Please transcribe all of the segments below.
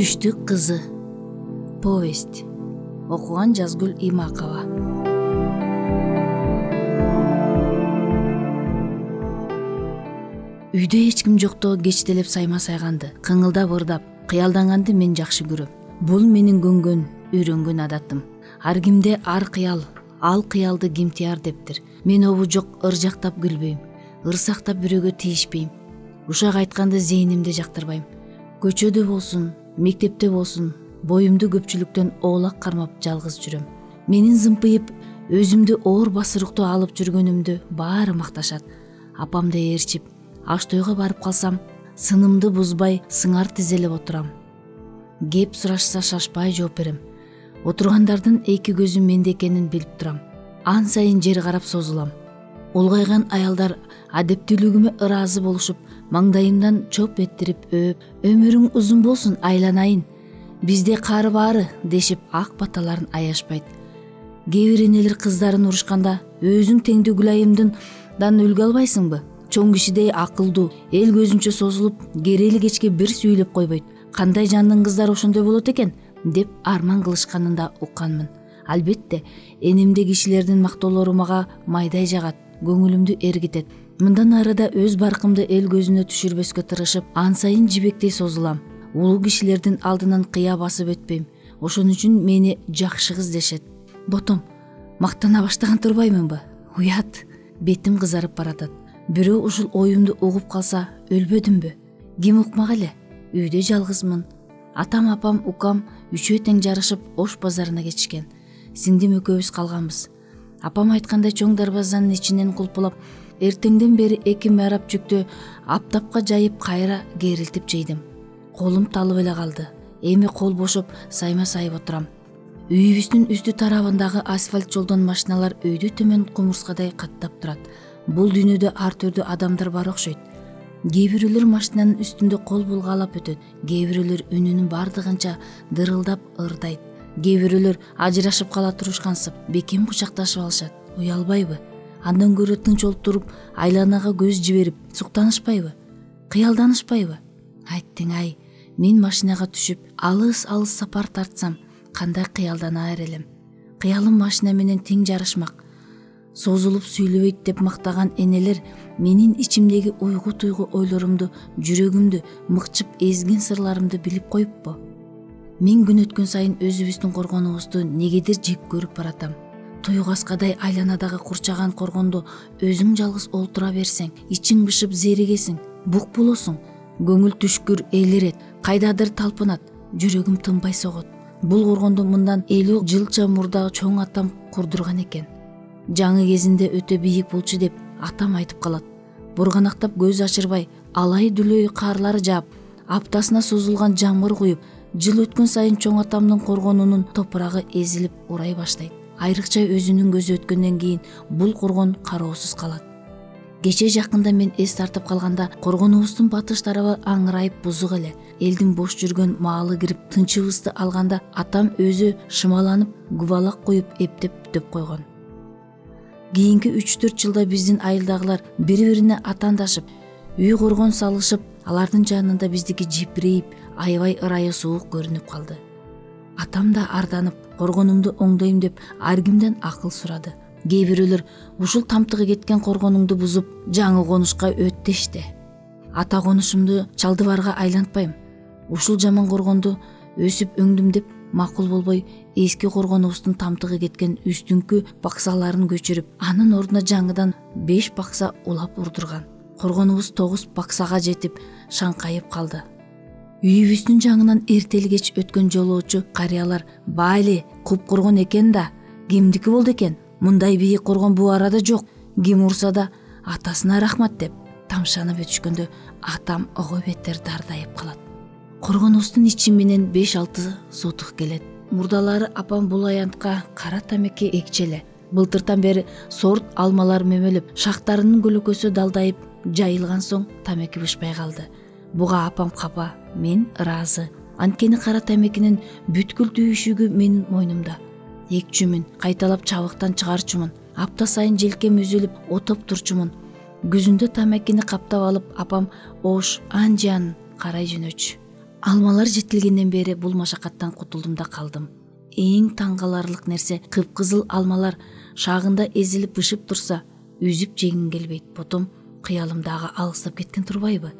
Түштүк кызы. Повесть. Окуган Жазгүл Имакова. Үйдө эч ким жоктоо кечтелеп сайма сайганды, кыңылдап ырдап, кыялданганды мен жакшы көрөм. Бул менин көнгөн, үйрөнгөн адатым. Ар кимде ар кыял, ал кыялды кимтияр дептир. Мен обу жок ыр жактап күлбөйм, ырсактап бирөөгө тийишпейм. Ушак айтканды зейнимде жактырбайм. Көчөдө болсун, мектепте болсун, боюмду көпчүлүктөн оолак кармап жалгыз жүрөм. Менин зымпыйып, өзүмдү оор басырыктуу алып жүргөнүмдү баары макташат. Апамды ээрчип, аш тойго барып калсам, сынымды бузбай сыңар тизелеп отурам. Кеп сурашса шашпай жооп берем. Отургандардын эки көзү менде экенин билип турам. Ан сайын жер карап созулам. Улгайган аялдар адептүүлүгүмө ыраазы болушуп, маңдайымдан чоп эттирип өөп, өмүрүң узун болсун айланайын, бизде кары баары дешип ак баталарын аяшпайт. Кээ бир энелер кыздарын урушканда, өзүң теңдүү Гүлайымдан үлгү албайсыңбы? Чоң кишидей акылдуу, эл көзүнчө созулуп, керели кечке бир сүйлөп койбойт. Кандай жандын кыздары ошондой болот экен деп арман кылышканын да укканмын. Албетте, энемде кишилердин мактоолору мага майдай жагат, көңүлүмдү эргитет. Мындан ары да өз баркымды эл көзүнө түшүрбөскө тырышып, ан сайын жибектей созулам. Улуу кишилердин алдынан кыя басып өтпөйм. Ошон үчүн мени жакшы кыз дешет. Ботом, мактана баштаган турбаймынбы? Уят, бетим кызарып баратат. Бирөө ушул оюмду угуп калса, өлбөдүмбү? Ким укмак эле? Үйдө жалгызмын. Атам, апам, укам үчөө тең жарышып Ош базарына кетишкен. Сиңдим экөөбүз калганбыз. Апам айткандай чоң дарбазанын ичинен кулпулап, эртеңден бери эки мээрап жүктү аптапка жайып кайра керилтип жейдим. Колум талып эле калды. Эми кол бошоп сайма сайып отурам. Үйүбүздүн үстү тарабындагы асфальт жолдон машиналар өйдө төмөн кумурскадай каттап турат. Бул дүйнөдө ар түрдүү адамдар бар окшойт. Кээ бирөөлөр машинанын үстүндө кол булгалап өтөт, кээ бирөөлөр үнүнүн бардыгынча дырылдап ырдайт. Кээ бирөөлөр ажырашып кала турушкансып, бекем кучакташып алышат. Уялбайбы? Андан көрө тынч олтуруп, айланага көз жиберип, суктанышпайбы? Кыялданышпайбы? Айттың-ай, мен машинага түшүп, алыс-алыс сапар тартсам, кандай кыялданаар элем. Кыялым машина менен тең жарышмак. Созулуп сүйлөбөйт деп мактаган энелер менин ичимдеги уйгу-туйгу ойлорумду, жүрөгүмдү мыкчып эзген сырларымды билип коюппу? Мен күн өткөн сайын өзүбүздүн коргонубузду негедир жек көрүп баратам. Туйгаскадай айланадагы курчаган коргондо өзүң жалгыз олтура берсең, ичиң бышып зеригесиң, бук болосуң, көңүл түшкүр элерет, кайдадыр талпынат, жүрөгүм тынбай согот. Бул коргондо мындан 50 жылча мурда чоң атам курдурган экен. Жаңы кезинде өтө бийик болчу деп атам айтып калат. Бурганактап көз ачырбай, алай дүлөй карлар жаап, аптасына созулган жамгыр куюп, жыл өткөн сайын чоң атамдын коргонунун топурагы эзилип урай баштайт. Айрыкча өзүнүн көзү өткөндөн кийин бул коргон кароосуз калат. Кече жакында мен эс тартып калганда коргонубуздун батыш тарабы аңырайып бузук эле. Элдин бош жүргөн маалы кирип тынчыбызды алганда атам өзү шымаланып, губалак коюп эптеп төп койгон. Кийинки 3-4 жылда биздин айылдагылар бири-бирине атандашып, үй коргон салышып, алардын жанында биздики жипирейип, аябай ырайы суук көрүнүп калды. Атам да арданып, коргонумду оңдойм деп ар кимден акыл сурады. Кээ бирөөлөр ушул тамтыгы кеткен коргонуңду бузуп, жаңы конушка өт дешти. Ата конушумду чалдыбарга айлантпайм. Ушул жаман коргонду өсүп өңдүм деп макул болбой, эски коргонубуздун тамтыгы кеткен үстүңкү баксаларын көчүрүп, анын ордуна жаңыдан 5 бакса улап урдурган. Коргонубуз 9 баксага жетип, шаңкайып калды. Үйүбүздүн жаңынан эртели-кеч өткөн жолоочу карыялар «Байли, куп коргон экен да, кимдики болду экен? Мындай бийик коргон бу арада жок. Ким урса да атасына рахмат» деп тамшанып өтүшкөндө атам ого бетер дардайып калат. Коргонубуздун ичи менен 5-6 сотук келет. Мурдалары апам бул аянтка кара тамеки экчеле. Былтыртан бери сорт алмалар мөмөлөп, шактарынын көлөкөсү далдайып жайылган соң тамеки бышпай калды. Буга апам капа, мен ыраазы. Анткени кара тамекинин бүткүл түйүшүгү менин мойнумда. Экчүмүн, кайталап чабыктан чыгарчумун. Апта сайын желкем үзүлүп, отоп турчумун. Күзүндө тамекини каптап алып, апам Ош, Анжан карай жөнөчү. Алмалар жетилгенден бери бул машакаттан кутулдум да калдым. Эң таң каларлык нерсе, кыпкызыл алмалар шагында эзилип бышып турса, үзүп жегим келбейт. Потом кыялымдагы алыстап кеткен турбайбы?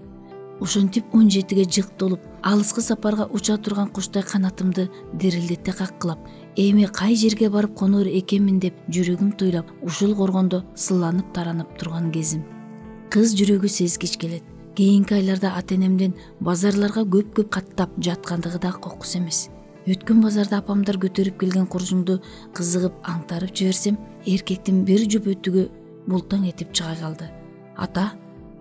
Ошентип 17-ге жыктолуп, алыскы сапарга уча турган куштай канатымды дирилдете каккылап, эми кай жерге барып конор экенмин деп жүрөгүм туйлап, ушул коргондо сыланып таранып турган кезим. Кыз жүрөгү сезгич келет. Кийинки айларда ата-энемден базарларга көп каттап жаткандыгы да кокус эмес. Өткөн базарда апамдар көтөрүп келген куржуңду кызыгып аңтарып жиберсем, эркектин бир жуп өтүгү бултаң этип чыга калды. "Ата,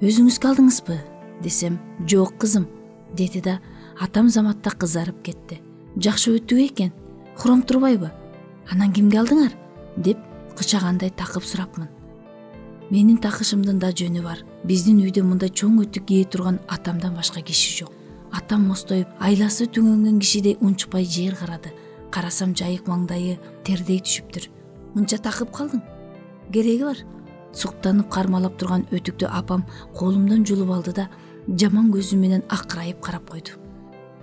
өзүңүз калдыңызбы?" десем, "Жок кызым", деди да атам заматта кызарып кетти. "Жакшы өтүк экен, хуром турбайбы? Анан кимге алдыңар?" деп кычагандай такып сурапмын. Менин такышымдын да жөнү бар. Биздин үйдө мындай чоң өтүк кие турган атамдан башка киши жок. Атам мостоюп, айласы түгөнгөн кишидей унчукпай жер карады. Карасам жайык маңдайы тердей түшүптүр. "Мынча такып калдың? Кереги бар?" Суктанып кармалап турган өтүктү апам колумдан жулуп алды да жаман көзү менен акырайып карап койду.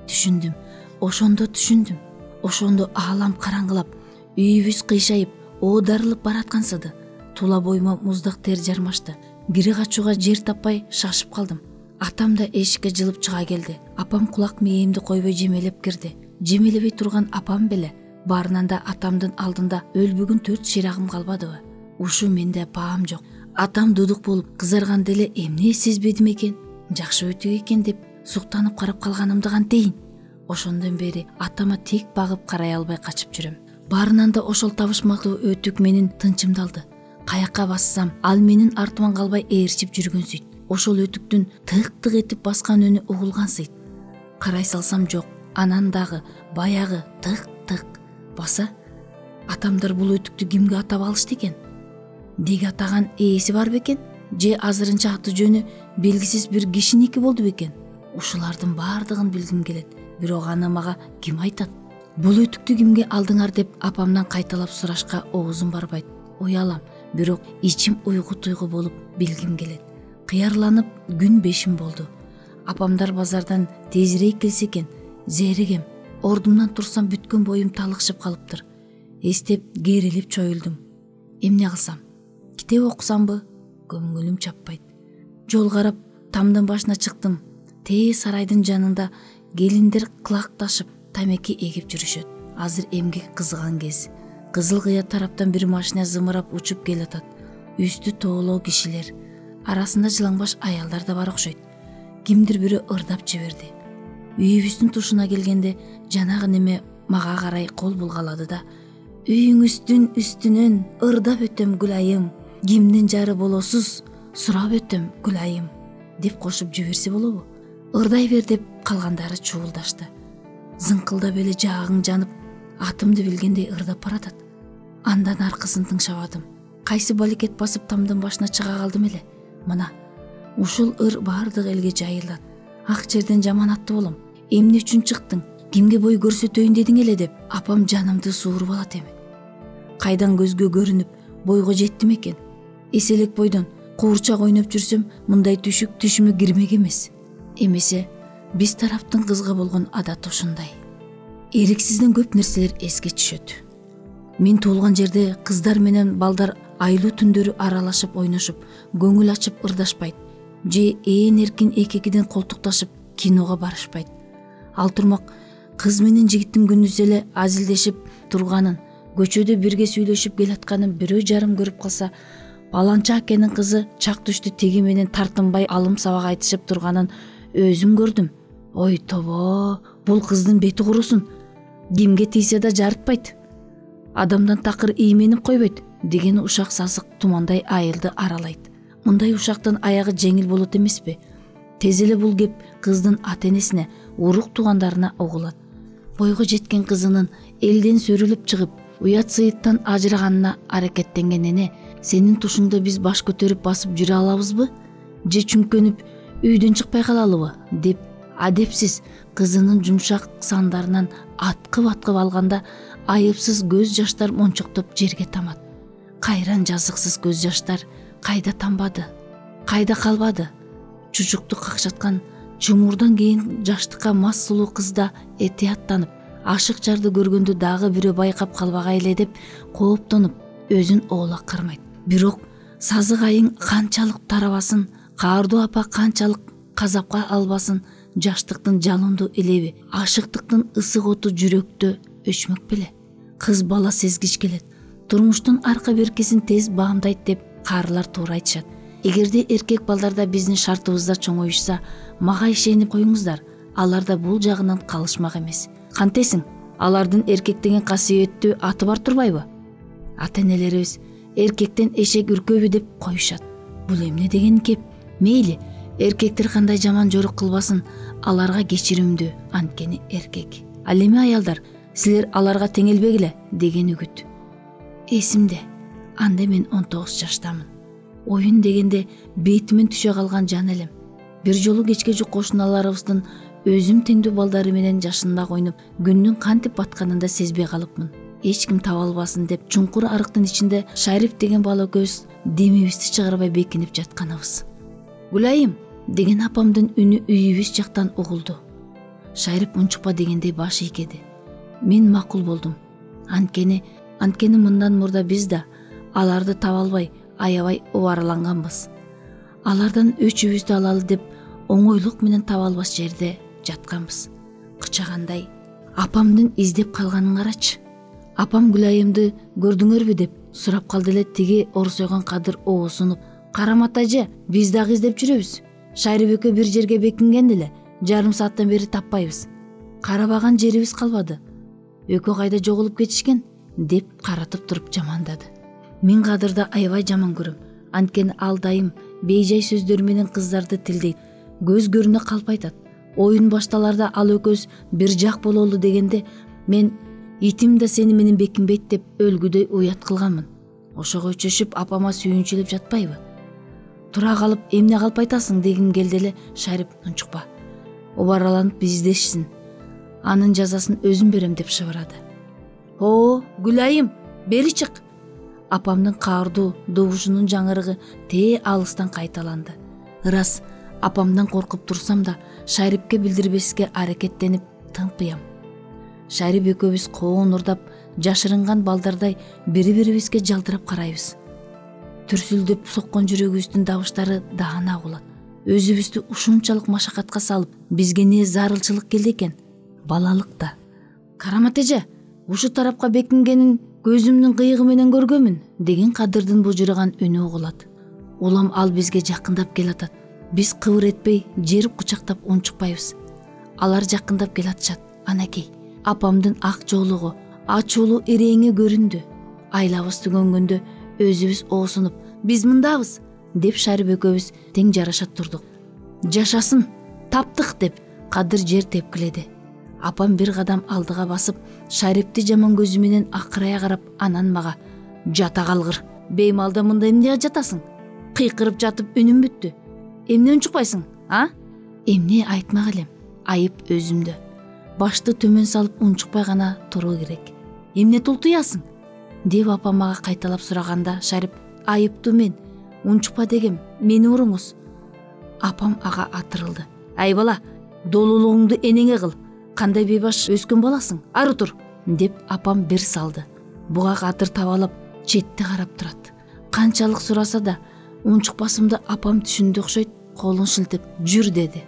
Түшүндүм. Ошондо түшүндүм. Ошондо аалам караңгылап, үйүбүз кыйшайып, оодарылып бараткансыды. Тула боюма муздак тер жармашты. Кире качууга жер таппай шашып калдым. Атам да эшикке жылып чыга келди. Апам кулак мээимди койбой жемелеп кирди. Жемелебей турган апам беле. Баарынан да атамдын алдында өлбөгөн 4 ширагым калбадыбы? Ушу менде баам жок. Атам дудук болуп кызарган деле эмне сезбедим экен? Жакшы өтүк экен деп суктанып карап калганымды кантейин? Ошондон бери атама тек багып карай албай качып жүрөм. Баарынан да ошол табышмактуу өтүк менин тынчымды алды. Каякка бассам, ал менин артыман калбай ээрчип жүргөнсүйт. Ошол өтүктүн тык-тык этип баскан үнү угулгансыйт. Карай салсам жок. Анан дагы баягы тык-тык баса. Атамдар бул өтүктү кимге атап алышты экен? Деги атаган ээси бар бекен? Же азырынча аты жөнү белгисиз бир кишиники болду бекен? Ушулардын баардыгын билгим келет. Бирок аны мага ким айтат? Бул өтүктү кимге алдыңар деп апамдан кайталап сурашка оозум барбайт. Уялам, бирок ичим уйгу-туйгу болуп билгим келет. Кыярланып күн 5 болду. Апамдар базардан тезирээк келсе экен. Зеригем. Ордумдан турсам бүткөн боюм талыкшып калыптыр. Эстеп керилип чоюлдум. Эмне кылсам? Китеп окусамбы? Көңүлүм чаппайт. Жол карап тамдын башына чыктым. Тээ сарайдын жанында келиндер кылакташып тамеки эгип жүрүшөт. Азыр эмгек кызыган кез. Кызыл кыя тараптан бир машина зымырап учуп келатат. Үстү тоолоо кишилер. Арасында жылаңбаш аялдар да бар окшойт. Кимдир бирөө ырдап жиберди. Үйүбүздүн тушуна келгенде жанагы неме мага карай кол булгалады да: "Үйүңүздүн үстүнөн ырдап өтөм Гүлайым. Кимдин жары болосуз? Сурап өтөм Гүлайым" деп кошуп жиберсе болобу? Ырдай бер деп калгандары чуулдашты. Зыңкылдап эле жаагың жанып, атымды билгендей ырдап баратат. Андан аркысын тыңшабадым. Кайсы балекет басып тамдын башына чыга калдым эле. Мына, ушул ыр баардык элге жайылат. Ак жерден жаман аттуу болом. Эмне үчүн чыктың? Кимге бой көрсөтөйүн дедиң эле деп апам жанымды сууруп алат эми. Кайдан көзгө көрүнүп, бойго жеттим экен. Эселек бойдон куурчак ойноп жүрсөм, мындай түшүк түшүмө кирмек эмес. Эмесе, биз тараптын кызга болгон адаты ушундай. Эриксизден көп нерселер эске түшөт. Мен туулган жерде кыздар менен балдар айлуу түндөрү аралашып ойношуп, көңүл ачып ырдашпайт. Же ээн эркин экекиден колтукташып киного барышпайт. Ал турмак кыз менен жигиттин күндүз эле азилдешип турганын, көчөдө бирге сүйлөшүп келатканын бирөө жарым көрүп калса, баланча акенин кызы чак түштү теги менен тартынбай алым сабак айтышып турганын өзүм көрдүм. Ой тобо, бул кыздын бети курусун. Кимге тийсе да жарытпайт. Адамдан такыр ийменип койбойт деген ушак сасык тумандай айылды аралайт. Мындай ушактын аягы жеңил болот эмеспи? Тез эле бул кеп кыздын ата-энесине, урук туугандарына угулат. Бойго жеткен кызынын элден сөрүлүп чыгып, уят сыйыттан ажыраганына аракеттенген эне, сенин тушуңда биз баш көтөрүп басып жүрө алабызбы? Же чүңкөнүп үйдөн чыкпай калалыбы? Деп адепсиз кызынын жумшак сандарынан аткып алганда айыпсыз көз жаштар мончоктоп жерге тамат. Кайран жазыксыз көз жаштар кайда тамбады, кайда калбады? Чучукту какшаткан Чумурдан кийин жаштыкка мас сулуу кыз да этияттанып, ашык жарды көргөндө дагы бирөө байкап калбагай эле деп кооптонуп, өзүн оолак кармайт. Бирок сазык айың канчалык тарабасын, Каардуу апа канчалык казапка албасын, жаштыктын жалындуу элеби, ашыктыктын ысык оту жүрөктө өчмөк беле. Кыз бала сезгич келет. Турмуштун аркы беркесин тез баамдайт деп каарылар туура айтышат. Эгерде эркек балдарда биздин шартыбызда чоңоюшса, мага ишенип коюңуздар, алар да бул жагынан калышмак эмес. Кантесиң, алардын эркек деген касиеттүү аты бар турбайбы? Ата-энелерибиз эркектен эшек үркөбү деп коюшат. Бул эмне деген кеп? Мейли, эркектер кандай жаман жорук кылбасын, аларга кечиримдүү, анткени эркек. Ал эми аялдар, силер аларга теңелбегиле деген үгүт. Эсимде, анда мен 19 жаштамын. Оюн дегенде бетимен түшө калган жан элем. Бир жолу кечке жук кошуналарыбыздын өзүм теңдүү балдары менен жашында койнуп, күндүн кантип батканын да сезбей калыпмын. Эч ким таба албасын деп чуңкур арыктын ичинде Шариф деген бала экөөбүз демибизди чыгарбай бекинип жатканыбыз. Гүлайым деген апамдын үнү үйүбүз жактан угулду. Шариф унчукпа дегендей баш ийкеди. Мен макул болдум. Анткени мындан мурда биз да аларды таба албай, аябай убараланганбыз. Алардан өчүбүздү алалы деп оңойлук менен таба албас жерде жатканбыз. Кычагандай апамдын издеп калганын карачы. Апам Гүлайымды көрдүңөрбү деп сурап калды эле тиги орусойгон кадыр оосунуп. Карамат ажы, биз дагы издеп жүрөбүз. Шариф экөө бир жерге бекинген эле, жарым сааттан бери таппайбыз. Карабаган жерибиз калбады. Экөө кайда жоголуп кетишкен деп каратып туруп жамандады. Мен Кадырды аябай жаман көрөм. Анткени ал дайым бейжай сөздөр менен кыздарды тилдейт. Көз көрүнө калпайтат. Оюн башталарда ал экөөбүз бир жак бололу дегенде мен итим да сени менен бекинбейт деп өлгүдөй уят кылганмын. Ошого чөшүп апама сүйүнчүлөп жатпайбы? Тура калып эмне калп айтасың дегим келди эле. Шариф унчукпа. Убараланып издешсин. Анын жазасын өзүм берем деп шыбырады. О, Гүлайым, бери чык. Апамдын каардуу добушунун жаңырыгы тээ алыстан кайталанды. Ырас, апамдан коркуп турсам да Шарифке билдирбеске аракеттенип тымпыям. Шариф экөөбүз коон урдап, жашырынган балдардай бири-бирибизге жалтырап карайбыз. Түрсүлдөп соккон жүрөгүбүздүн дабыштары даана агулат. Өзүбүздү ушунчалык машакатка салып, бизге не зарылчылык келди экен? Балалыкта. Карамат эже, ушу тарапка бекингенин көзүмдүн кыйыгы менен көргөмүн деген Кадырдын бужураган үнү угулат. Улам ал бизге жакындап келатат. Биз кыбыр этпей, жерип кучактап унчукпайбыз. Алар жакындап келатышат. Анакей, апамдын ак жоолугу, ачуулуу иреңи көрүндү. Айлабыз түгөнгөндө өзүбүз оосунуп, биз мындабыз деп Шариф экөөбүз тең жарашат турдук. Жашасын, таптык деп Кадыр жер тепкиледи. Апам бир кадам алдыга басып, Шарифти жаман көзү менен акырая карап, анан мага: "Жата калгыр. Беймалда мында эмне жатасың? Кыйкырып жатып үнүм бүттү. Эмне унчукпайсың, а?" Эмне айтмак элем. Айып өзүмдө. Башты төмөн салып унчукпай гана туруу керек. "Эмне тултуясың?" деп апам мага кайталап сураганда, Шариф: "Айыптуу мен. Унчукпа дегем, мени уруңуз." Апам ага атырылды. "Ай бала, долулугуңду энеңе кыл. Кандай бейбаш өскөн баласың? Ары тур" деп апам бир салды. Буга Кадыр табалап, четти карап турат. Канчалык сураса да унчукпасымды апам түшүндү окшойт, колун шилтеп "Жүр" деди.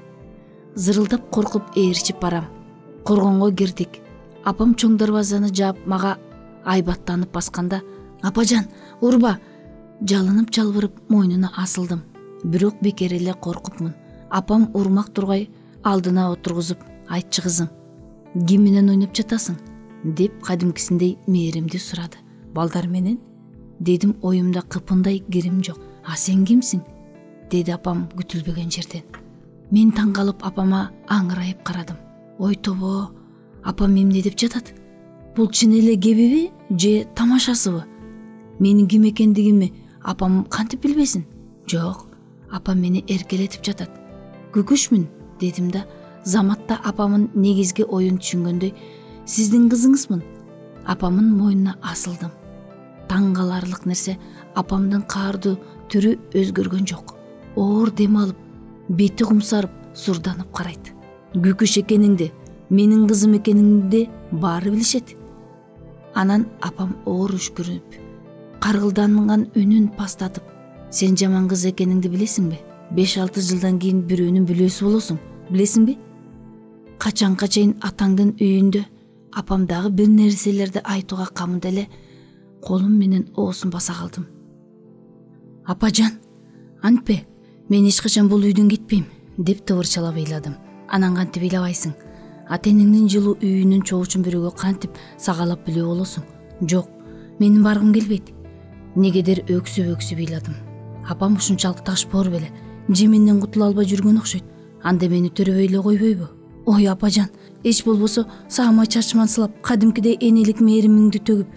Зырылдап коркуп ээрчип барам. Коргонго кирдик. Апам чоң дарбазаны жаап мага айбаттанып басканда: "Апажан, урба!" Жалынып жалбырып мойнуна асылдым. Бирок бекер эле коркупмун. Апам урмак тургай алдына отургузуп: "Айтчы кызым, ким менен ойноп жатасың?" деп кадимкисиндей мээримди сурады. "Балдар менен" дедим, оюмда кыпындай кирим жок. "А сен кимсиң?" деди апам күтүлбөгөн жерден. Мен таң калып апама аңырайып карадым. Ой тобо, апам эмне деп жатат? Бул чын эле кебиби же тамашасыбы? Менин ким экендигими апам кантип билбесин? Жок, апам мени эркелетип жатат. "Күкүшмүн" дедим да, заматта апамын негизги оюн түшүнгөндөй: "Сиздин кызыңызмын." Апамын мойнуна асылдым. Таң каларлык нерсе, апамдын каардуу түрү өзгөргөн жок. Оор дем алып, бети кумсарып, сурданып карайт. Күкүш экениңди, менин кызым экениңди баары билишет. Анан апам оор үшкүрүп, каргылданган үнүн пастатып, сен жаман кыз экениңди билесиңби? 5-6 жылдан кийин бирөөнүн бүлөсү болосуң, билесиңби? Качанга чейин атаңдын үйүндө апам дагы бир нерселерди айтууга камыда эле колум менен оосун баса калдым. Апажан, антпе, мен эч качан бул үйдөн кетпейм деп тыбырчалап ыйладым. Анан кантип ыйлабайсың? Ата-энеңдин жылуу үйүнүн чоочун бирөөгө кантип сагалап билүү болосуң? Жок, менин баргым келбейт. Негедир өксүп ыйладым. Апам ушунчалык ташпоор беле, жеменден кутула албай жүргөн окшойт. Анда мени төрөбөй эле койбойбу? Ой апажан, эч болбосо саамай чачман сылап, кадимкидей энелик мээримиңди төгүп,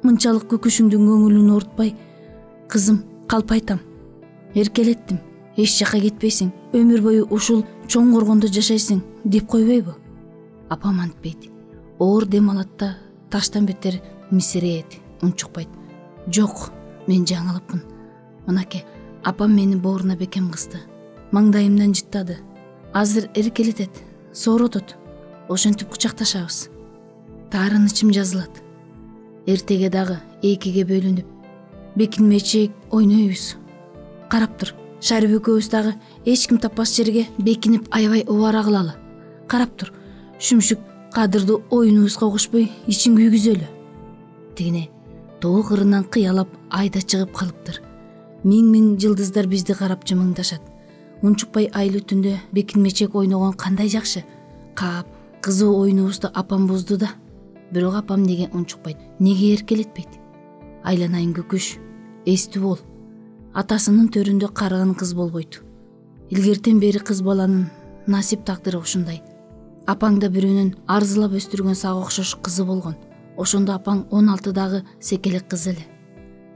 мынчалык күкүшүңдүн көңүлүн оорутпай. Кызым, калп айтам. Эркелеттим. Эч жака кетпейсиң. Өмүр бою ушул чоң коргондо жашайсың деп койбойбу? Апам антпейт. Оор дем алат да таштан бетер мисирейет, унчукпайт. Жок, мен жаңылыпмын. Мынаке, апам мени бооруна бекем кысты. Маңдайымдан жыттады. Азыр эркелетет, сооротот. Ошентип кучакташабыз. Таарынычым жазылат. Эртеге дагы экиге бөлүнүп, бекинмечек ойнойбуз. Карап тур, Шарып экөөбүз дагы эч ким таппас жерге бекинип аябай убара кылалы. Карап тур, Шүмшүк кадырды оюнубузга кошпой ичин күйгүзөлү. Тигине тоо кырынан кыялап айда чыгып калыптыр. Миң жылдыздар бизди карап жымыңдашат. Унчукпай айлы түндө бекинмечек ойногон кандай жакшы. Каап, кызуу оюнубузду апам бузду да. Бирок апам неге унчукпайт, неге эркелетпейт? Айланайын күкүш, эстүү бол. Атасынын төрүндө карыган кыз болбойт. Илгертен бери кыз баланын насип тагдыры ушундай. Апаң да бирөөнүн арзылап өстүргөн сага окшош кызы болгон. Ошондо апаң 16дагы секелек кыз эле.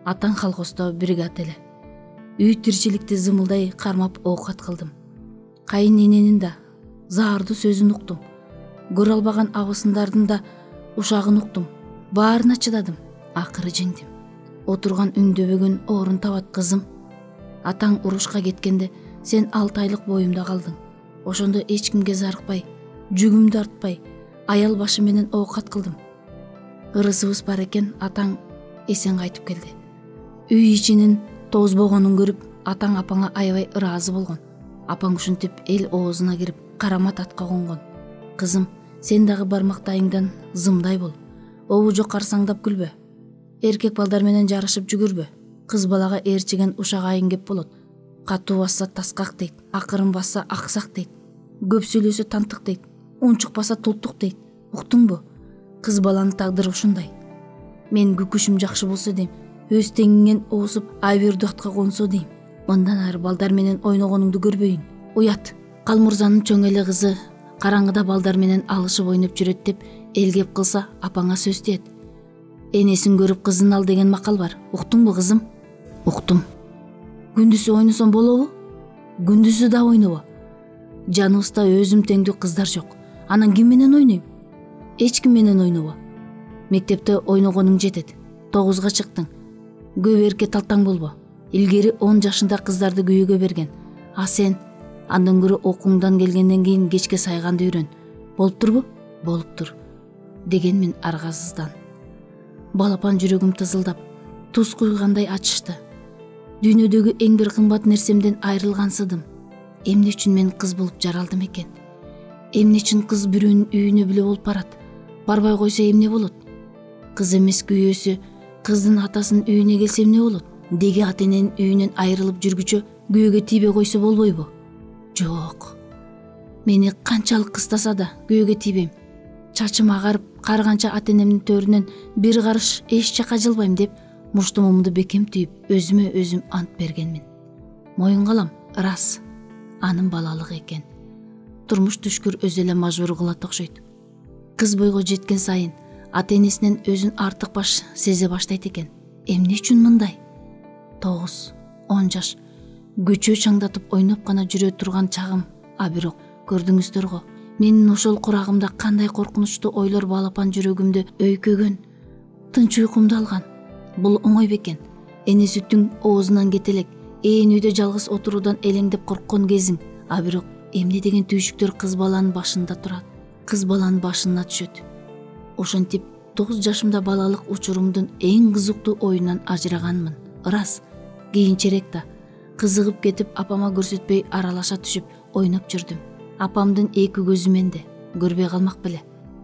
Атаң колхоздо бригада эле. Үй тирчиликти зымылдай кармап оокат кылдым. Кайын эненин да заардуу сөзүн уктум. Көрө албаган абысындардын да ушагын уктум. Баарына чыдадым. Акыры жеңдим. Отурган үңдөбөгөн орун табат кызым. Атаң урушка кеткенде сен 6 айлык боюмда калдың. Ошондо эч кимге зарыкпай, жүгүмдү артпай, аял башы менен оокат кылдым. Ырысыбыз бар экен, атаң эсен кайтып келди. Үй ичинин тозбогонун көрүп, атаң апаңа аябай ыраазы болгон. Апаң ушинтип эл оозуна кирип, карамат атка конгон. Кызым, сен дагы бармактайыңдан зымдай бол. Обу жок карсаңдап күлбө. Эркек балдар менен жарышып жүгүрбө. Кыз балага ээрчиген ушак айын кеп болот. Катуу басса таскак дейт, акырын басса аксак дейт. Көп сүйлөсө тантык дейт, унчукпаса толтук дейт. Уктуңбу? Кыз баланын тагдыры ушундай. Мен күкүшүм жакшы болсо дейм, өз теңиңен оосуп айбердүү атка консо дейм. Мындан ары балдар менен ойногонуңду көрбөйүн. Уят, Калмырзанын чоң эле кызы караңгыда балдар менен алышып ойноп жүрөт деп эл кеп кылса апаңа сөз тиет. Энесин көрүп кызын ал деген макал бар. Уктуңбу кызым? Уктум. Күндүзү ойносом болобу? Күндүзү да ойнобо. Жаныбызда өзүм теңдүү кыздар жок. Анан ким менен ойнойм? Эч ким менен ойнобо. Мектепте ойногонуң жетет. 9га чыктың. Көп эрке талтаң болбо. Илгери 10 жашында кыздарды күйөөгө берген. А сен андан көрө окууңдан келгенден кийин кечке сайганды үйрөн. Болуп турбу? Болуптур. Дегенмен аргасыздан. Балапан жүрөгүм тызылдап, туз куйгандай ачышты. Дүйнөдөгү эң бир кымбат нерсемден айрылгансыдым. Эмне үчүн мен кыз болуп жаралдым экен? Эмне үчүн кыз бирөөнүн үйүнө биле болуп барат? Барбай койсо эмне болот? Кыз эмес күйөөсү кыздын атасынын үйүнө келсе эмне болот? Деги ата-эненин үйүнөн айрылып жүргүчө күйөөгө тийбей койсо болбойбу? Жок. Мени канчалык кыстаса да күйөөгө тийбейм. Чачым агарып, карыганча ата-энемдин төрүнөн бир карыш эч жака жылбайм деп муштумумду бекем түйүп, өзүмө өзүм ант бергенмин. Моюн калам, рас. Анын балалыгы экен. Турмуш түшкүр өзү эле мажбур кылат окшойт. Кыз бойго жеткен сайын ата-энесинен өзүн артык баш сезе баштайт экен. Эмне үчүн мындай? 9-10 жаш көчө чаңдатып ойноп гана жүрө турган чагым. А бирок көрдүңүздөр го, менин ошол курагымда кандай коркунучтуу ойлор балапан жүрөгүмдө өйкөгөн. Тынч уйкумду алган. Бул оңой бекен. Эне сүттүң оозунан кетелек, ээн үйдө жалгыз отуруудан элеңдеп корккон кезиң. А бирок эмне деген түйшүктөр кыз баланын башында турат, кыз баланын башына түшөт. Ошентип 9 жашымда балалык учурумдун эң кызыктуу оюнан ажыраганмын. Ырас, кийинчерээк да кызыгып кетип апама көрсөтпөй аралаша түшүп ойноп жүрдүм. Апамдын эки көзүмен де көрбөй калмак беле.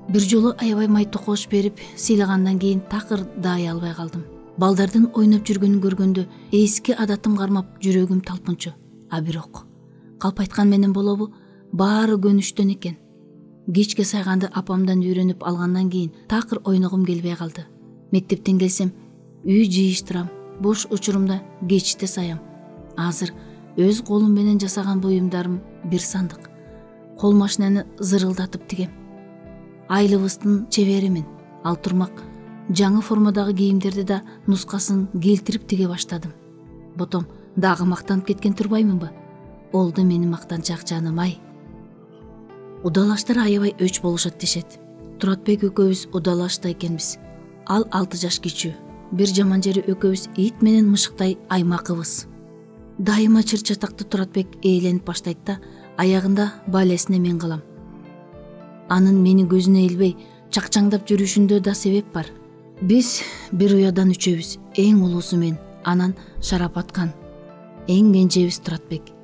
Бир жолу аябай май токош берип сыйлагандан кийин такыр даай албай калдым. Балдардын ойноп жүргөнүн көргөндө эски адатым кармап жүрөгүм талпынчу. А бирок калп айткан менен болобу, баары көнүштөн экен. Кечке сайганды апамдан үйрөнүп алгандан кийин такыр ойногум келбей калды. Мектептен келсем үй жыйыштырам, бош учурумда кечте саям. Азыр өз колум менен жасаган буюмдарым бир сандык. Кол машинаны зырылдатып тигем. Айлыбыздын чеберимин. Ал турмак жаңы формадагы кийимдерди да нускасын келтирип тиге баштадым. Ботом дагы мактанып кеткен турбаймынбы? Олду менин мактанчак жаным-ай. Удалаштар аябай өч болушат дешет. Туратбек экөөбүз удалашта экенбиз. Ал 6 жаш кичүү. Бир жаман жери экөөбүз ит менен мышыктай аймакыбыз. Дайыма чыр-чатакты Туратбек ээленип баштайт да, аягында балесине мен калам. Анын мени көзүнө илбей чакчаңдап жүрүшүндө да себеп бар. Биз бир уядан үчөөбүз, эң улуусу мен, анан Шарапаткан, эң кенжебиз Туратбек.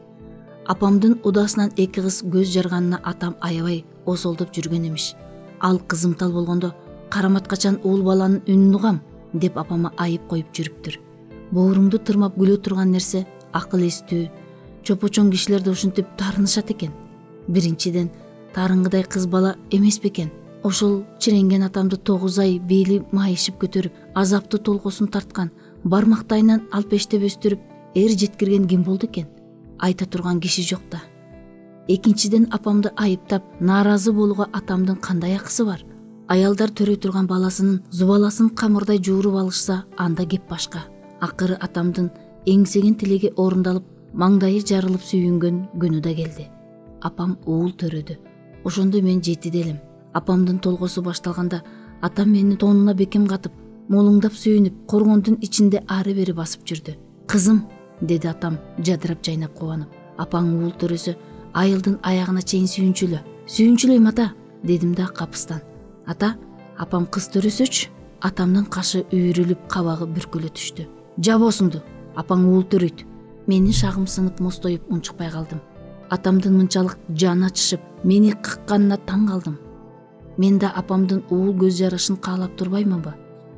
Апамдын удасынан 2 кыз көз жарганына атам аябай осолдоп жүргөн эмиш. Ал кызымтал болгондо карамат качан уул баланын үнүн угам деп апама айып коюп жүрүптүр. Боорумду тырмап күлө турган нерсе акыл эстүү, чопочон кишилер да ушинтип таарынышат экен. Биринчиден, тарынгыдай кыз бала эмес бекен. Ошол чиренген атамды 9 ай бейли майышып көтөрүп, азаптуу толгосун тарткан, бармактайынан алпештеп өстүрүп, жеткирген ким болду экен? Айта турган киши жок да. Экинчиден, апамды айыптап, нааразы болууга атамдын кандай акысы бар? Аялдар төрөй турган баласынын зубаласын камырдай жууруп алышса, анда кеп башка. Акыры атамдын эңсеген тилеги орундалып, маңдайы жарылып сүйүнгөн күнү да келди. Апам уул төрөдү. Ошондо мен 7-де элем. Апамдын толгосу башталганда атам мени тонуна бекем катып, молуңдап сүйүнүп, коргондун ичинде ары бери басып жүрдү. Кызым, деди атам жадырап жайнап кубанып. Апаң уул төрөсө, айылдын аягына чейин сүйүнчүлө. Сүйүнчүлөйм ата, дедим да капыстан. Ата, апам кыз төрөсөчү? Атамдын кашы үйрүлүп, кабагы бүркөлө түштү. Жабосуңду, апаң уул төрөйт. Менин шагым сынып мостоюп унчукпай калдым. Атамдын мынчалык жаны ачышып, мени кыкканына таң калдым. Мен да апамдын уул көз жарышын каалап турбаймынбы?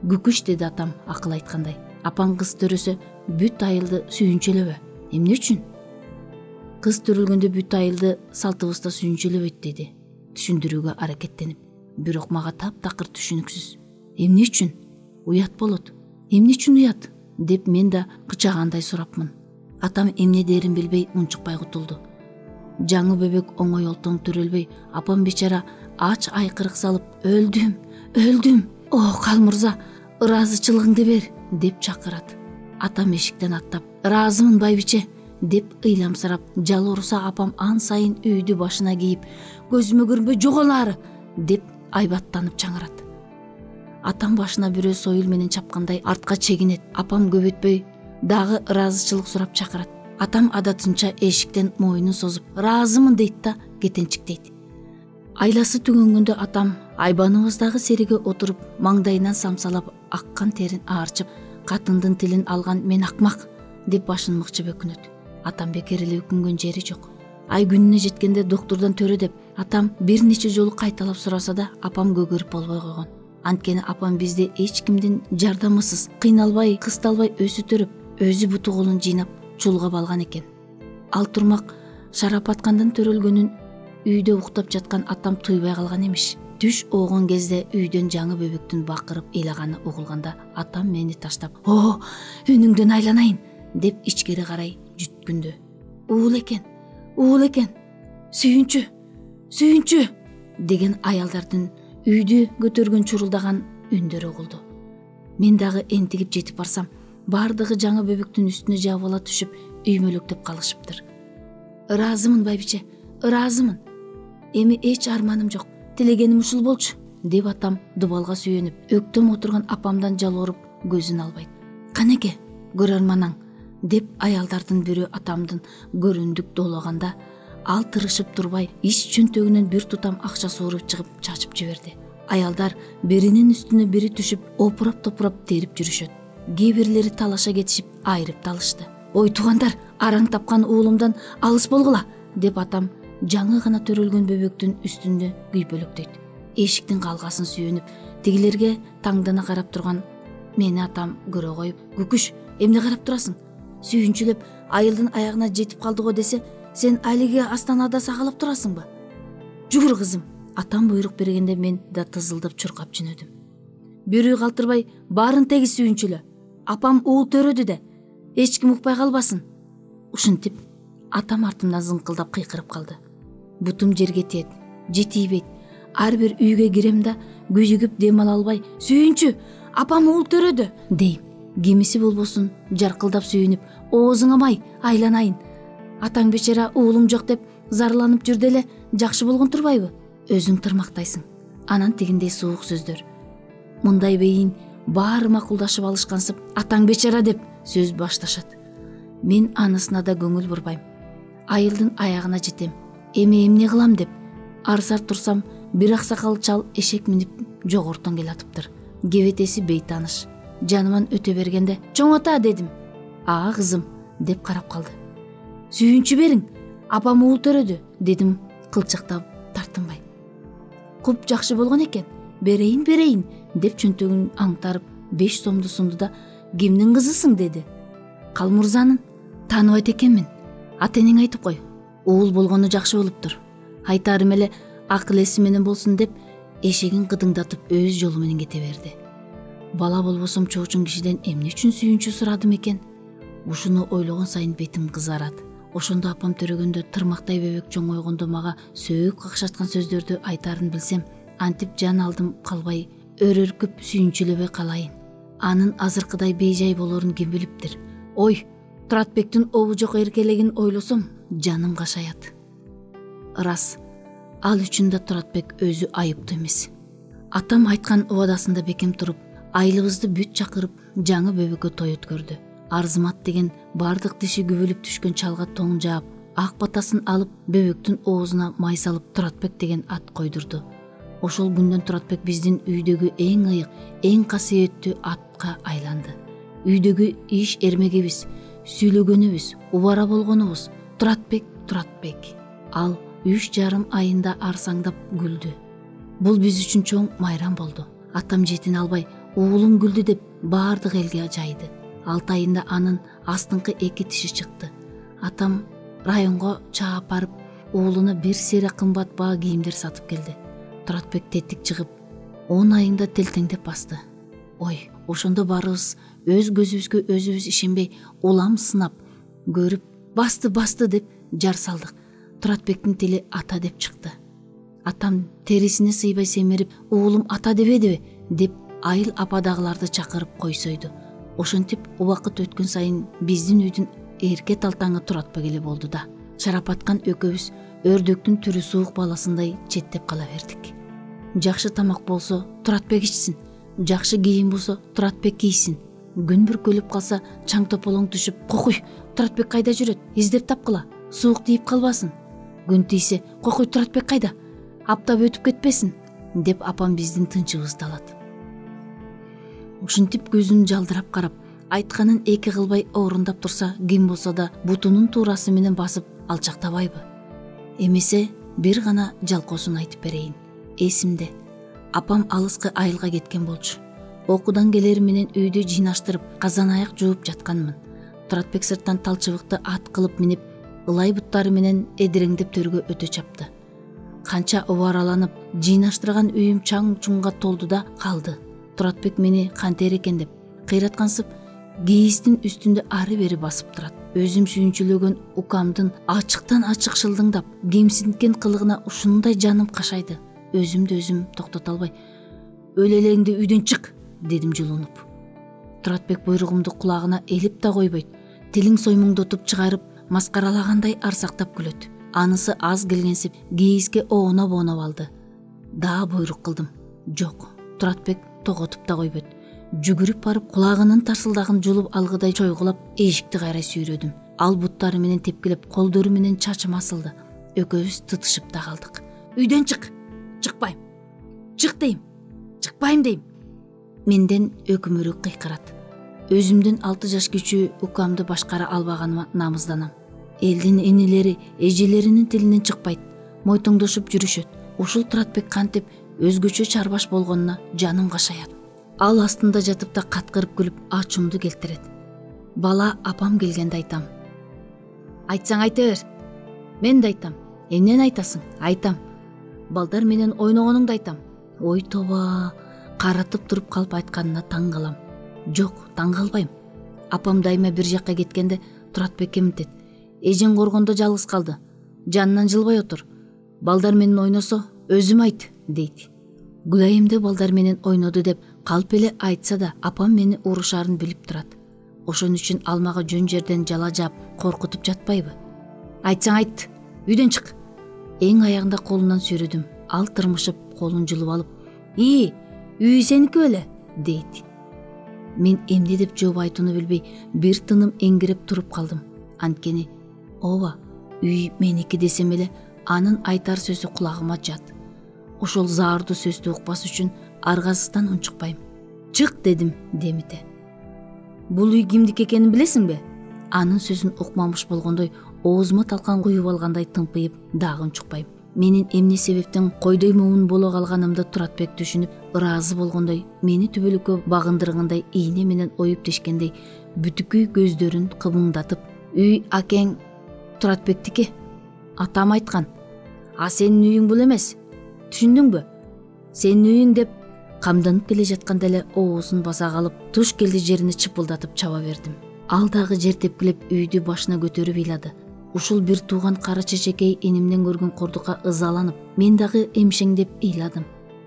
Күкүш, деди атам акыл айткандай. Апаң кыз төрөсө, бүт айылды сүйүнчөлөбө. Эмне үчүн? Кыз төрөлгөндө бүт айылды салтыбызда сүйүнчөлөбөйт, деди, түшүндүрүүгө аракеттенип. Бирок мага таптакыр түшүнүксүз. Эмне үчүн? Уят болот. Эмне үчүн уят? Деп мен да кычагандай сурапмын. Атам эмне дерин билбей унчукпай кутулду. Жаңы бөбөк оңой олтоң төрөлбөй, апам бечара ач айкырык салып, өлдүм, өлдүм. О, кал мырза, ыраазычылыгыңды бер, деп чакырат. Атам эшиктен аттап, ыраазымын байбиче, деп ыйламсырап, жалоруса апам ан сайын үйдү башына кийип, көзүмө көрүнбөй жоголаары, деп айбаттанып чаңырат. Атам башына бирөө сойыл менен чапкандай артка чегинет. Апам көп өтпөй дагы ыраазычылык сурап чакырат. Атам адатынча эшиктен мойнун созуп, ыраазымын дейт да кетенчиктейт. Айласы түгөнгөндө атам айбаныбыздагы сериге отуруп, маңдайынан самсалап аккан терин аарчып, катындын тилин алган мен акмак, деп башын мыкчып өкүнөт. Атам бекер эле өкүнгөн жери жок. Ай күнүнө жеткенде доктурдан төрө деп атам бир нече жолу кайталап сураса да, апам көгөрүп болбой койгон. Анткени апам бизди эч кимдин жардамысыз, кыйналбай, кысталбай өсүп төрөп, өзү буту колун жыйнап чулгап алган экен. Ал турмак Шарапаткандан төрөлгөнүн үйдө уктап жаткан атам туйбай калган эмиш. Түш оогон кезде үйдөн жаңы бөбөктүн бакырып ыйлаганы угулганда атам мени таштап, "О, үнүңдөн айланайын", деп ичкери карай жүткүндү. Уул экен, сүйүнчү, сүйүнчү деген аялдардын үйдү көтөргөн чурулдаган үндөрү угулду. Мен дагы энтигип жетип барсам, бардыгы жаңы бөбөктүн үстүнө жабыла түшүп, үймөлөктөп калышыптыр. "Ыраазымын байбиче, ыраазымын. Эми эч арманым жок. Тилегеним ушул болчу", деп атам дубалга сүйөнүп, өктөм отурган апамдан жалоруп көзүн албайт. "Канеке, көрөрманаң", деп аялдардын бирөө атамдын көрүндүк доологанда, Ал тырышып турбай ич чөнтөгүнөн бир тутам акча сууруп чыгып чачып жиберди. Аялдар биринин үстүнө бири түшүп, опурап топурап терип жүрүшөт. Кээ бирлери талаша кетишип, айрып талышты. Ой туугандар, араң тапкан уулумдан алыс болгула деп атам жаңы гана төрөлгөн бөбөктүн үстүндө күйпөлөктөйт. Эшиктин калгасын сүйөнүп, тигилерге таңдана карап турган мени атам көрө коюп, "Күкүш, эмне карап турасың? Сүйүнчүлөп айылдын аягына жетип калды го десе, сен алиге астанада сагалап турасыңбы? Жүгүр кызым." Атам буйрук бергенде мен да тызылдап чуркап жөнөдүм. "Бирөө калтырбай баарын тегиз сүйүнчүлө. Апам уул төрөдү да, эч ким укпай калбасын." Ушинтип атам артымдан зыңкылдап кыйкырып калды. Бутум жерге тиет, же тийбейт. Ар бир үйгө кирем да күжүгүп дем ала албай, "Сүйүнчү, апам уул төрөдү" дейм. Кимиси болбосун жаркылдап сүйүнүп, "Оозуңа май, айланайын. Атаң бечара уулум жок деп зарланып жүрдө эле жакшы болгон турбайбы? Өзүң тырмактайсың." Анан тигиндей суук сөздөр. Мындай бейин баары макулдашып алышкансып, "Атаң бечара" деп сөз башташат. Мен анысына да көңүл бурбайм. Айылдын аягына жетем. Эми эмне кылам деп арсар турсам, бир аксакал чал эшек минип жогортон келатыптыр. Кебетеси бейтаныш. Жаныман өтө бергенде, "Чоң ата" дедим. "Аа кызым" деп карап калды. "Сүйүнчү бериң, апам уул төрөдү" дедим кылчыктап тартынбай. "Куп жакшы болгон экен, берейин" деп чөнтөгүн аңтарып 5 сомду сунду да, "Кимдин кызысың" деди. "Калмурзанын." "Тааныбайт экенмин. Ата-энең айтып кой. Уул болгону жакшы болуптур. Айтарым эле акыл эси менен болсун" деп эшегин кыдыңдатып өз жолу менен кете берди. Бала болбосом чоочун кишиден эмне үчүн сүйүнчү сурадым экен? Ушуну ойлогон сайын бетим кызарат. Ошондо апам төрөгөндө тырмактай бөбөк чоңойгондо мага сөөк какшаткан сөздөрдү айтарын билсем, антип жан алдым калбай өрөркүп сүйүнчүлөбөй калайын. Анын азыркыдай бейжай болорун ким билиптир? Ой, Туратбектин обу жок эркелегин ойлосом, жаным кашаят. Рас, ал үчүн да Туратбек өзү айыптуу эмес. Атам айткан убадасында бекем туруп, айылыбызды бүт чакырып, жаңы бөбөккө той өткөрдү. Арзымат деген бардык диши күбөлүп түшкөн чалга тоң жаап, ак батасын алып, бөбөктүн оозуна май салып Туратбек деген ат койдурду. Ошол күндөн Туратбек биздин үйдөгү эң ыйык, эң касиеттүү атка айланды. Үйдөгү иш эрмегибиз, сүйлөгөнүбүз, убара болгонубуз Туратбек. Ал 3,5 айында арсаңдап күлдү. Бул биз үчүн чоң майрам болду. Атам жетине албай, уулум күлдү деп баардык элге жайды. 6 айында анын астыңкы 2 тиши чыкты. Атам районго чаап барып, уулуна бир сере кымбат баа кийимдер сатып келди. Туратбек тетик чыгып, 10 айында телтеңдеп басты. Ой, ошондо баарыбыз өз көзүбүзгө өзүбүз ишенбей, улам сынап, көрүп, басты деп жар салдык. Туратбектин тили ата деп чыкты. Атам терисине сыйбай семирип, "Уулум ата дебедиби?" деп айыл ападагыларды чакырып койсойду. Ошентип убакыт өткөн сайын биздин үйдүн эрке талтаңы Туратбек эле болду да. Шарапаткан экөөбүз өрдөктүн түрү суук баласындай четтеп кала бердик. Жакшы тамак болсо Туратбек ичсин, жакшы кийим болсо Туратбек кийсин. Күн бүркөлүп калса, чаң тополоң түшүп, "Кокуй, Туратбек кайда жүрөт? Издеп тапкыла, суук тийип калбасын." Күн тийсе, "Кокуй, Туратбек кайда? Аптап өтүп кетпесин" деп апам биздин тынчыбызды алат. Ушинтип көзүн жалдырап карап, айтканын эки кылбай орундап турса, ким болсо да бутунун туурасы менен басып алчактабайбы? Эмесе бир гана жалкоосун айтып берейин. Эсимде, апам алыскы айылга кеткен болчу. Окуудан келери менен үйдү жыйнаштырып, казан аяк жууп жатканмын. Туратбек сырттан талчыбыкты ат кылып минип, ылай буттары менен эдиреңдеп төргө өтө чапты. Канча убараланып, жыйнаштырган үйүм чаң-чуңга толду да калды. Туратбек мени кантер экен деп кыйраткансып, кийистин үстүндө ары бери басып турат. Өзүм сүйүнчүлөгөн укамдын ачыктан ачык шылдыңдап, кемсинткен кылыгына ушундай жаным кашайды. Өзүмдү өзүм токтото албай, "Өлелеңди үйдөн чык" дедим жулунуп. Туратбек буйругумду кулагына элип да койбойт. Тилиң соймуңдотуп чыгарып, маскаралагандай арсактап күлөт. Анысы аз келгенсип, кийиске оонап алды. Даа буйрук кылдым. Жок, Туратбек тоготуп да койбойт. Жүгүрүп барып, кулагынын тарсылдагын жулуп алгыдай чойгулап, эшикти кайра сүйрөдүм. Ал буттары менен тепкилеп, колдору менен чачыма асылды. экөөбүз тытышып да калдык. Үйдөн чык, чыкпайм, чык дейм, чыкпайм дейм. Менден өкүмүрү кыйкырат. Өзүмдөн 6 жаш кичүү укамды башкара албаганыма намызданам. Элдин энелери эжелеринин тилинен чыкпайт, мойтоңдошуп жүрүшөт. Ушул Туратбек кантип өзгөчө чарбаш болгонуна жаным кашаят. Ал астында жатып да каткырып күлүп ачуумду келтирет. Бала апам келгенде айтам. Айтсаң айта бер. Мен да айтам. Эмнени айтасың? Айтам. Балдар менен ойногонуңду айтам. Ой тоба, каратып туруп калып айтканына таң калам. Жок, таң калбайм. Апам дайыма бир жакка кеткенде Туратбекке мынтет. Эжең коргондо жалгыз калды. Жанынан жылбай отур. Балдар менен ойносо, өзүм айт, дейт. Гүлайымды балдар менен ойноду деп калп эле айтса да, апам мени урушарын билип турат. Ошон үчүн ал мага жөн жерден жала жаап коркутуп жатпайбы? Айтсаң айт, үйдөн чык. Эң аягында колунан сүйрөдүм. Ал тырмышып, колун жулуп алып, үй сеники беле, дейт. Мен эмне деп жооп айтууну билбей, бир тыным эңгирип туруп калдым. Анткени, ооба, үй меники десем эле, анын айтар сөзү кулагыма жат. Ошол заардуу сөздү укпас үчүн аргасыздан унчукпайм. Чык дедим демите. Бул үй кимдики экенин билесиңби? Анын сөзүн укмамыш болгондой, оозума талкан куюп алгандай тымпыйып дагы унчукпайм. Менин эмне себептен койдой момун боло калганымды Туратбек түшүнүп, ыраазы болгондой, мени түбөлүккө багындыргандай ийне менен оюп тешкендей, бүтүкүй көздөрүн кыбыңдатып, үй акең Туратбектики. Атам айткан. А сенин үйүң бул эмес. Түшүндүңбү? Сенин үйүң деп камданып келе жатканда эле оозун баса калып, туш келди жерине чыпылдатып чаба бердим. Ал дагы жер тепкилеп үйдү башына көтөрүп ыйлады. Ушул бир тууган кара чечекей энимден көргөн кордукка ызаланып, мен дагы эмшеңдеп ыйладым.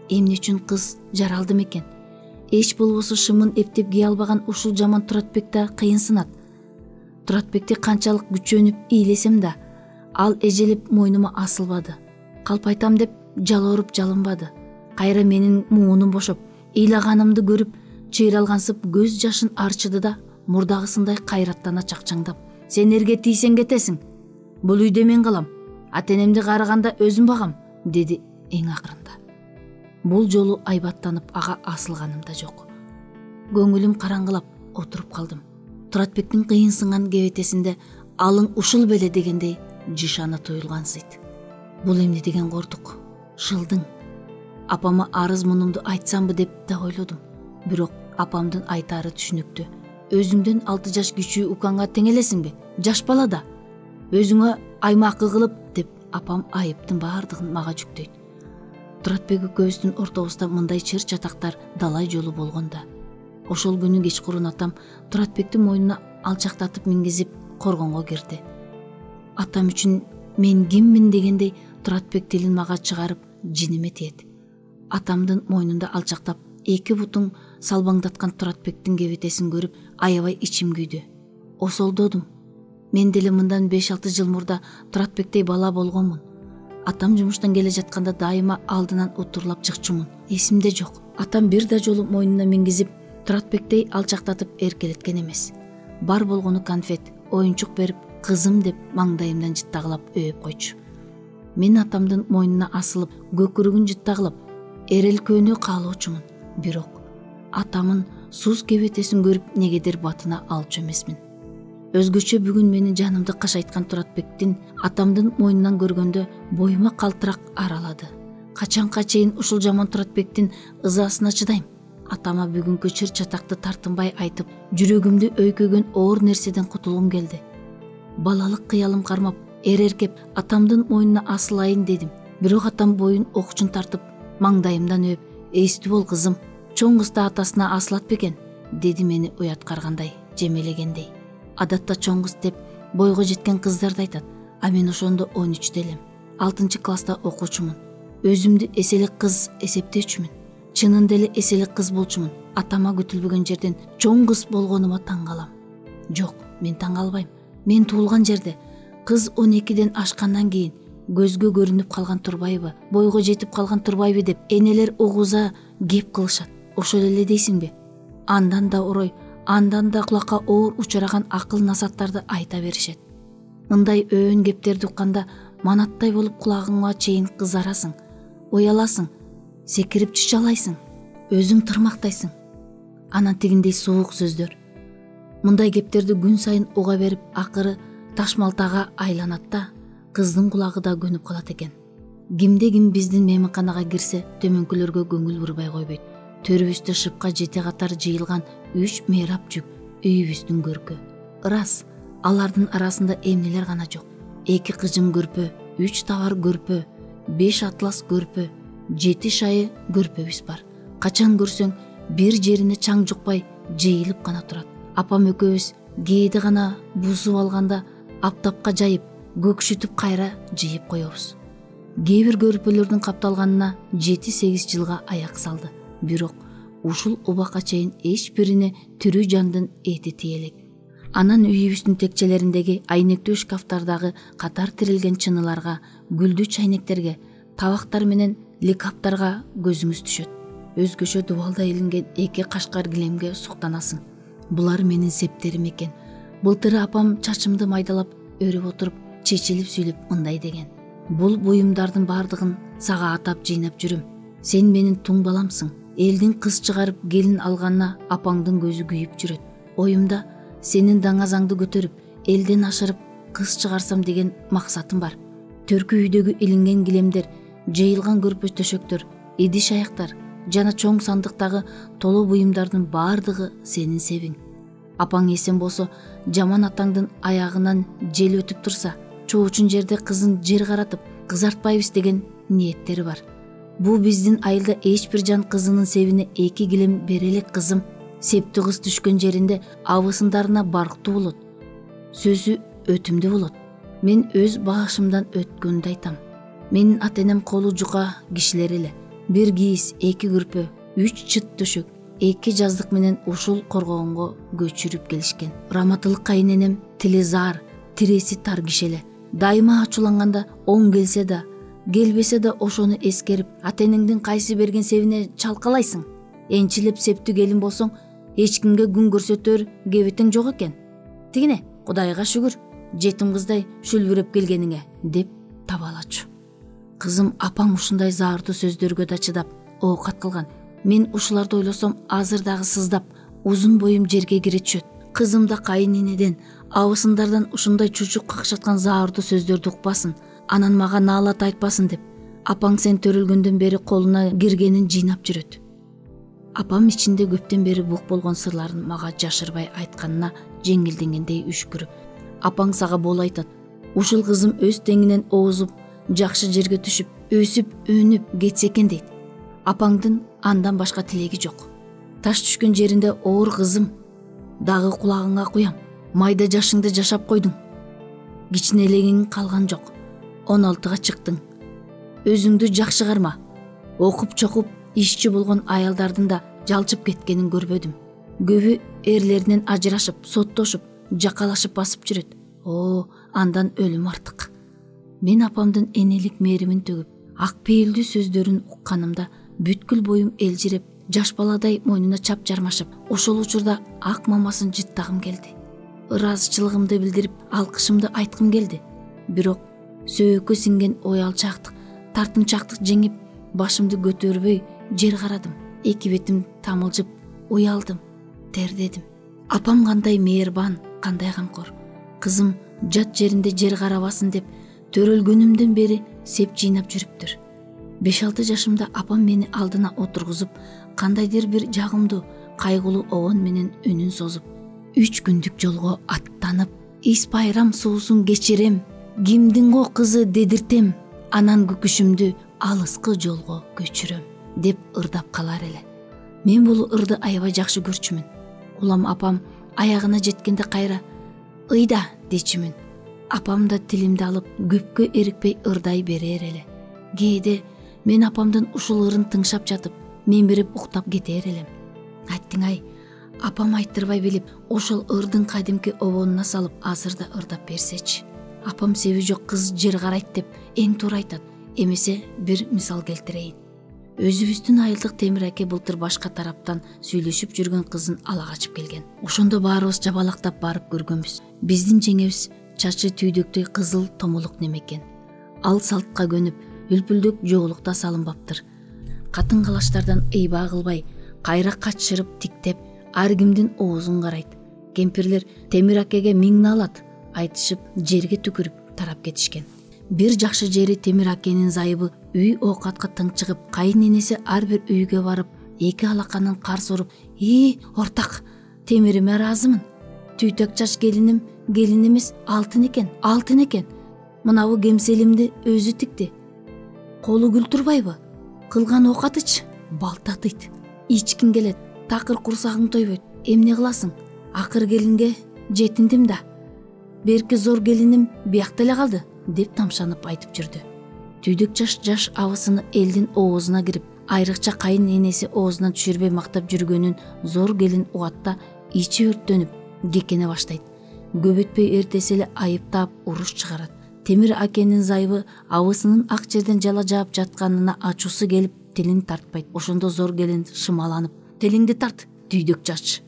Эмне үчүн кыз жаралдым экен? Эч болбосо шымын эптеп кие албаган ушул жаман Туратбек да кыйынсынат. Туратбекти канчалык күчөнүп ыйлесем да, ал эжелеп мойнума асылбады. Калп айтам деп жалоруп жалынбады. Кайра менин муунум бошоп, ыйлаганымды көрүп, чыйралгансып көз жашын арчыды да, мурдагысындай кайраттана чакчаңдап, сен эрге тийсең кетесиң. Бул үйдө мен калам. Ата-энемди карыганда өзүм багам, деди эң акырында. Бул жолу айбаттанып ага асылганым да жок. Көңүлүм караңгылап отуруп калдым. Туратбектин кыйынсынган кебетесинде алың ушул беле дегендей жышана туюлгансыйт. Бул эмне деген кордук? Шылдың. Апама арыз мунумду айтсамбы деп да ойлодум. Бирок апамдын айтаары түшүнүктүү. Өзүңдөн 6 жаш кичүү укаңга тең элесиңби? Жаш бала да. Өзүңө аймакы кылып деп апам айыптын баардыгын мага жүктөйт. Туратбек экөөбүздүн ортобузда мындай чыр чатактар далай жолу болгонда. Ошол күнү кечкурун атам Туратбекти мойнуна алчактатып мингизип коргонго кирди. Атам үчүн мен киммин дегендей Туратбек тилин мага чыгарып жиниме тиет. Атамдын мойнунда алчактап, эки бутуң салбаңдаткан Туратбектин кебетесин көрүп, аябай ичим күйдү. Осолдодум. Мен деле мындан 5-6 жыл мурда Туратбектей бала болгонмун. Атам жумуштан келе жатканда дайыма алдынан утурлап чыкчумун. Эсимде жок. Атам бир да жолу мойнуна мингизип, Туратбектей алчактатып эркелеткен эмес. Бар болгону конфет, оюнчук берип, кызым деп маңдайымдан жыттагылап өйөп койчу. Мен атамдын мойнуна асылып, көкүрөгүн жыттагылап, эрелкөөнү каалоочумун. Бирок атамын суз кебетесин көрүп негедир батына алчу эмесмин. Өзгөчө бүгүн мени жанымды кашайткан Туратбектин атамдын мойнунан көргөндө боюма калтырак аралады. Качанга чейин ушул жаман Туратбектин ызасына чыдайм? Атама бүгүнкү чыр чатакты тартынбай айтып, жүрөгүмдү өйкөгөн оор нерседен кутулгум келди. Балалык кыялым кармап, эреркеп атамдын мойнуна асылайын дедим. Бирок атам боюн окчун тартып, маңдайымдан өп, "Эстүү бол кызым, чоң кыз да атасына асылат бекен?" деди мени уяткаргандай, жемелегендей. Адатта чоң кыз деп бойго жеткен кыздарды айтат, а мен ошондо 13 элем. 6 класста окуучумун. Өзүмдү эселик кыз эсептечүмүн. Чынында эле эселик кыз болчумун. Атама күтүлбөгөн жерден чоң кыз болгонума таң калам. Жок, мен таң калбайм. Мен туулган жерде кыз 12ден ашкандан кийин көзгө көрүнүп калган турбайбы, бойго жетип калган турбайбы деп энелер угуза кеп кылышат. Ошол эле дейсиңби? Андан да орой, андан да кулакка оор учураган акыл насаттарды айта беришет. Мындай өөн кептерди укканда манаттай болуп кулагыңа чейин кызарасың, уяласың, секирип чучалайсың, өзүң тырмактайсың. Анан тигиндей суук сөздөр. Мындай кептерди күн сайын уга берип, акыры ташмалтага айланат да, кыздын кулагы да көнүп калат экен. Кимде-ким биздин мейманканага кирсе, төмөнкүлөргө көңүл бурбай койбойт. Төрүбүздө шыпка жете катар жыйылган 3 мейрап жүк, үйүбүздүн көркү. Ырас, алардын арасында эмнелер гана жок. 2 кыжым көрпө, 3 товар көрпө, 5 атлас көрпө, 7 шайы көрпөбүз бар. Качан көрсөң, бир жерине чаң жукпай жыйылып гана турат. Апам экөөбүз кээде гана бузуп алганда аптапка жайып, көкшүтүп кайра жыйып коебуз. Кээ бир көрпөлөрдүн капталганына 7-8 жылга аяк салды. Бирок ушул убакка чейин эч бирине тирүү жандын эти тие элек. Анан үйүбүздүн текчелериндеги айнектүү шкафтардагы катар тирилген чыныларга, гүлдүү чайнектерге, табактар менен лекаптарга көзүңүз түшөт. Өзгөчө дубалда илинген 2 кашкар килемге суктанасың. Булар менин септерим экен. Былтыры апам чачымды майдалап өрүп отуруп, чечилип сүйлөп мындай деген: бул буюмдардын бардыгын сага атап жыйнап жүрөм. Сен менин туң баламсың. Элдин кыз чыгарып келин алганына апаңдын көзү күйүп жүрөт. Оюмда сенин даңазаңды көтөрүп, элден ашырып кыз чыгарсам деген максатым бар. Төркү үйдөгү илинген килемдер, жыйылган көрпө төшөктөр, идиш аяктар жана чоң сандыктагы толо буюмдардын бардыгы сенин себиң. Апаң эсен болсо, жаман атаңдын аягынан жел өтүп турса, чоочун жерде кызын жер каратып, кызартпайбыз деген ниеттери бар. Бул биздин айылда эч бир жан кызынын себине 2 килем бере элек кызым. Септүү кыз түшкөн жеринде абысындарына барктуу болот. Сөзү өтүмдүү болот. Мен өз багышымдан өткөндү айтам. Менин ата-энем колу жука кишилер эле. 1 кийиз, 2 көрпө, 3 чыт төшөк, 2 жаздык менен ушул коргоонго көчүрүп келишкен. Раматылык кайыненем тили заар, тиреси тар киши эле. Дайыма ачууланганда оң келсе да, келбесе да ошону эскерип, ата-энеңдин кайсы берген себине чалкалайсың. Энчилеп септүү келин болсоң, эч кимге күн көрсөтөр кебетең жок экен. Тигине, Кудайга шүгүр, жетим кыздай шүлбүрөп келгениңе, деп табалачу. Кызым апаң ушундай заардуу сөздөргө да чыдап, оокат кылган. Мен ушуларды ойлосом, азыр дагы сыздап, узун боюм жерге кире түшөт. Кызым да кайыненеден, абысындардан ушундай чучук какшаткан заардуу сөздөрдү укпасын, анан мага наалат айтпасын деп, апаң сен төрөлгөндөн бери колуна киргенин жыйнап жүрөт. Апам ичинде көптөн бери бук болгон сырларын мага жашырбай айтканына жеңилденгендей үшкүрүп, апаң сага боло айтат. Ушул кызым өз теңинен оозуп, жакшы жерге түшүп, өсүп, өнүп кетсе экен дейт. Апаңдын андан башка тилеги жок. Таш түшкөн жеринде оор кызым, дагы кулагыңа куям. Майда жашыңды жашап койдуң. Кичинелегиң калган жок. 16га чыктың. Өзүңдү жакшы карма. Окуп чокуп, ишчи болгон аялдардын да жалчып кеткенин көрбөдүм. Көбү эрлеринен ажырашып, соттошуп, жакалашып басып жүрөт. Андан өлүм артык. Мен апамдын энелик мээримин төгүп, ак пейилдүү сөздөрүн укканымда бүткүл боюм элжиреп, жаш баладай мойнуна чап жармашып, ошол учурда ак мамасын жыттагым келди. Ыраазычылыгымды билдирип, алкышымды айткым келди. Бирок сөөккө сиңген оялчаактык, тартынчактык жеңип, башымды көтөрбөй жер карадым. 2 бетим тамылжып, уялдым, тердедим. Апам кандай мээрбан, кандай камкор. Кызым жат жеринде жер карабасын деп, төрөлгөнүмдөн бери сеп жыйнап жүрүптүр. 5-6 жашымда апам мени алдына отургузуп, кандайдыр бир жагымдуу, кайгылуу обон менен үнүн созуп, 3 күндүк жолго аттанып, ис байрам суусун кечирем, кимдин го кызы дедиртем, анан күкүшүмдү алыскы жолго көчүрөм, деп ырдап калар эле. Мен бул ырды аябай жакшы көрчүмүн. Улам апам аягына жеткенде кайра ыйда дечүмүн. Апам да тилимди алып, көпкө эрикпей ырдай берер эле. Кээде мен апамдын ушул ырын тыңшап жатып, мен берип уктап кетер элем. Айттың-ай, апам айттырбай билип, ошол ырдын кадимки обонуна салып, азыр да ырдап берсечи. Апам себи жок кыз жер карайт деп эң туура айтат. Эмесе бир мисал келтирейин. Өзүбүздүн айылдык Темир аке былтыр башка тараптан сүйлөшүп жүргөн кызын ала качып келген. Ошондо баарыбыз жабалактап барып көргөнбүз. Биздин жеңебиз чачы түйдөктөй кызыл томолук немекен. ал салтка көнүп үлпүлдүк жоолукта салынбаптыр. Катын калаштардан ыйба кылбай, кайра качырып тиктеп, ар кимдин оозун карайт. Кемпирлер Темир акеге миңне алат айтышып, жерге түкүрүп тарап кетишкен. Бир жакшы жери Темир акенин зайыбы үй оокатка тыңчыгып, кайын энеси ар бир үйгө барып, эки алаканын карсы уруп, ортак, темириме ыраазымын. Түйтөк чач келиним эмес, алтын экен. Мынабу кемселимди өзү тикти. Колу күл турбайбы? Кылган оокатычы балтатыйт. Ичкин келет, такыр курсагың тойбойт. Эмне кыласың? Акыр келинге жетиндим да. Берки зор келиним биякта эле калды, деп тамшанып айтып жүрдү. Түйдөк жаш абысыны элдин оозуна кирип, айрыкча кайын энеси оозунан түшүрбөй мактап жүргөнүн зор келин угатта ичи өрттөнүп, кекене баштайт. Көп өтпөй эртеси эле айыптап уруш чыгарат. Темир акенин зайыбы абысынын ак жерден жала жаап жатканына ачуусу келип, тилин тартпайт. Ошондо зор келин шымаланып, "Тилиңди тарт, түйдөк жаш.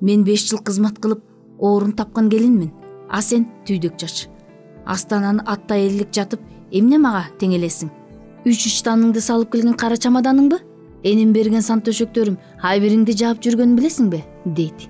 Мен 5 жыл кызмат кылып, орун тапкан келинмин. А сен, түйдөк жаш, астананы аттай элдик жатып, эмне мага теңелесиң? 3 таныңды салып келген кара чамаданыңбы? Эним берген сан төшөктөрүм айбириңди жаап жүргөнүн билесиңби?" дейт.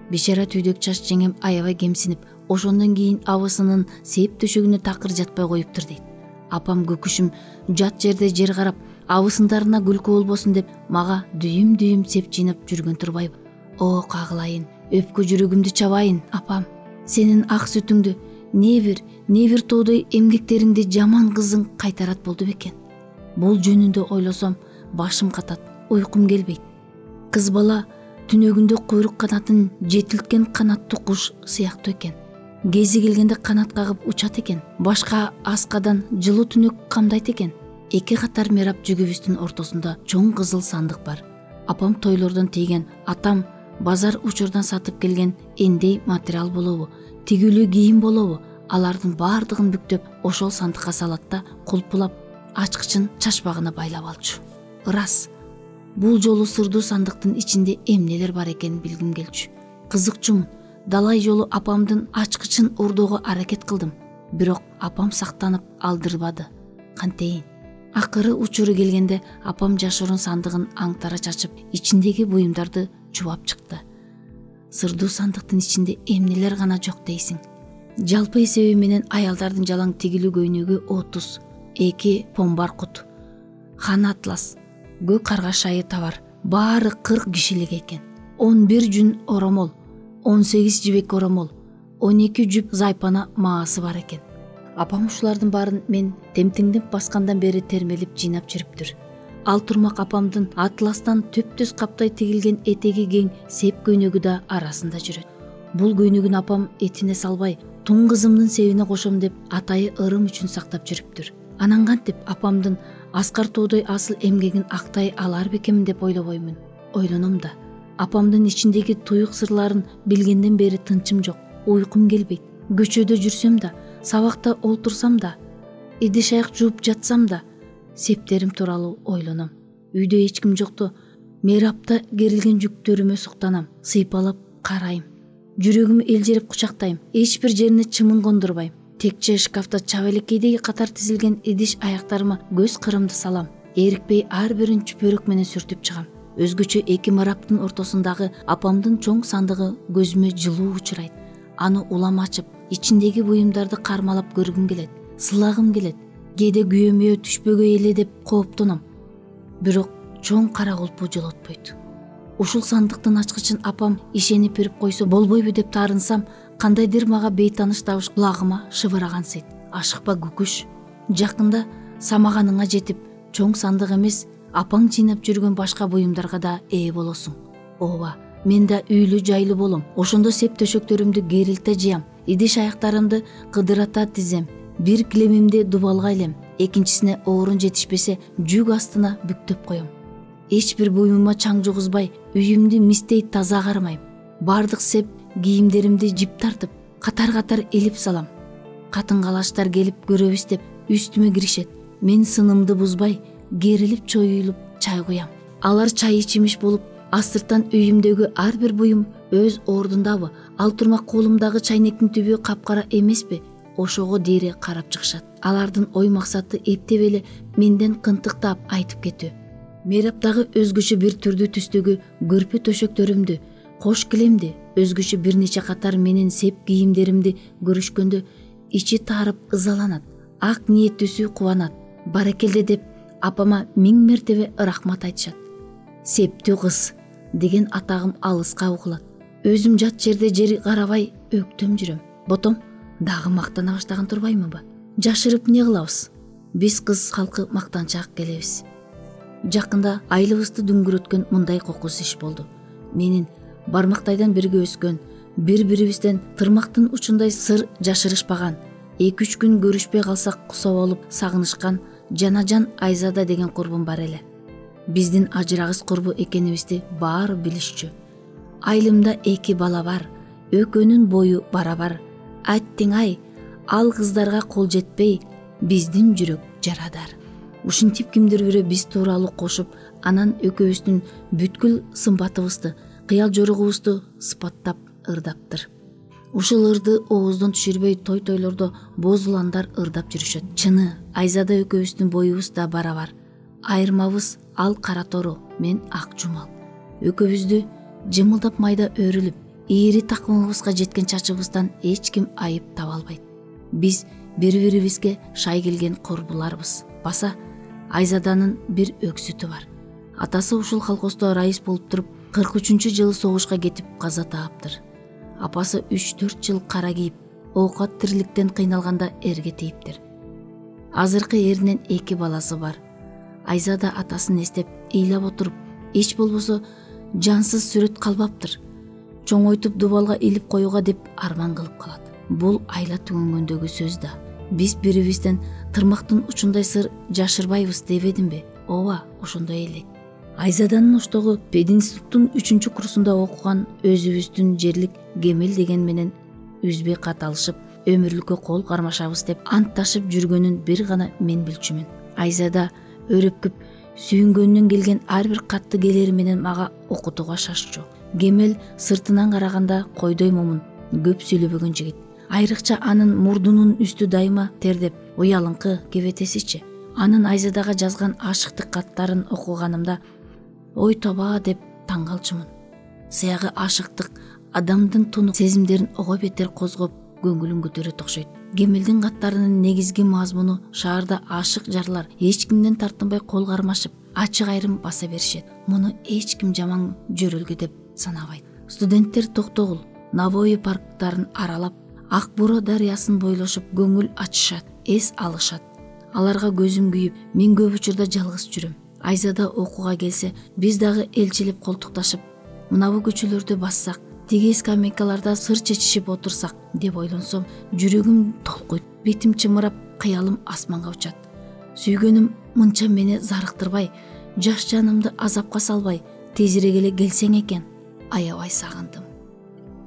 Бишара түйдөк жаш жеңем аябай кемсинип, ошондон кийин абысынын сеп төшөгүнө такыр жатпай коюптур дейт. Апам көкүшүм жат жерде жер карап, абысындарына күлкү болбосун деп мага дүйүм сеп жыйнап жүргөн турбайбы? О, кагылайын, өпкө жүрөгүмдү чабайын, апам. Сенин ак сүтүңдү, не бир тоодой эмгектериңди жаман кызың кайтарат болду бекен. Бул жөнүндө ойлосом, башым катат, уйкум келбейт. Кыз бала түнөгүндө куйрук канатын жетилткен канаттуу куш сыяктуу экен. Кези келгенде канат кагып учат экен. Башка аскадан жылуу түнөк камдайт экен. Эки катар мерап жүгүбүздүн ортосунда чоң кызыл сандык бар. Апам тойлордон тийген, атам базар учурдан сатып келген эндей материал болобу, тигилүү кийим болобу, алардын баардыгын бүктөп ошол сандыкка салат да кулпулап ачкычын чачпагына байлап алчу. Ырас, бул жолу сырдуу сандыктын ичинде эмнелер бар экенин билгим келчү. Кызыкчумун. Далай жолу апамдын ачкычын урдоого аракет кылдым. Бирок апам сактанып алдырбады. Кантейин. Акыры учуру келгенде апам жашыруун сандыгын аңтара чачып, ичиндеги буюмдарды чубап чыкты. Сырдуу сандыктын ичинде эмнелер гана жок дейсиң. Жалпы эсеби менен аялдардын жалаң тигилүү көйнөгү 30, 2 помбаркут, хан атлас, көк карга шайы табар, баары 40 кишилик экен. 11 жүн оромол, 18 жибек оромол, 12 жүп зайпана маасы бар экен. Апам ушулардын баарын мен темтиңдеп баскандан бери термелип жыйнап жүрүптүр. Ал турмак апамдын атластан төптөс каптай тигилген этеги кең сеп көйнөгү да арасында жүрөт. Бул көйнөгүн апам этине салбай, тун кызымдын себине кошом деп атайы ырым үчүн сактап жүрүптүр. Анан кантип апамдын аскар тоодой асыл эмгегин актай алар бекемин деп ойлобоймун. Ойлоном да. Апамдын ичиндеги туюк сырларын билгенден бери тынчым жок. Уйкум келбейт. Көчөдө жүрсөм да, сабакта олтурсам да, идиш аяк жууп жатсам да, септерим тууралуу ойлоном. Үйдө эч ким жокту. Мерапта керилген жүктөрүмө суктанам, сыйпалап карайм. Жүрөгүм элжирип кучактайм. Эч бир жерине чымын кондурбайм. Текче шкафта чабалекейдеги катар тизилген идиш аяктарыма көз кырымды салам. Эрикпей ар бирин чүпөрөк менен сүртүп чыгам. Өзгөчө эки мараптын ортосундагы апамдын чоң сандыгы көзүмө жылуу учурайт. Аны улам ачып, ичиндеги буюмдарды кармалап көргүм келет. Сылагым келет. Кээде күйөөмө түшпөгөй эле деп кооптоном. Бирок чоң кара кулпу жолотпойт. Ушул сандыктын ачкычын апам ишенип берип койсо болбойбу деп таарынсам, кандайдыр мага бейтаныш табыш кулагыма шыбырагансыйт. Ашыкпа күкүш. Жакында самаганыңа жетип, чоң сандык эмес, апаң жыйнап жүргөн башка буюмдарга да ээ болосуң. Ооба, мен да үйлүү жайлуу болом. Ошондо сеп төшөктөрүмдү керилте жыям, идиш аяктарымды кыдырата тизем. Бир килемимди дубалгайлем, экинчисине орун жетишпесе жүк астына бүктөп коем. Эч бир буюмума чаң жугузбай, үйүмдү мистей таза кармайм. Бардык сеп кийимдеримди жип тартып, катар-катар илип салам. Катын калаштар келип көрөбүз деп үстүмө киришет. Мен сынымды бузбай, керилип чоюлуп чай куям. Алар чай ичимиш болуп, астыртан үйүмдөгү ар бир буюм өз ордундабы? Ал турмак колумдагы чайнектин түбү капкара эмеспи? ошого дере карап чыгышат. Алардын ой максаты эптеп эле менден кынтыктап айтып кетүү. Мейраптагы өзгөчө бир түрдүү түстөгү көрпө төшөктөрүмдү, кош килемди, өзгөчө бир нече катар менен сеп кийимдеримди көрүшкөндө ичи таарып ызаланат, ак ниеттүүсү кубанат. Баракелде деп апама 1000 мертебе рахмат айтышат. Септүү кыз деген атагым алыска угулат. Өзүм жат жерде жер карабай өктөм жүрөм. Ботом дагы мактана баштаган турбаймынбы? Жашырып не кылабыз? Биз кыз калкы мактанчаак келебиз. Жакында айлыбызды дүңгүрөткөн мындай кокус иш болду. Менин бармактайдан бирге өскөн, бири-бирибизден тырмактын учундай сыр жашырышпаган, 2-3 күн көрүшпөй калсак кусап болуп сагынышкан Жанажан Айзада деген курбум бар эле. Биздин ажырагыс курбу экенибизди баары билишчү. Айылымда 2 бала бар, экөөнүн бою барабар. Айттың ай, ал кыздарга кол жетпей, биздин жүрөк жарадар. Ушинтип кимдир бирөө биз тууралуу кошуп, анан экөөбүздүн бүткүл сымбатыбызды, кыял жоругубузду сыпаттап ырдаптыр. Ушул ырды ооздон түшүрбөй той-тойлордо боз уландар ырдап жүрүшөт. Чыны, Айзада экөөбүздүн боюбуз да барабар. Айырмабыз ал кара тору, мен ак жумал. Экөөбүздү жымылдап майда өрүлүп, ийри такымыбызга жеткен чачыбыздан эч ким айып таба албайт. Биз бири-бирибизге шай келген курбуларбыз. Баса Айзаданын бир өксүтү бар. Атасы ушул колхоздо раис болуп туруп, 43-жылы согушка кетип каза тааптыр. Апасы 3-4 жыл кара кийип, оокат тириликтен кыйналганда эрге тийиптир. Азыркы эринен 2 баласы бар. Айзада атасын эстеп, ыйлап отуруп, эч болбосо жансыз сүрөт калбаптыр. Чоңойтуп дубалга илип коюуга деп арман кылып калат. Бул айла түгөнгөндөгү сөз да. Биз бирибизден тырмактын учундай сыр жашырбайбыз дебедимби? Ооба, ошондой эле. Айзаданын оштогу пединституттун 3 курсунда окуган өзүбүздүн жерлик Гемел деген менен үзбөй кат алышып, өмүрлүккө кол кармашабыз деп антташып жүргөнүн бир гана мен билчүмүн. Айзада өрөпкүп сүйүнгөнүнөн келген ар бир катты келери менен мага окутууга шашчу. Гемел сыртынан караганда койдой момун, көп сүйлөбөгөн жигит. Айрыкча анын мурдунун үстү дайыма тердеп, уялыңкы кебетесичи. Анын Айзадага жазган ашыктык каттарын окуганымда ой тоба деп таң калчумун. Сыягы ашыктык адамдын тунук сезимдерин ого бетер козгоп, көңүлүн көтөрөт окшойт. Гемелдин каттарынын негизги мазмуну шаарда ашык жарлар эч кимден тартынбай кол кармашып, ачык айрым баса беришет. Муну эч ким жаман жөрөлгө деп санабайт. Студенттер токтогул, Навои парктарын аралап, Ак Буро дарыясын бойлошуп көңүл ачышат, эс алышат. Аларга көзүм күйүп, мен көп учурда жалгыз жүрөм. Айзада окууга келсе, биз дагы элчилеп колтукташып, мынабу көчөлөрдө бассак, тиги скамейкаларда сыр чечишип отурсак деп ойлонсом, жүрөгүм толкуйт, бетим чымырап, кыялым асманга учат. Сүйгөнүм мынча мени зарыктырбай, жаш жанымды азапка салбай, тезирээк эле келсең экен, аябай сагындым.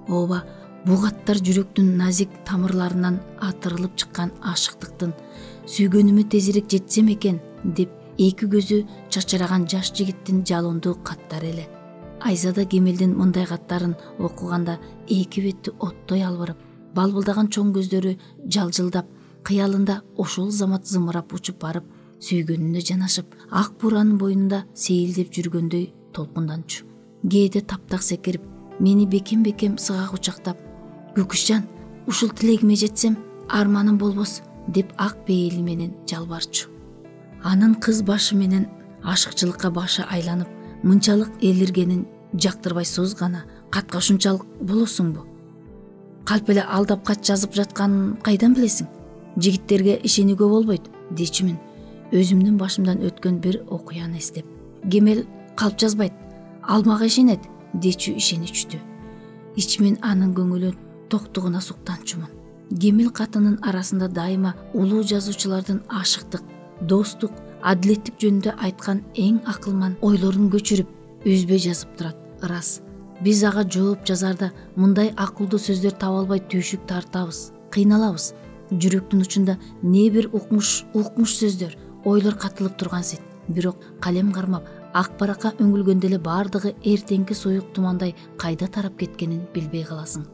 Ооба, бул каттар жүрөктүн назик тамырларынан атырылып чыккан ашыктыктын, сүйгөнүмө тезирээк жетсем экен деп 2 көзү чачыраган жаш жигиттин жалондуу каттары эле. Айзада Гемелдин мындай каттарын окуганда 2 бети оттой албырып, балбылдаган чоң көздөрү жалжылдап, кыялында ошол замат зымырап учуп барып, сүйгөнүнө жанашып, Ак Буранын боюнда сейилдеп жүргөндөй толкунданчу. Кээде таптак секирип, мени бекем-бекем сыга кучактап, "Күкүшжан, ушул тилегиме жетсем, арманым болбос" деп ак бейили менен жалбарчу. Анын кыз башы менен ашыкчылыкка башы айланып, мынчалык элиргенин жактырбайсыз гана, катка ушунчалык болосуңбу? Калп эле алдап кат жазып жатканын кайдан билесиң? Жигиттерге ишенүүгө болбойт, дечимин. Өзүмдүн башымдан өткөн бир окуяны эстеп. Гемел калп жазбайт, ал мага ишенет, дечү ишеничтүү. Ичимен анын көңүлүн токтугуна суктанчумун. Гемел катынын арасында дайыма улуу жазуучулардын ашыктык, достук, адилеттик жөнүндө айткан эң акылман ойлорун көчүрүп, үзбөй жазып турат. Ырас, биз ага жооп жазарда мындай акылдуу сөздөр таба албай түйшүк тартабыз, кыйналабыз. Жүрөктүн учунда не бир укмуш сөздөр, ойлор катылып тургансыйт. Бирок калем кармап, ак баракка өңүлгөндө эле бардыгы эртеңки суюк тумандай кайда тарап кеткенин билбей каласың.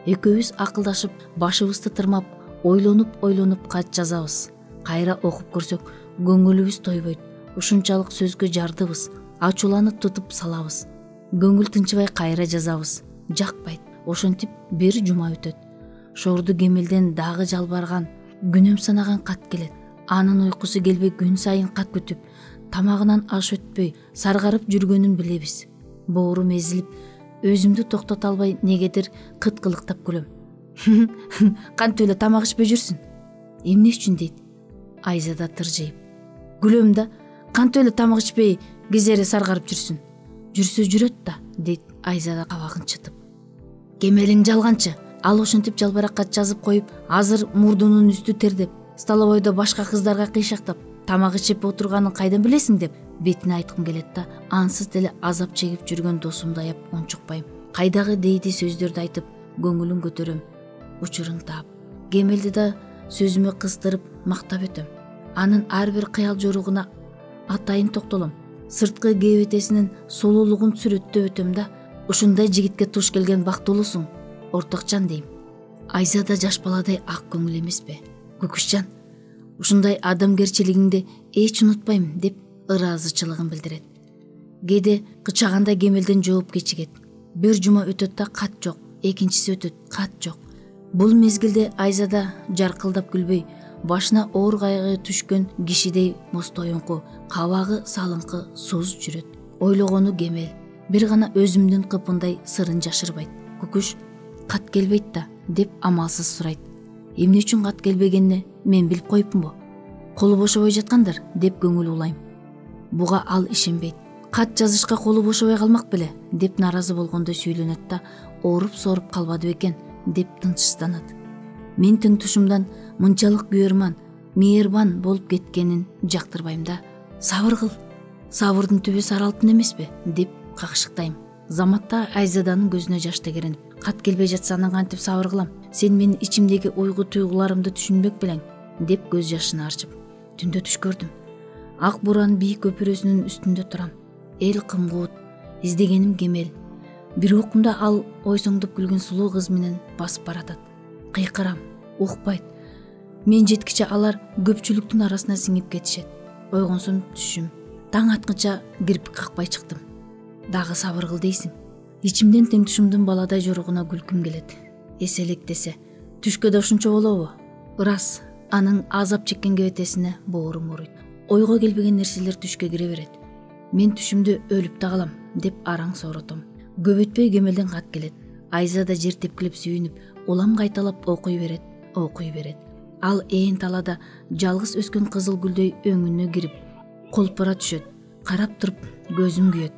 Экөөбүз акылдашып, башыбызды тырмап, ойлонуп кат жазабыз. Кайра окуп көрсөк көңүлүбүз тойбойт. Ушунчалык сөзгө жардыбыз, ачууланып тутуп салабыз. Көңүл тынчыбай кайра жазабыз. Жакпайт. Ошентип бир жума өтөт. Шорду Кемелден дагы жалбарган, күнөм санаган кат келет. Анын уйкусу келбей күн сайын кат күтүп, тамагынан аш өтпөй саргарып жүргөнүн билебиз. Боорум эзилип, өзүмдү токтото албай негедир кыткылыктап күлөм. Кантип эле тамак ичпей жүрсүң? Эмне үчүн дейт Айзада тыржыйып. Күлөм да, кантип эле тамак ичпей кезери саргарып жүрсүң? Жүрсө жүрөт да, дейт Айзада кабагын чытып. Кемелиң жалганчы. Ал ошентип жалбырак кат жазып коюп, азыр мурдунун үстү тердеп, столовойдо башка кыздарга кыйшактап, тамак ичип отурганын кайдан билесиң деп бетине айткым келет да, ансыз деле азап чегип жүргөн досумду аяп унчукпайм. Кайдагы дейди сөздөрдү айтып, көңүлүн көтөрөм, учурун таап. Кемелди да сөзүмө кыстырып мактап өтөм. Анын ар бир кыял жоругуна атайын токтолом. Сырткы кебетесинин сулуулугун сүрөттөп өтөм да, ушундай жигитке туш келген бактылуусуң, ортокчан дейм. Айзада жаш баладай ак көңүл эмеспи? Көкүшчан, ушундай адамгерчилигиңди эч унутпайм деп ыраазычылыгын билдирет. Кээде кычаганда Кемелден жооп кечигет. Бир жума өтөт да кат жок, экинчиси өтөт, кат жок. Бул мезгилде Айзада жаркылдап күлбөй, башына оор кайгы түшкөн кишидей мостоюңку, кабагы салыңкы суз жүрөт. Ойлогону Кемел, бир гана өзүмдүн кыпындай сырын жашырбайт. Көкүш, кат келбейт да, деп амалсыз сурайт. Эмне үчүн кат келбегенин мен билип коюпмунбу? Колу бошобой жаткандар, деп көңүл улайм. Буга ал ишенбейт. Кат жазышка колу бошобой калмак беле, деп наразы болгондой сүйлөнөт да, ооруп-сооруп калбады бекен, деп тынчсызданат. Мен тең тушумдан мынчалык күйөрман, мээрбан болуп кеткенин жактырбайм да. Сабыр кыл. Сабырдын түбү сары алтын эмеспи, деп какшыктайм. Заматта Айзаданын көзүнө жаш тегеренип, кат келбей жатса анан кантип сабыр кылам? Сен менин ичимдеги уйгу туйгуларымды түшүнбөк белең, деп көз жашын арчып. Түндө түш көрдүм. Ак буран бийик көпүрөсүнүн үстүндө турам. Эл кымгуут, издегеним Кемел. Бир окумда ал ойсоңдоп күлгөн сулуу кыз менен басып баратат. Кыйкырам, укпайт. Мен жеткиче алар көпчүлүктүн арасына сиңип кетишет. Ойгонсом түшүм. Таң аткыча кирпик какпай чыктым. Дагы сабыр кыл дейсиң. Ичимден тең тушумдун баладай жоругуна күлкүм келет. Эселектесе, түшкө да ушунчо болобу? Ырас, анын азап чеккен кебетесине боорум ооруйт. Ойго келбеген нерселер түшкө кире берет. Мен түшүмдө өлүп да калам, деп араң сооротом. Көп өтпөй Кемелден кат келет. Айзада жер тепкилеп сүйүнүп, улам кайталап окуй берет. Ал ээн талада жалгыз өскөн кызыл гүлдөй өңүнө кирип, колпура түшөт. Карап туруп көзүм күйөт.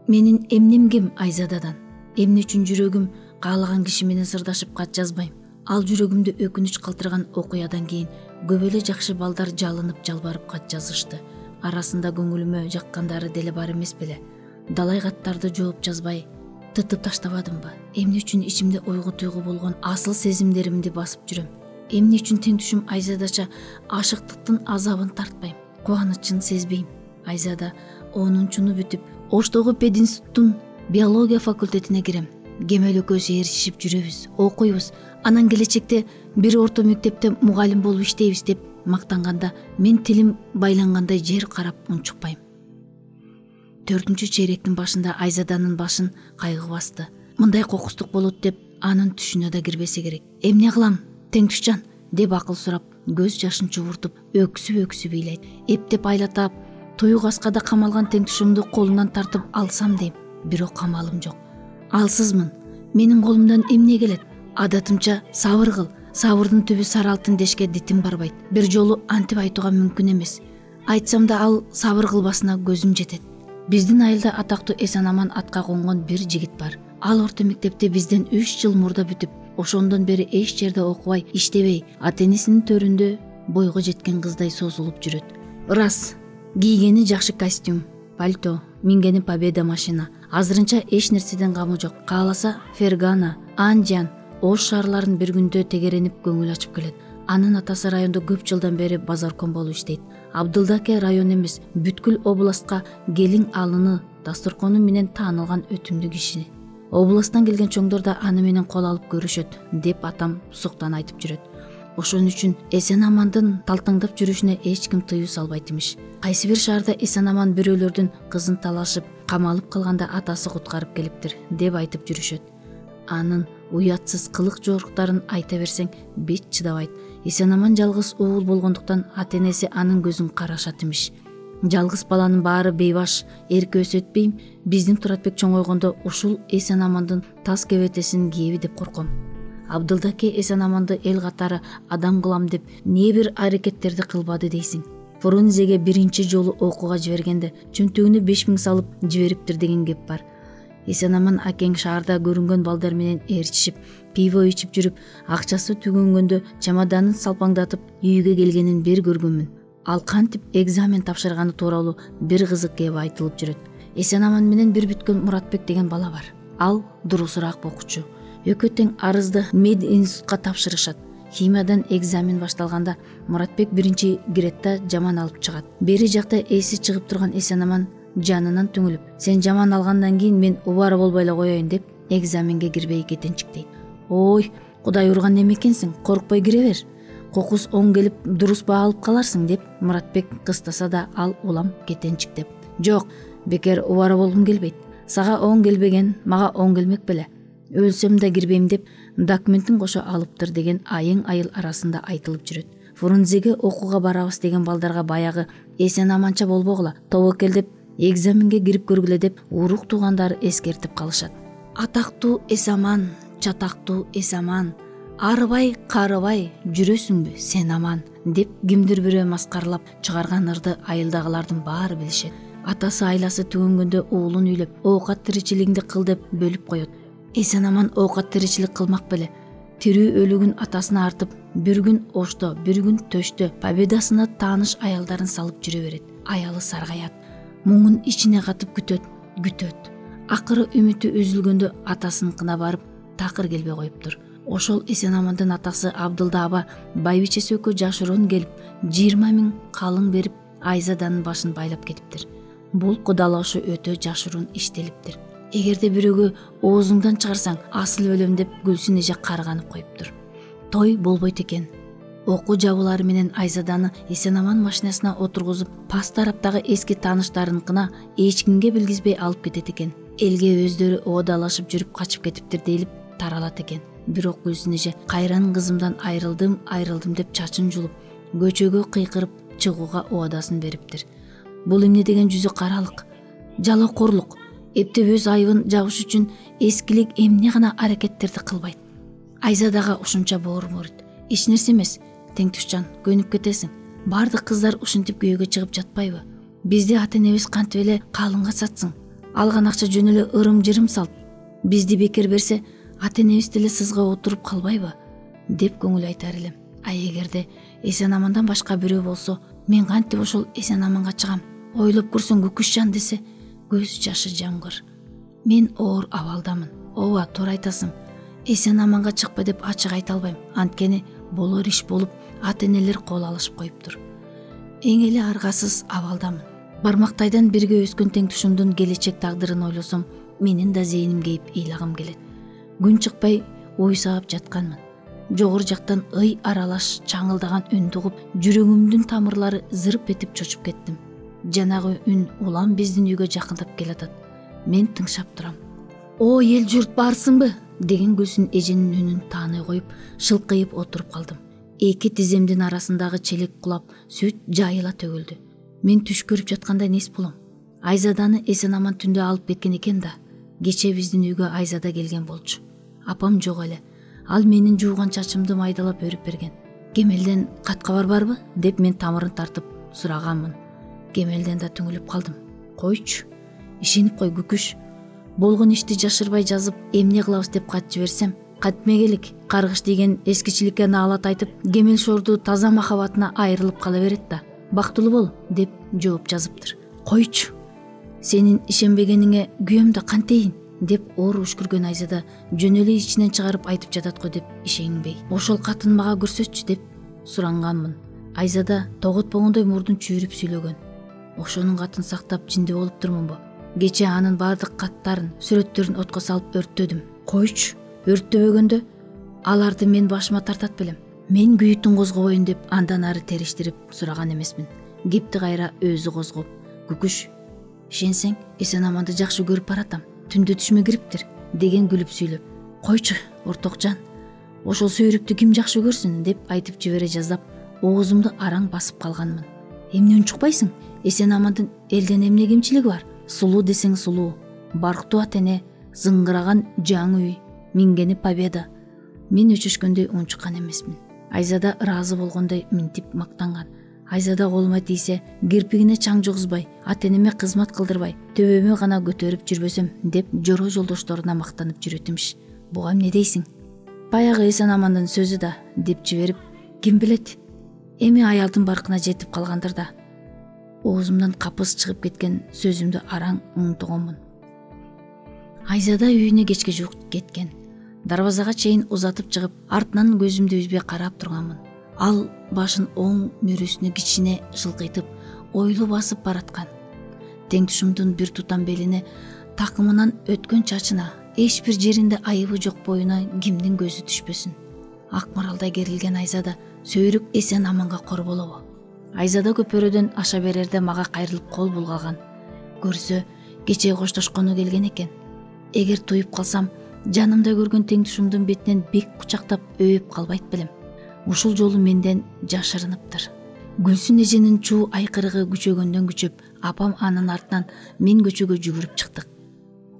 Менин эмнем кем Айзададан? Эмне үчүн жүрөгүм каалаган киши менен сырдашып кат жазбайм? Ал жүрөгүмдү өкүнүч калтырган окуядан кийин көп эле жакшы балдар жалынып жалбарып кат жазышты. Арасында көңүлүмө жаккандары деле бар эмес беле? Далай каттарды жооп жазбай тытып таштабадымбы? Эмне үчүн ичимде ойгу туйгу болгон асыл сезимдеримди басып жүрөм? Эмне үчүн тең түшүм Айзадача ашыктыктын азабын тартпайм, кубанычын сезбейм? Айзада 10-чуну бүтүп, Оштогу пединституттун биология факультетине кирем. Кемел экөөбүз ээрчишип жүрөбүз, окуйбуз. Анан келечекте бир орто мектепте мугалим болуп иштейбиз деп мактанганда мен тилим байлангандай жер карап унчукпайм. 4-чү чейректин башында Айзаданын башын кайгы басты. Мындай кокустук болот деп анын түшүнө да кирбесе керек. Эмне кылам, тең түшчан, деп акыл сурап, көз жашын чубуртуп, өксүп ыйлайт. Эптеп айлатап, туюк аскада камалган тең түшүмдү колунан тартып алсам дейм, бирок камалым жок. Алсызмын. Менин колумдан эмне келет? Адатымча сабыр кыл. Сабырдын түбү сары алтын дешке дитим барбайт. Бир жолу антип айтууга мүмкүн эмес. Айтсам да ал сабыр кылбасына көзүм жетет. Биздин айылда атактуу Эсанаман атка конгон бир жигит бар. Ал орто мектепте бизден 3 жыл мурда бүтүп, ошондон бери эч жерде окубай, иштебей, ата-энесинин төрүндө бойго жеткен кыздай созулуп жүрөт. Ырас, кийгени жакшы костюм, пальто, мингени Победа машина. Азырынча эч нерседен камы жок. Кааласа Фергана, Анжан, Ош шаарларын бир күндө тегеренип көңүл ачып келет. Анын атасы райондо көп жылдан бери базарком болуп иштейт. Абдылдаке район эмес, бүткүл областка келиң алыны, дасторкону менен таанылган өтүмдүү киши. Областтан келген чоңдор да аны менен кол алып көрүшөт, деп атам суктан айтып жүрөт. Ошон үчүн эсен амандын талтаңдап жүрүшүнө эч ким тыюу салбайт имиш. Кайсы бир шаарда эсен аман бирөөлөрдүн кызын талашып, камалып калганда атасы куткарып келиптир деп айтып жүрүшөт. Анын уятсыз кылык жоруктарын айта берсең бет чыдабайт. Эсен аман жалгыз уул болгондуктан ата-энеси анын көзүн карашат имиш. Жалгыз баланын баары бейбаш, эрке өсөтпейм, биздин Туратбек чоңойгондо ушул эсен амандын тас кебетесин кийеби деп корком. Абдылдаке эсен аманды эл катары адам кылам деп не бир аракеттерди кылбады дейсиң. Фрунзеге биринчи жолу окууга жибергенде чөнтөгүнө 5000 салып жибериптир деген кеп бар. Эсен аман акең шаарда көрүнгөн балдар менен ээрчишип, пиво ичип жүрүп, акчасы түгөнгөндө чемоданын салпаңдатып үйгө келгенин бир көргөнмүн. Ал кантип экзамен тапшырганы тууралуу бир кызык кеп айтылып жүрөт. Эсен аман менен бир бүткөн Муратбек деген бала бар. Ал дурусураак окуучу. Экөө тең арызды мед институтка тапшырышат. Химиядан экзамен башталганда Муратбек биринчи кирет да жаман алып чыгат. Бери жакта эси чыгып турган эсен аман жанынан түңүлүп, сен жаман алгандан кийин мен убара болбой эле коеюн деп экзаменге кирбей кетенчиктейт. Ой, Кудай урган неме экенсиң, коркпой кире бер. Кокус оң келип дурус баа алып каларсың деп Муратбек кыстаса да ал улам кетенчиктеп. Жок, бекер убара болгум келбейт. Сага оң келбеген, мага оң келмек беле. Өлсөм да кирбейм деп документин кошо алыптыр деген айың айыл арасында айтылып жүрөт. Фрунзеге окууга барабыз деген балдарга баягы эсен аманча болбогула, тобокел деп экзаменге кирип көргүлө деп урук туугандары эскертип калышат. Атактуу эсаман, чатактуу эсаман, арыбай, карыбай, жүрөсүңбү сен аман деп кимдир бирөө маскарлап чыгарган ырды айылдагылардын баары билишет. Атасы айласы түгөнгөндө уулун үйлөп, оокат тиричилигиңди кыл деп бөлүп коет. Эсен аман оокат тиричилик кылмак беле. Тирүү өлүгүн атасына артып, бир күн ошто, бир күн төштө победасына тааныш аялдарын салып жүрө берет. Аялы саргаят, муңун ичине катып күтөт. Акыры үмүтү үзүлгөндө атасыныкына барып такыр келбей коюптур. Ошол эсен амандын атасы Абдылда аба байбичеси экөө жашыруун келип 20 000 калың берип Айзаданын башын байлап кетиптир. Бул кудалашуу өтө жашыруун иштелиптир. Эгерде бирөөгө оозуңдан чыгарсаң асыл өлөм деп Гүлсүн эже карганып коюптур. Той болбойт экен. Окуу жабылары менен Айзаданы эсен аман машинасына отургузуп, пас тараптагы эски тааныштарыныкына эч кимге билгизбей алып кетет экен. Элге өздөрү оодалашып жүрүп качып кетиптир дейилип таралат экен. Бирок Гүлсүн эже кайран кызымдан айрылдым деп чачын жулуп, көчөгө кыйкырып чыгууга убадасын бериптир. Бул эмне деген жүзү каралык, жалоокорлук, эптеп өз айыбын жабыш үчүн эскилик эмне гана аракеттерди кылбайт. Айзадага ушунча боорумурут. Эч нерсе эмес, теңтүшчан, көнүп кетесиң. Бардык кыздар ушинтип күйөөгө чыгып жатпайбы? Бизди ата-энебиз кантип эле калыңга сатсың? Алган акча жөн эле ырым-жырым салып, бизди бекер берсе, ата-энебиз деле сызга отуруп калбайбы? Деп көңүл айтар элем. Эгерде эсен амандан башка бирөө болсо, мен кантип ошол эсен аманга чыгам? Ойлоп көрсөң Күкүшжан десе, көз жашы жамгыр. Мен оор абалдамын. Ооба, туура айтасың. Эсен аманга чыкпа деп ачык айта албайм. Анткени болор иш болуп, ата-энелер кол алышып коюптур. Эң эле аргасыз абалдамын. Бармактайдан бирге өскөн теңтушумдун келечек тагдырын ойлосом, менин да зээним кейип ыйлагым келет. Күн чыкпай уйсаап жатканмын. Жогору жактан ый аралаш чаңылдаган үндү угуп, жүрөгүмдүн тамырлары зырып этип чочуп кеттим. Жанагы үн улам биздин үйгө жакындап келатат. Мен тыңшап турам. О, эл журт барсыңбы? Деген Гүлсүн эженин үнүн тааный коюп, шылкыйып отуруп калдым. Эки тиземдин арасындагы челек кулап, сүт жайыла төгүлдү. Мен түш көрүп жаткандай нес болом. Айзаданы эсен аман түндө алып кеткен экен да. Кече биздин үйгө Айзада келген болчу. Апам жок эле. Ал менин жууган чачымды майдалап өрүп берген. Кемелден кат кабар барбы? Деп мен тамырын тартып сураганмын. Кемелден да түңүлүп калдым. Койчу, ишенип кой Күкүш. Болгон ишти жашырбай жазып, эмне кылабыз деп кат жиберсем, катмегелик, каргыш деген эскичиликке наалат айтып, Кемел шорду таза махабатына айрылып кала берет да. Бактылуу бол деп жооп жазыптыр. Койчу, сенин ишенбегениңе күйөм да кантейин деп оор үшкүргөн Айзада жөн эле ичинен чыгарып айтып жатат го деп ишенбей. Ошол катын мага көрсөтчү деп суранганмын. Айзада тоготпогондой мурдун чүйрүп сүйлөгөн. Ошонун катын сактап жинди болуп турмунбу? Кече анын бардык каттарын, сүрөттөрүн отко салып өрттөдүм. Койчу, өрттөбөгөндө аларды мен башыма тартат белем. Мен күйүтүн козгобойн деп андан ары териштирип сураган эмесмин. Кепти кайра өзү козгоп, күкүш, ишенсең эсен аманды жакшы көрүп баратам, түндө түшүмө кириптир деген күлүп сүйлөп, койчу ортокжан, ошол сөйрүктү ким жакшы көрсүн деп айтып жибере жаздап, оозумду араң басып калганмын. Эмне унчукпайсың? Эсен амандын элден эмне кемчилиги бар? Сулуу десең сулуу, барктуу ата эне, зыңгыраган жаңы үй, мингени победа. Мен өчөшкөндөй унчуккан эмесмин. Айзада ыраазы болгондой минтип мактанган. Айзада колума тийсе, кирпигине чаң жугузбай, ата энеме кызмат кылдырбай, төбөмө гана көтөрүп жүрбөсөм деп жороо жолдошторуна мактанып жүрөт имиш. Буга эмне дейсиң? Баягы эсен амандын сөзү да деп жиберип, ким билет? Эми аялдын баркына жетип калгандыр да. Оозумдан капыс чыгып кеткен сөзүмдү араң уңтугонмун. Айзада үйүнө кечке жуук кеткен. Дарбазага чейин узатып чыгып, артынан көзүмдү үзбөй карап турганмын. Ал башын оң мөрүсүнө кичине жылкыйтып, ойлуу басып бараткан. Тең тушумдун бир тутам белине, такымынан өткөн чачына, эч бир жеринде айыбы жок боюна кимдин көзү түшпөсүн. Ак маралдай керилген Айзада сөйрүк эсен аманга кор болобу? Айзада көпөрөдөн аша берерде мага кайрылып кол булгаган. Көрсө, кечээ коштошкону келген экен. Эгер туюп калсам, жанымда көргөн тең тушумдун бетинен бек кучактап өйүп калбайт белем. Ушул жолу менден жашырыныптыр. Гүлсүн эженин чуу айкырыгы күчөгөндөн күчөп, апам анын артынан мен көчөгө жүгүрүп чыктык.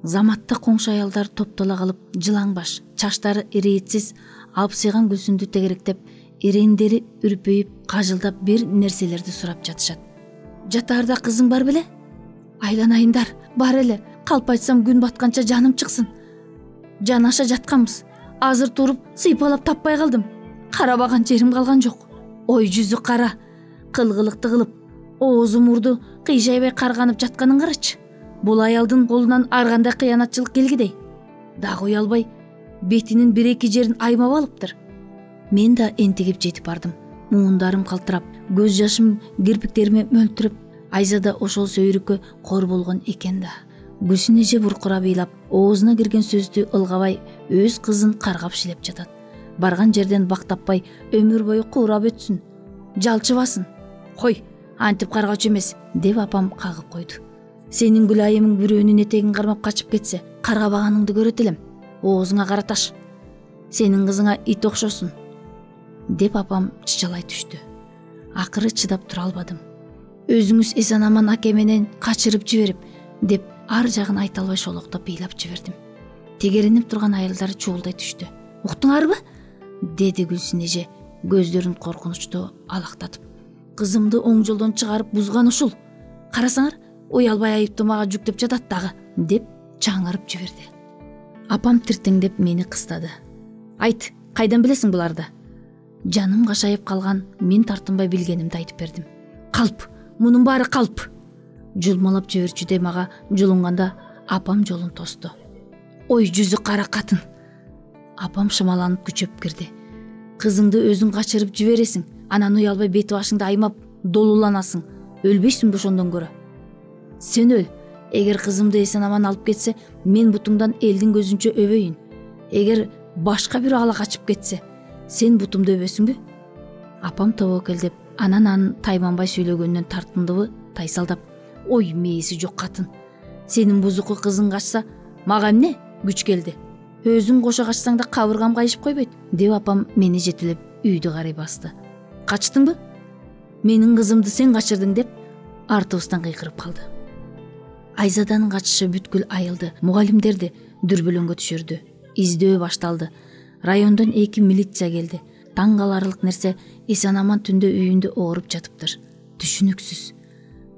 Заматта коңшу аялдар топтола калып, жылаңбаш, чачтары иретсиз, алпсыйган Гүлсүндү тегеректеп, ирендери үрпөйүп, кажылдап бир нерселерди сурап жатышат. Жатаарда кызың бар беле? Айланайындар, бар эле. Калп айтсам күн батканча жаным чыксын. Жанаша жатканбыз. Азыр туруп, сыйпалап таппай калдым. Карабаган жерим калган жок. Ой жүзү кара, кылгылыкты кылып, оозу мурду кыйжайбай карганып жатканын карачы. Бул аялдын колунан ар кандай кыянатчылык келгидей. Дагы уялбай, бетинин бир-эки жерин аймап алыптыр. Мен да энтигип жетип бардым. Муундарым калтырап, көз жашым кирпиктериме мөлтүрөп, Айзада ошол сөйрүккө кор болгон экен да. Гүлсүн эже буркурап ыйлап, оозуна кирген сөздү ылгабай, өз кызын каргап шилеп жатат. Барган жерден бак таппай, өмүр бою куурап өтсүн. Жалчыбасын. Кой, антип каргачу эмес, деп апам кагып койду. Сенин гүл айымың бирөөнүн этегин кармап качып кетсе, каргабаганыңды көрөт элем. Оозуңа кара таш. Сенин кызыңа ит окшосун, деп апам чычалай түштү. Акыры чыдап тура албадым. Өзүңүз эсен аман аке менен качырып жиберип, деп ар жагын айта албай шолоктоп ыйлап жибердим. Тегеренип турган аялдар чуулдай түштү. Уктуңарбы? Деди Гүлсүн эже, көздөрүн коркунучтуу алактатып. Кызымды оң жолдон чыгарып бузган ушул. Карасаңар, уялбай айыптуу мага жүктөп жатат дагы, деп чаңырып жиберди. Апам тиртеңдеп мени кыстады. Айт, кайдан билесиң буларды? Жаным кашайып калган, мен тартынбай билгенимди айтып бердим. Калп, мунун баары калп. Жулмалап жиберчүдөй мага жулунганда апам жолун тосту. Ой жүзү кара катын. Апам шымаланып күчөп кирди. Кызыңды өзүң качырып жибересиң, анан уялбай бети башыңды аймап долуланасың. Өлбөйсүңбү ошондон көрө? Сен өл. Эгер кызымды эсен аман алып кетсе, мен бутуңдан элдин көзүнчө өбөйүн. Эгер башка бир ала качып кетсе, сен бутумду өбөсүңбү? Апам тобокелдеп, анан тайманбай сүйлөгөнүнөн тартындыбы тайсалдап, ой мээси жок катын. Сенин бузуку кызың качса, мага эмне күч келди? Өзүң кошо качсаң да кабыргам кайышып койбойт, деп апам мени жетелеп үйдү карай басты. Качтыңбы? Менин кызымды сен качырдың, деп артыбыздан кыйкырып калды. Айзаданын качышы бүткүл айылды, мугалимдерди дүрбөлөңгө түшүрдү. Издөө башталды. Райондон 2 милиция келди. Таң каларлык нерсе, эсен аман түндө үйүндө ооруп жатыптыр. Түшүнүксүз.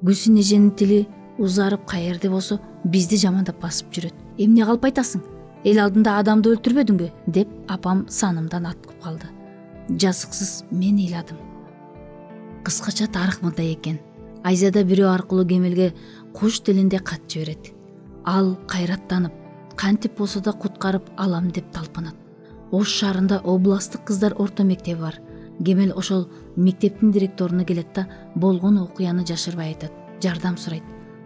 Гүлсүн эженин тили узарып каерде болсо, бизди жамандап басып жүрөт. Эмне калп айтасың? Эл алдында адамды өлтүрбөдүңбү? Деп апам санымдан аткып калды. Жазыксыз мен ыйладым. Кыскача тарых мындай экен. Айзада бирөө аркылуу Кемелге куш тилинде кат жиберет. Ал кайраттанып, кантип болсо да куткарып алам деп талпанат. Ош шаарында областтык кыздар орто мектеби бар. Кемел ошол мектептин директоруна келет да болгон окуяны жашырбай айтат, жардам сурайт.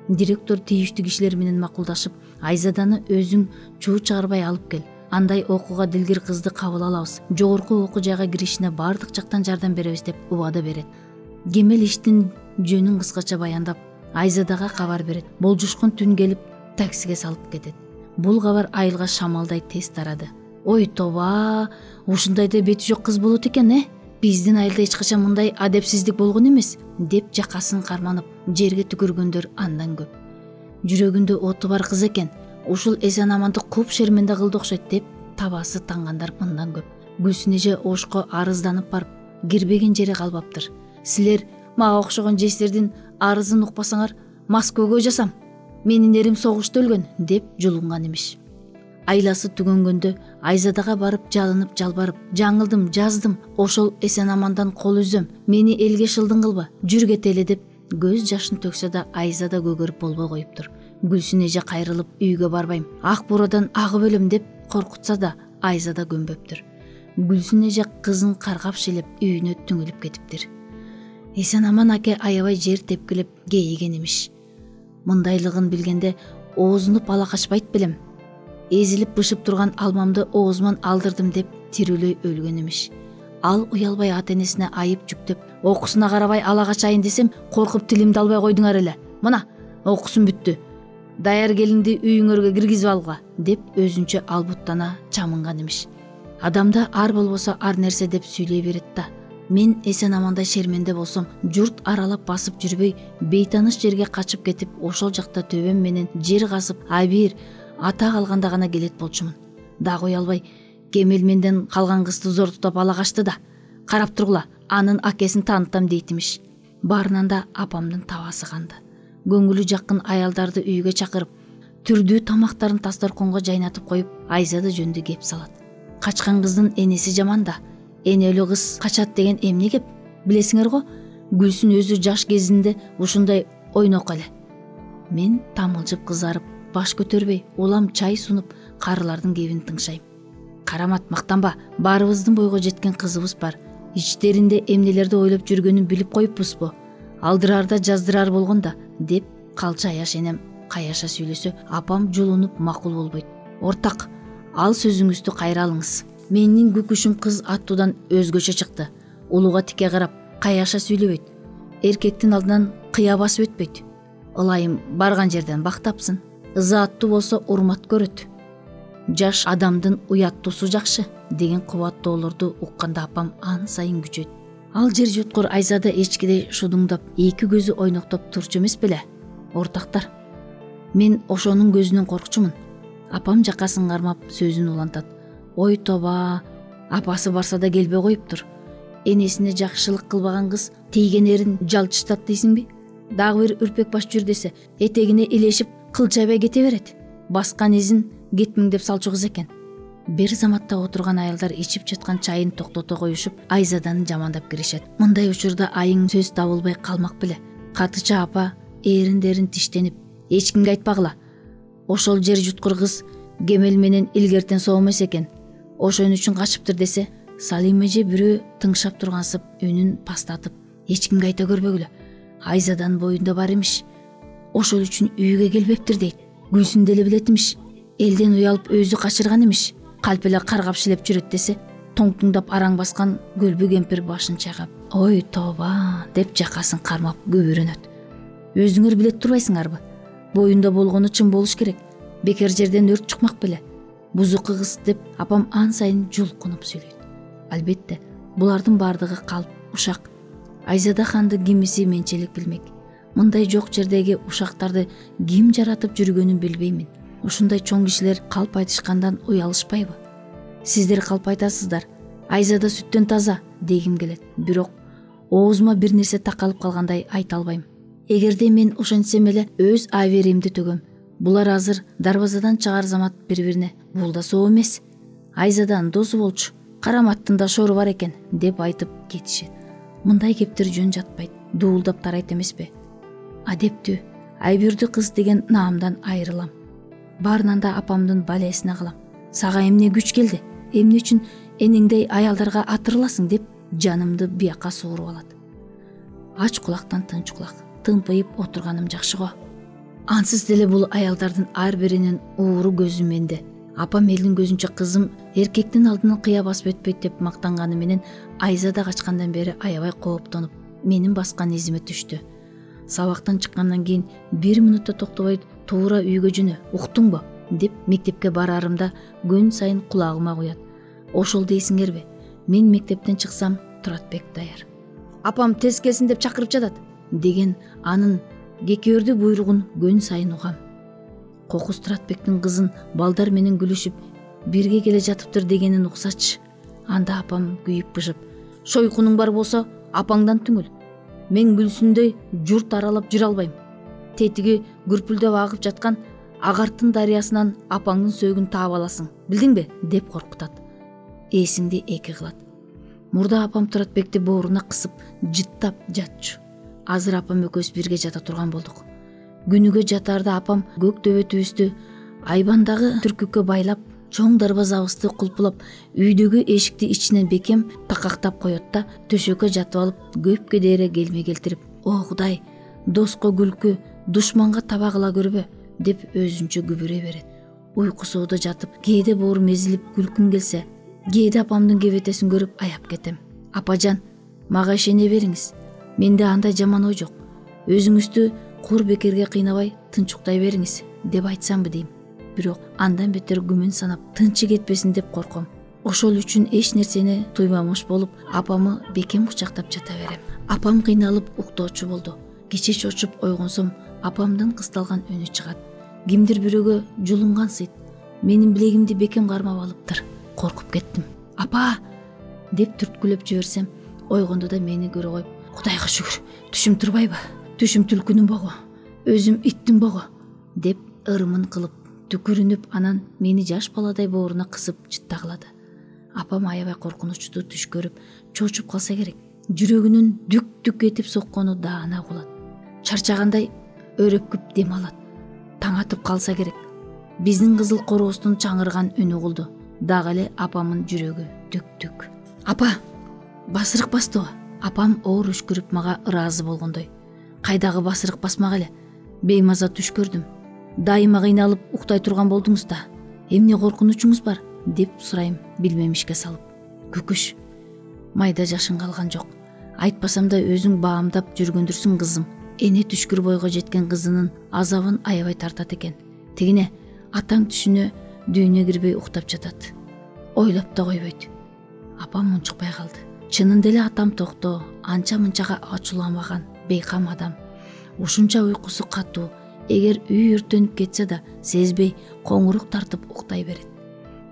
Директор тийиштүү кишилер менен макулдашып, Айзаданы өзүң чуу чыгарбай алып кел, андай окууга дилгир кызды кабыл алабыз, жогорку окуу жайга киришине баардык жактан жардам беребиз деп убада берет. Кемел иштин жөнүн кыскача баяндап, Айзадага кабар берет. Болжушкун түн келип, таксиге салып кетет. Бул кабар айылга шамалдай тез тарады. Ой тоба, ушундайда бети жок кыз болот экен, Биздин айылда эч качан мындай адепсиздик болгон эмес, деп жакасын карманып, жерге түкүргөндөр андан көп. Жүрөгүндө оту бар кыз экен, ушул эсен аманды куп шерменде кылды окшойт деп табасы тангандар мындан көп. Гүлсүн эже ошко арызданып барып, кирбеген жери калбаптыр. Силер мага окшогон жестердин арызын укпасаңар, Москвага жасам. Менин эрим согушта өлгөн деп жулунган эмиш. Айласы түгөнгөндө Айзадага барып жалынып жалбарып, жаңылдым, жаздым, ошол эсен амандан кол үзөм, мени элге шылдың кылба, жүргетели деп көз жашын төксө да Айзада көгөрүп болбой коюптур. Гүлсүн эже кайрылып үйгө барбайм, ак бурадан агып өлөм деп коркутса да Айзада көнбөптүр. Гүлсүн эже кызын каргап шилеп үйүнө түңүлүп кетиптир. Эсен аман аке аябай жер тепкилеп кейиген эмиш. Мындайлыгын билгенде оозунуп ала качпайт белем. Эзилип бышып турган алмамды оозуман алдырдым деп тирүүлөй өлгөн эмиш. Ал уялбай ата-энесине айып жүктөп, окуусуна карабай ала качайын десем, коркуп тилимди албай койдуңар эле. Мына, окуусун бүттү. Даяр келинди үйүңөргө киргизип алга, деп өзүнчө албуттана чамынган эмиш. Адамда ар болбосо ар нерсе деп сүйлөй берет да. Мен эсен амандай шерменде болсом, журт аралап басып жүрбөй, бейтаныш жерге качып кетип, ошол жакта төбөм менен жер казып, абийир ата калганда гана келет болчумун. Дагы уялбай, Кемел менден калган кызды зор тутап ала качты да. Карап тургула, анын акесин таанытам дейт имиш. Баарынан да апамдын табасы канды. Көңүлү жакын аялдарды үйгө чакырып, түрдүү тамактарын дасторконго жайнатып коюп, Айзада жөнүндө кеп салат. Качкан кыздын энеси жаман да. Энелүү кыз качат деген эмне кеп? Билесиңер го, Гүлсүн өзү жаш кезинде ушундай ойнок эле. Мен тамылжып кызарып, баш көтөрбөй, улам чай сунуп, карылардын кебин тыңшайм. Карамат, мактанба, баарыбыздын бойго жеткен кызыбыз бар. Ичтеринде эмнелерди ойлоп жүргөнүн билип коюппузбу? Алдырарда жаздырар болгон да, деп калча аяш энем каяша сүйлөсө, апам жулунуп макул болбойт. Ортак, ал сөзүңүздү кайра алыңыз. Менин күкүшүм кыз аттуудан өзгөчө чыкты. Улууга тике карап, каяша сүйлөбөйт. Эркектин алдынан кыя басып өтпөйт. Ылайым барган жерден бактапсын. Ызааттуу болсо урмат көрөт. Жаш адамдын уяттуусу жакшы деген кубаттоолорду укканда апам ан сайын күчөйт. Ал жер жуткур Айзада эчкидей шудуңдап, эки көзү ойноктоп турчу эмес беле? Ортактар, мен ошонун көзүнөн коркчумун. Апам жакасын кармап сөзүн улантат. Ой тоба, апасы барса да келбей коюптур. Энесине жакшылык кылбаган кыз тийген эрин жалчыштат дейсиңби? Дагы бир үрпек баш жүр десе, этегине илешип кылчайбай кете берет. Баскан изин кетмиң деп салчу кыз экен. Бир заматта отурган аялдар ичип жаткан чайын токтото коюшуп, Айзаданы жамандап киришет. Мындай учурда айың сөз табылбай калмак беле. Катыча апа эриндерин тиштенип, эч кимге айтпагыла. Ошол жер жуткур кыз Кемел менен илгертен соо эмес экен. Ошон үчүн качыптыр десе, Салим эже бирөө тыңшап тургансып үнүн пастатып, эч кимге айта көрбөгүлө. Айзаданын боюнда бар эмиш. Ошол үчүн үйгө келбептир дейт. Гүлсүн деле билет имиш. Элден уялып өзү качырган имиш. Калп эле каргап шилеп жүрөт десе, тоңтуңдап араң баскан көлбү кемпир башын чайкап, ой тоба деп жакасын кармап көбүрөнөт. Өзүңөр билет турбайсыңарбы? Боюнда болгону чын болуш керек. Бекер жерден өрт чыкмак беле. Бузуку кыз деп апам ан сайын жулкунуп сүйлөйт. Албетте, булардын бардыгы калп, ушак. Айзада ханды кимиси менчелик билмек. Мындай жок жердеги ушактарды ким жаратып жүргөнүн билбеймин. Ушундай чоң кишилер калп айтышкандан уялышпайбы? Сиздер калп айтасыздар. Айзада сүттөн таза дегим келет. Бирок оозума бир нерсе такалып калгандай айта албайм. Эгерде мен ошентсем эле өз аберимди төгөм. Булар азыр дарбазадан чыгар замат бири-бирине бул да соо эмес. Айзаданын досу болчу. Караматтын да шору бар экен деп айтып кетишет. Мындай кептер жөн жатпайт. Дуулдап тарайт эмеспи? Адептүү, айбүрдүү кыз деген наамдан айрылам. Баарынан да апамдын балесине калам. Сага эмне күч келди? Эмне үчүн энеңдей аялдарга атырыласың деп жанымды бияка сууруп алат. Ач кулактан тынч кулак. Тымпыйып отурганым жакшы го. Ансыз деле бул аялдардын ар биринин ууру көзү менде. Апам элдин көзүнчө кызым эркектин алдынан кыя басып өтпөйт деп мактанганы менен Айзада качкандан бери аябай кооптонуп, менин баскан изиме түштү. Сабактан чыккандан кийин 1 минутта токтобой туура үйгө жөнө, уктуңбу деп мектепке барарымда күн сайын кулагыма куят. Ошол дейсиңерби? Мен мектептен чыксам, Туратбек даяр. Апам тез келсин деп чакырып жатат деген анын кекеөрдүү буйругун күн сайын угам. Кокус Туратбектин кызын балдар менен күлүшүп, бирге келе жатыптыр дегенин уксачы. Анда апам күйүп-пышып: "Шойкунуң бар болсо, апаңдан түңүл. Мен Гүлсүндөй журт аралап жүрө албайм. Тетиги күрпүлдөп агып жаткан Агартын дарыясынан апаңдын сөөгүн таап аласың, билдиңби?" деп коркутат. Эсиңди эки кылат. Мурда апам Туратбекти бооруна кысып, жыттап жатчу. Азыр апам экөөбүз бирге жата турган болдук. Күнүгө жатарда апам көк төбөтүбүздү айбандагы түркүккө байлап, чоң дарбазабызды кулпулап, үйдөгү эшикти ичинен бекем такактап коет да, төшөккө жатып алып, көп кедере келме келтирип: "О Кудай, доско күлкү, душманга таба кыла көрбө" деп өзүнчө күбүрөй берет. Уйкусууда жатып, кээде боорум эзилип күлкүм келсе, кээде апамдын кебетесин көрүп аяп кетем. "Апажан, мага ишене бериңиз. Менде андай жаман ой жок. Өзүңүздү кур бекерге кыйнабай, тынчуктай бериңиз" деп айтсамбы дейм. Бирок андан бетер күмөн санап, тынчы кетпесин деп корком. Ошол үчүн эч нерсени туймамыш болуп, апамы бекем кучактап жата берем. Апам кыйналып уктоочу болду. Кече чочуп ойгонсом, апамдын кысталган үнү чыгат. Кимдир бирөөгө жулунгансыйт. Менин билегимди бекем кармап алыптыр. Коркуп кеттим. "Апа!" деп түрткүлөп жиберсем, ойгонду да мени көрө коюп: "Кудайга шүгүр, түшүм турбайбы? Түшүм түлкүнүн богу, өзүм иттин богу" деп ырымын кылып, түкүрүнүп, анан мени жаш баладай бооруна кысып жыттагылады. Апам аябай коркунучтуу түш көрүп, чочуп калса керек. Жүрөгүнүн дүк-дүк этип соккону даана угулат. Чарчагандай өрөпкүп дем алат. Таң атып калса керек. Биздин кызыл коробуздун чаңырган үнү угулду. Дагы эле апамдын жүрөгү дүк-дүк. "Апа, басырык бастыбы?" Апам оор үшкүрүп мага ыраазы болгондой. "Кайдагы басырык басмак эле. Беймаза түш көрдүм. Дайыма кыйналып уктай турган болдуңуз да. Эмне коркунучуңуз бар?" деп сурайм билмемишке салып. "Күкүш, майда жашың калган жок. Айтпасам да өзүң баамдап жүргөндүрсүң кызым. Эне түшкүр бойго жеткен кызынын азабын аябай тартат экен. Тигине атаң түшүнө дүйнө кирбей уктап жатат. Ойлоп да койбойт." Апам мунчукпай калды. Чынында эле атам токтоо, анча-мынчага ачууламаган, бейкам адам. Ушунча уйкусу катуу, эгер үй өртөнүп кетсе да сезбей коңурук тартып уктай берет.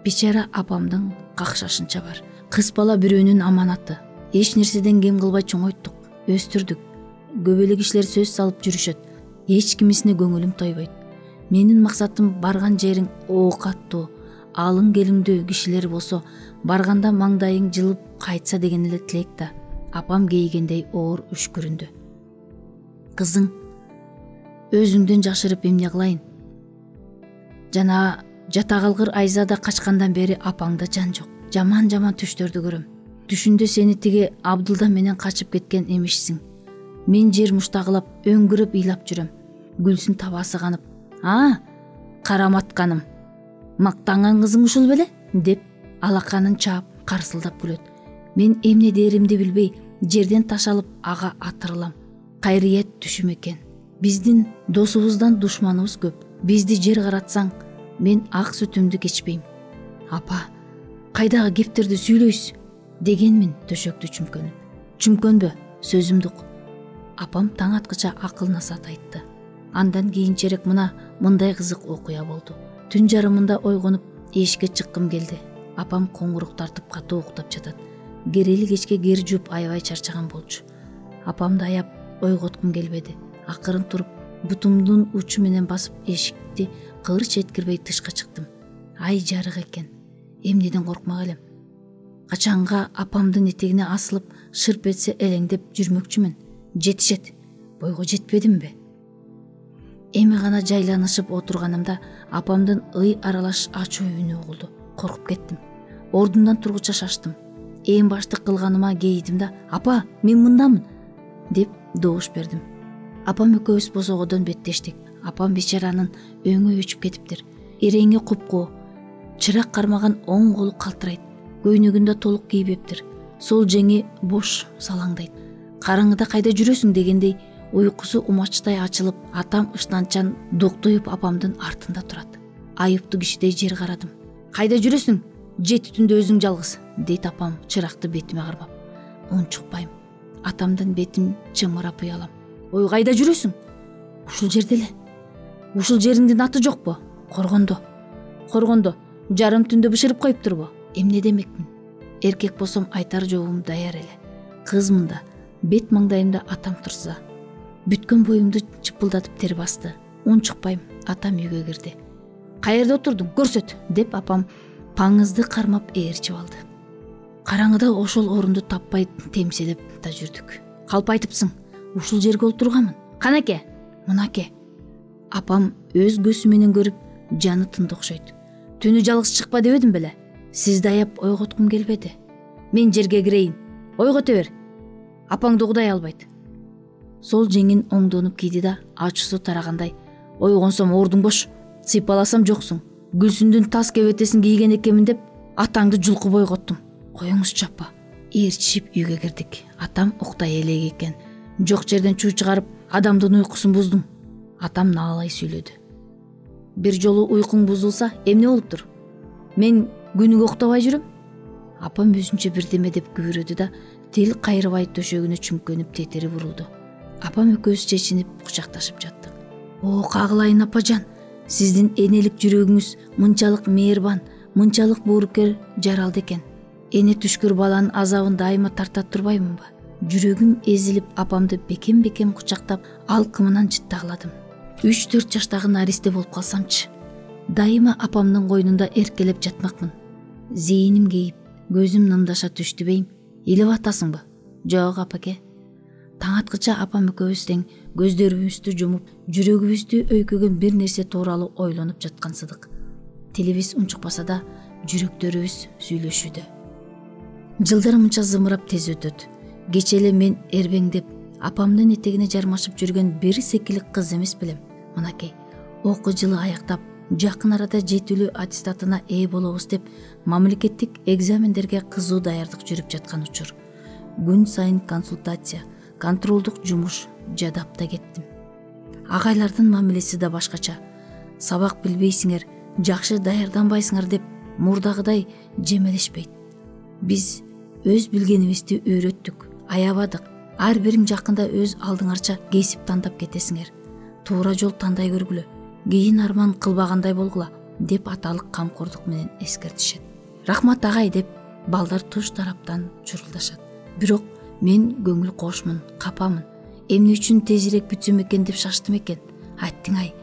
Бичара апамдын какшашынча бар. Кыз бала бирөөнүн аманаты. Эч нерседен кем кылбай чоңойттук, өстүрдүк. Көп эле кишилер сөз салып жүрүшөт. Эч кимисине көңүлүм тойбойт. Менин максатым барган жериң оокаттуу, алың келиңдүү кишилер болсо, барганда маңдайың жылып кайтса деген эле тилек да. Апам кейгендей оор үшкүрүндү. "Кызың, өзүңдөн жашырып эмне кылайын? Жана жата калгыр Айзада качкандан бери апаңда жан жок. Жаман-жаман түштөрдү көрөм. Түшүндө сени тиги Абдулда менен качып кеткен эмишсиң. Мен жер муштагылап, өңгүрөп ыйлап жүрөм. Гүлсүн табасы канып: 'А, караматканым, мактанган кызың ушул беле?' деп алаканын чаап карсылдап күлөт. Мен эмне деримди билбей, жерден ташалып ага атырылам. Кайриет түшүм экен. Биздин досубуздан душманыбыз көп. Бизди жер каратсаң, мен ак сүтүмдү кечпейм. Апа, кайдагы кептерди сүйлөйсүз?" дегенмин төшөктү чүмкөнүп. "Чүмкөнбө, сөзүмдү ук." Апам таң аткыча акыл насаат айтты. Андан кийинчерээк мындай кызык окуя болду. Түн жарымында ойгонуп, эшикке чыккым келди. Апам коңурук тартып катуу уктап жатат. Керели кечке кер жууп аябай чарчаган болчу. Апамды аяп ойготкум келбеди. Акырын туруп, бутумдун учу менен басып эшикти кырч эткирбей тышка чыктым. Ай жарык экен. Эмнеден коркмак элем. Качанга апамдын этегине асылып, шырп этсе элеңдеп жүрмөкчүмүн. Жетишет. Бойго жетпедимби? Эми гана жайланышып отурганымда апамдын ый аралаш ачуу үнү угулду. Коркуп кеттим. Ордумдан тургуча шаштым. Эң баштык кылганыма кейидим да: "Апа, мен мындамын" деп добуш бердим. Апам экөөбүз босогодон беттештик. Апам бичаранын өңү өчүп кетиптир. Иреңи купкуу. Чырак кармаган оң колу калтырайт. Көйнөгүндө толук кийбептир. Сол жеңи бош салаңдайт. Караңгыда кайда жүрөсүң дегендей уйкусу умачтай ачылып, атам ышнанчан доктоюп апамдын артында турат. Айыптуу кишидей жер карадым. Кайда жүрөсүң? Жети түндө өзүң жалгыз, дейт апам чыракты бетиме кармап. Унчукпайм. Атамдын бетин чымырап уялам. Ой, кайда жүрөсүң? Ушул жерде эле. Ушул жериңдин аты жокпу? Коргондо. Коргондо. Жарым түндө бышырып коюптурбу? Эмне демекмин? Эркек болсом айтар жообум даяр эле. Кызмын да, бет маңдайымда атам турса. Бүткөн боюмду чыпылдатып тер басты. Унчукпайм. Атам үйгө кирди. Каерде отурдуң? Көрсөт, деп апам паңызды кармап ээрчип алды. Караңгыда ошол орунду таппай темселеп да жүрдүк. Калп айтыпсың. Ушул жерге олтурганмын. Канаке? Мынаке. Апам өз көзү менен көрүп, жаны тынды окшойт. Түнү жалгыз чыкпа дебедим беле? Сизди аяп ойготкум келбеди. Мен жерге кирейин. Ойгото бер. Апаңды Кудай албайт. Сол жеңин оңдонуп кийди да, ачуусу тарагандай. Ойгонсом ордуң бош, сыйпаласам жоксуң. Гүлсүндүн тас кебетесин кийген экенмин деп атаңды жулкуп ойготтум. Коюңузчу апа. Ээрчишип үйгө кирдик. Атам уктай элек экен. Жок жерден чуу чыгарып, адамдын уйкусун буздум. Атам наалай сүйлөдү. Бир жолу уйкуң бузулса, эмне болуптур? Мен күнүгө уктабай жүрөм. Апам өзүнчө бирдеме деп күбүрөдү да, тил кайрыбай төшөгүнө чүмкөнүп тетери бурулду. Апам экөөбүз чечинип кучакташып жаттык. О, кагылайын апажан, сиздин энелик жүрөгүңүз мынчалык мээрбан, мынчалык боорукер жаралды экен. Эне түшкүр баланын азабын дайыма тартат турбаймынбы? Жүрөгүм эзилип, апамды бекем-бекем кучактап, алкымынан жыттагыладым. 3-4 жаштагы наристе болуп калсамчы. Дайыма апамдын койнунда эркелеп жатмакмын. Зээним кейип, көзүм нымдаша түштүбейм. Илип атасыңбы? Жок, апаке. Таң аткыча апам экөөбүз тең көздөрүбүздү жумуп, жүрөгүбүздү өйкөгөн бир нерсе тууралуу ойлонуп жаткансыдык. Тилибиз унчукпаса да, жүрөктөрүбүз сүйлөшүүдө. Жылдар мынча зымырап тез өтөт. Кече эле мен эрбеңдеп, апамдын этегине жармашып жүргөн бир секилик кыз эмес белем. Мынакей, окуу жылы аяктап, жакын арада жетүүлүү аттестатына ээ болобуз деп, мамлекеттик экзамендерге кызуу даярдык жүрүп жаткан учур. Күн сайын консультация, контролдук жумуш жадап да кеттим. Агайлардын мамилеси да башкача. Сабак билбейсиңер, жакшы даярданбайсыңар деп мурдагыдай жемелешпейт. Биз өз билгенибизди үйрөттүк, аябадык. Ар бириң жакында өз алдыңарча кесип тандап кетесиңер. Туура жол тандай көргүлө, кийин арман кылбагандай болгула, деп аталык камкордук менен эскертишет. Рахмат агай деп балдар туш тараптан чурулдашат. Бирок мен көңүл кошмун, капамын. Эмне үчүн тезирээк бүтсөм экен деп шаштым экен. Айттың ай,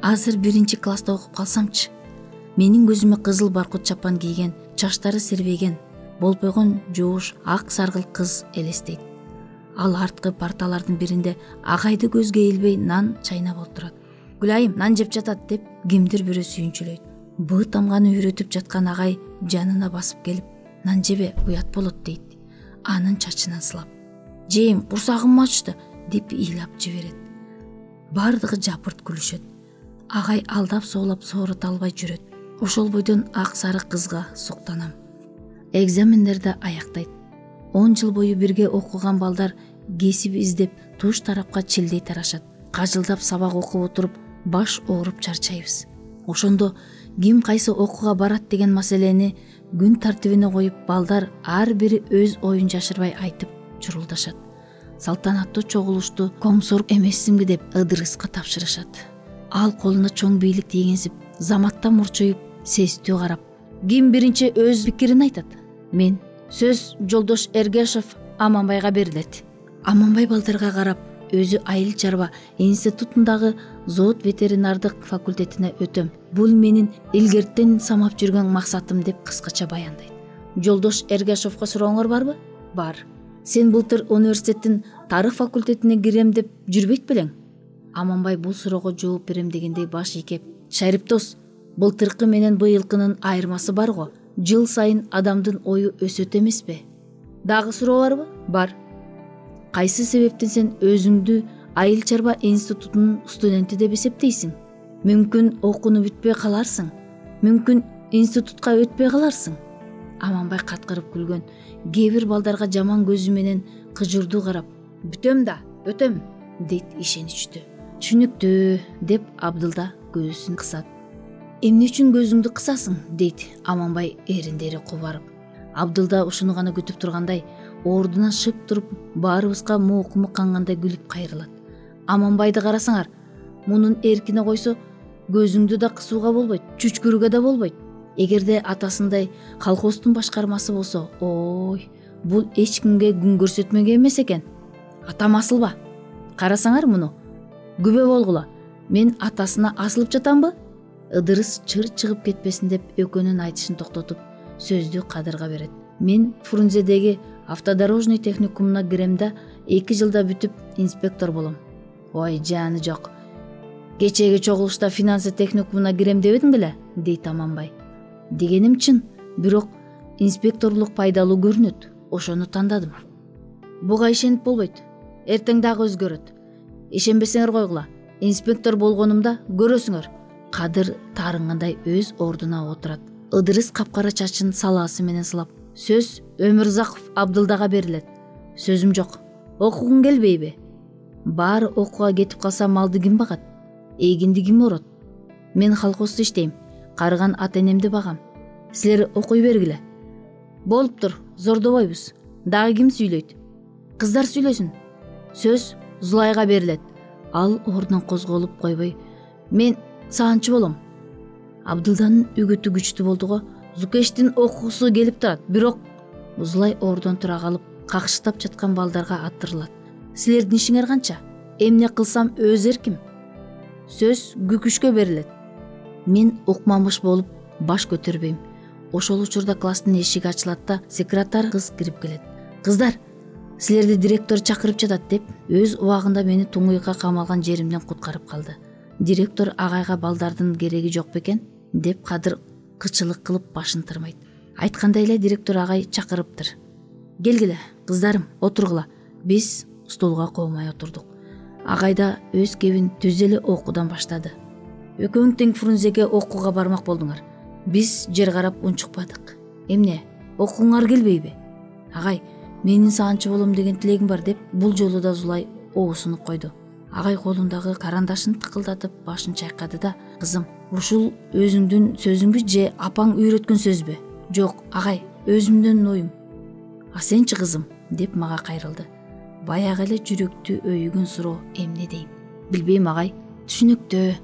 азыр 1-класста окуп калсамчы. Менин көзүмө кызыл баркут чапан кийген, чачтары сербейген, болбойгон жоош ак саргыл кыз элестейт. Ал арткы парталардын биринде агайды көзгө илбей нан чайнап отурат. Гүлайым нан жеп жатат деп кимдир бирөө сүйүнчүлөйт. Быы тамганы үйрөтүп жаткан агай жанына басып келип, нан жебе, уят болот дейт. Анын чачынан сылап. Жейм, курсагым ачты деп ыйлап жиберет. Бардыгы жапырт күлүшөт. Агай алдап соолап соорута албай жүрөт. Ошол бойдон ак сары кызга суктанам. Экзамендерди аяктайт. 10 жыл бою бирге окуган балдар кесип издеп туш тарапка чилдей тарашат. Кажылдап сабак окуп отуруп баш ооруп чарчайбыз. Ошондо ким кайсы окууга барат деген маселени күн тартибине коюп, балдар ар бири өз оюн жашырбай айтып чурулдашат. Салтанаттуу чогулушту комсор эмессиңби деп Ыдырыска тапшырышат. Ал колуна чоң бийлик тийгенсип, заматта мурчуюп, сестүү карап, ким биринчи өз пикирин айтат? Мен. Сөз жолдош Эргешев Аманбайга берилет. Аманбай балдарга карап, өзү айыл чарба институтундагы зоот ветеринардык факультетине өтөм. Бул менин илгерттен самап жүргөн максатым деп кыскача баяндайт. Жолдош Эргешевго сурооңор барбы? Бар. Сен былтыр университеттин тарых факультетине кирем деп жүрбөйт белең? Аманбай бул суроого жооп берем дегендей баш ийкеп, Шариптос, былтыркы менен быйылкынын айырмасы бар го. Жыл сайын адамдын ою өсөт эмеспи? Дагы суроо барбы? Бар. Кайсы себептен сен өзүңдү айыл чарба институтунун студенти деп эсептейсиң? Мүмкүн окууну бүтпөй каларсың. Мүмкүн институтка өтпөй каларсың. Аманбай каткырып күлгөн. Кээ бир балдарга жаман көзү менен кыжырдуу карап, бүтөм да, өтөм, дейт ишеничтүү. Түшүнүктүү, деп Абдылда көзүн кысат. Эмне үчүн көзүңдү кысасың, дейт Аманбай эриндери кубарып. Абдылда ушуну гана күтүп тургандай, ордунан шык туруп, баарыбызга моокуму кангандай күлүп кайрылат. Аманбайды карасаңар, мунун эркине койсо, көзүңдү да кысууга болбойт, чүчкүрүүгө да болбойт. Эгерде атасындай колхоздун башкармасы болсо, ой, бул эч кимге күн көрсөтмөгө эмес экен. Атам асылба. Карасаңар муну. Күбө болгула. Мен атасына асылып жатамбы? Ыдырыс чыр чыгып кетпесин деп экөөнүн айтышын токтотуп, сөздү Кадырга берет. Мен Фрунзедеги автодорожный техникумуна кирем да 2 жылда бүтүп инспектор болом. Ой, жаны жок. Кечеги чогулушта финансы техникумуна кирем дебедиң беле, дейт Аманбай. Дегеним чын, бирок инспекторлук пайдалуу көрүнөт. Ошону тандадым. Буга ишенип болбойт. Эртең дагы өзгөрөт. Ишенбесеңер койгула. Инспектор болгонумда көрөсүңөр. Кадыр тарынгандай өз ордуна отурат. Ыдырыс капкара чачын салаасы менен сылап, сөз Өмүрзаков Абдылдага берилет. Сөзүм жок. Окугуң келбейби? Баары окууга кетип калса малды ким багат? Эгинди ким орот? Мен колхоздо иштейм. Карыган ата-энемди багам. Силер окуй бергиле. Болуптур, зордобойбуз. Дагы ким сүйлөйт? Кыздар сүйлөсүн. Сөз Зулайга берилет. Ал ордунан козголуп койбой, мен саанчы болом. Абдылданын үгүтү күчтүү болду го. Зукештин окуусу келип турат, бирок Зулай ордон тура калып, какшыктап жаткан балдарга аттырылат. Силердин ишиңер канча? Эмне кылсам өз эрким. Сөз Күкүшкө берилет. Мен укмамыш болуп баш көтөрбөйм. Ошол учурда класстын эшиги ачылат да, секретарь кыз кирип келет. Кыздар, силерди директор чакырып жатат деп, өз убагында мени туңуйукка камалган жеримден куткарып калды. Директор агайга балдардын кереги жок бекен, деп Кадыр кычылык кылып башын тырмайт. Айткандай эле директор агай чакырыптыр. Келгиле, кыздарым, отургула. Биз столго коомай отурдук. Агай да өз кебин түз эле окуудан баштады. Экөөң тең Фрунзеге окууга бармак болдуңар. Биз жер карап унчукпадык. Эмне, окууңар келбейби? Агай, менин саанчы болом деген тилегим бар деп, бул жолу да Зулай оосунуп койду. Агай колундагы карандашын тыкылдатып башын чайкады да, кызым, ушул өзүңдүн сөзүңбү же апаң үйрөткөн сөзбү? Жок, агай, өзүмдөн оюм. А сенчи кызым, деп мага кайрылды. Баягы эле жүрөктү өйүгөн суроо эмне дейм? Билбейм агай, түшүнүктүү.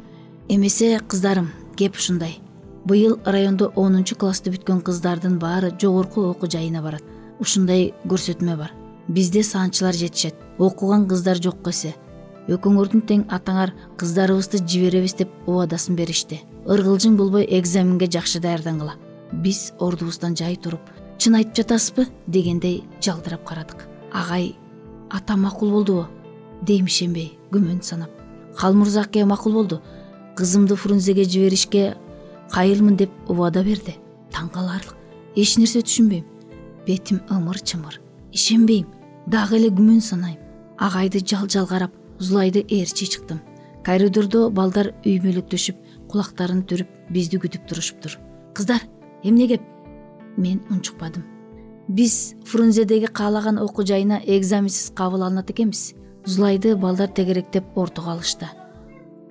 Эмесе кыздарым, кеп ушундай. Быйыл райондо 10 классты бүткөн кыздардын баары жогорку окуу жайына барат. Ушундай көрсөтмө бар. Бизде саанчылар жетишет. Окуган кыздар жок эсе. Экөөңөрдүн тең атаңар кыздарыбызды жиберебиз деп убадасын беришти. Ыргылжың болбой экзаменге жакшы даярдангыла. Биз ордубуздан жай туруп, чын айтып жатасызбы дегендей жалдырап карадык. Агай, ата макул болдубу? Дейм ишенбей, күмөн санап. Калмурза аке макул болду. Кызымды Фрунзеге жиберишке кайылмын деп убада берди. Таң каларлык. Эч нерсе түшүнбөйм. Бетим ымыр-чымыр. Ишенбейм. Дагы эле күмөн санайм. Агайды жал-жал карап, Зулайды ээрчи чыктым. Коридордо балдар үймөлөктөшүп, кулактарын түрүп, бизди күтүп турушуптур. Кыздар, эмне кеп? Мен унчукпадым. Биз Фрунзедеги каалаган окуу жайына экзаменсиз кабыл алынат экенбиз. Зулайды балдар тегеректеп ортого алышты.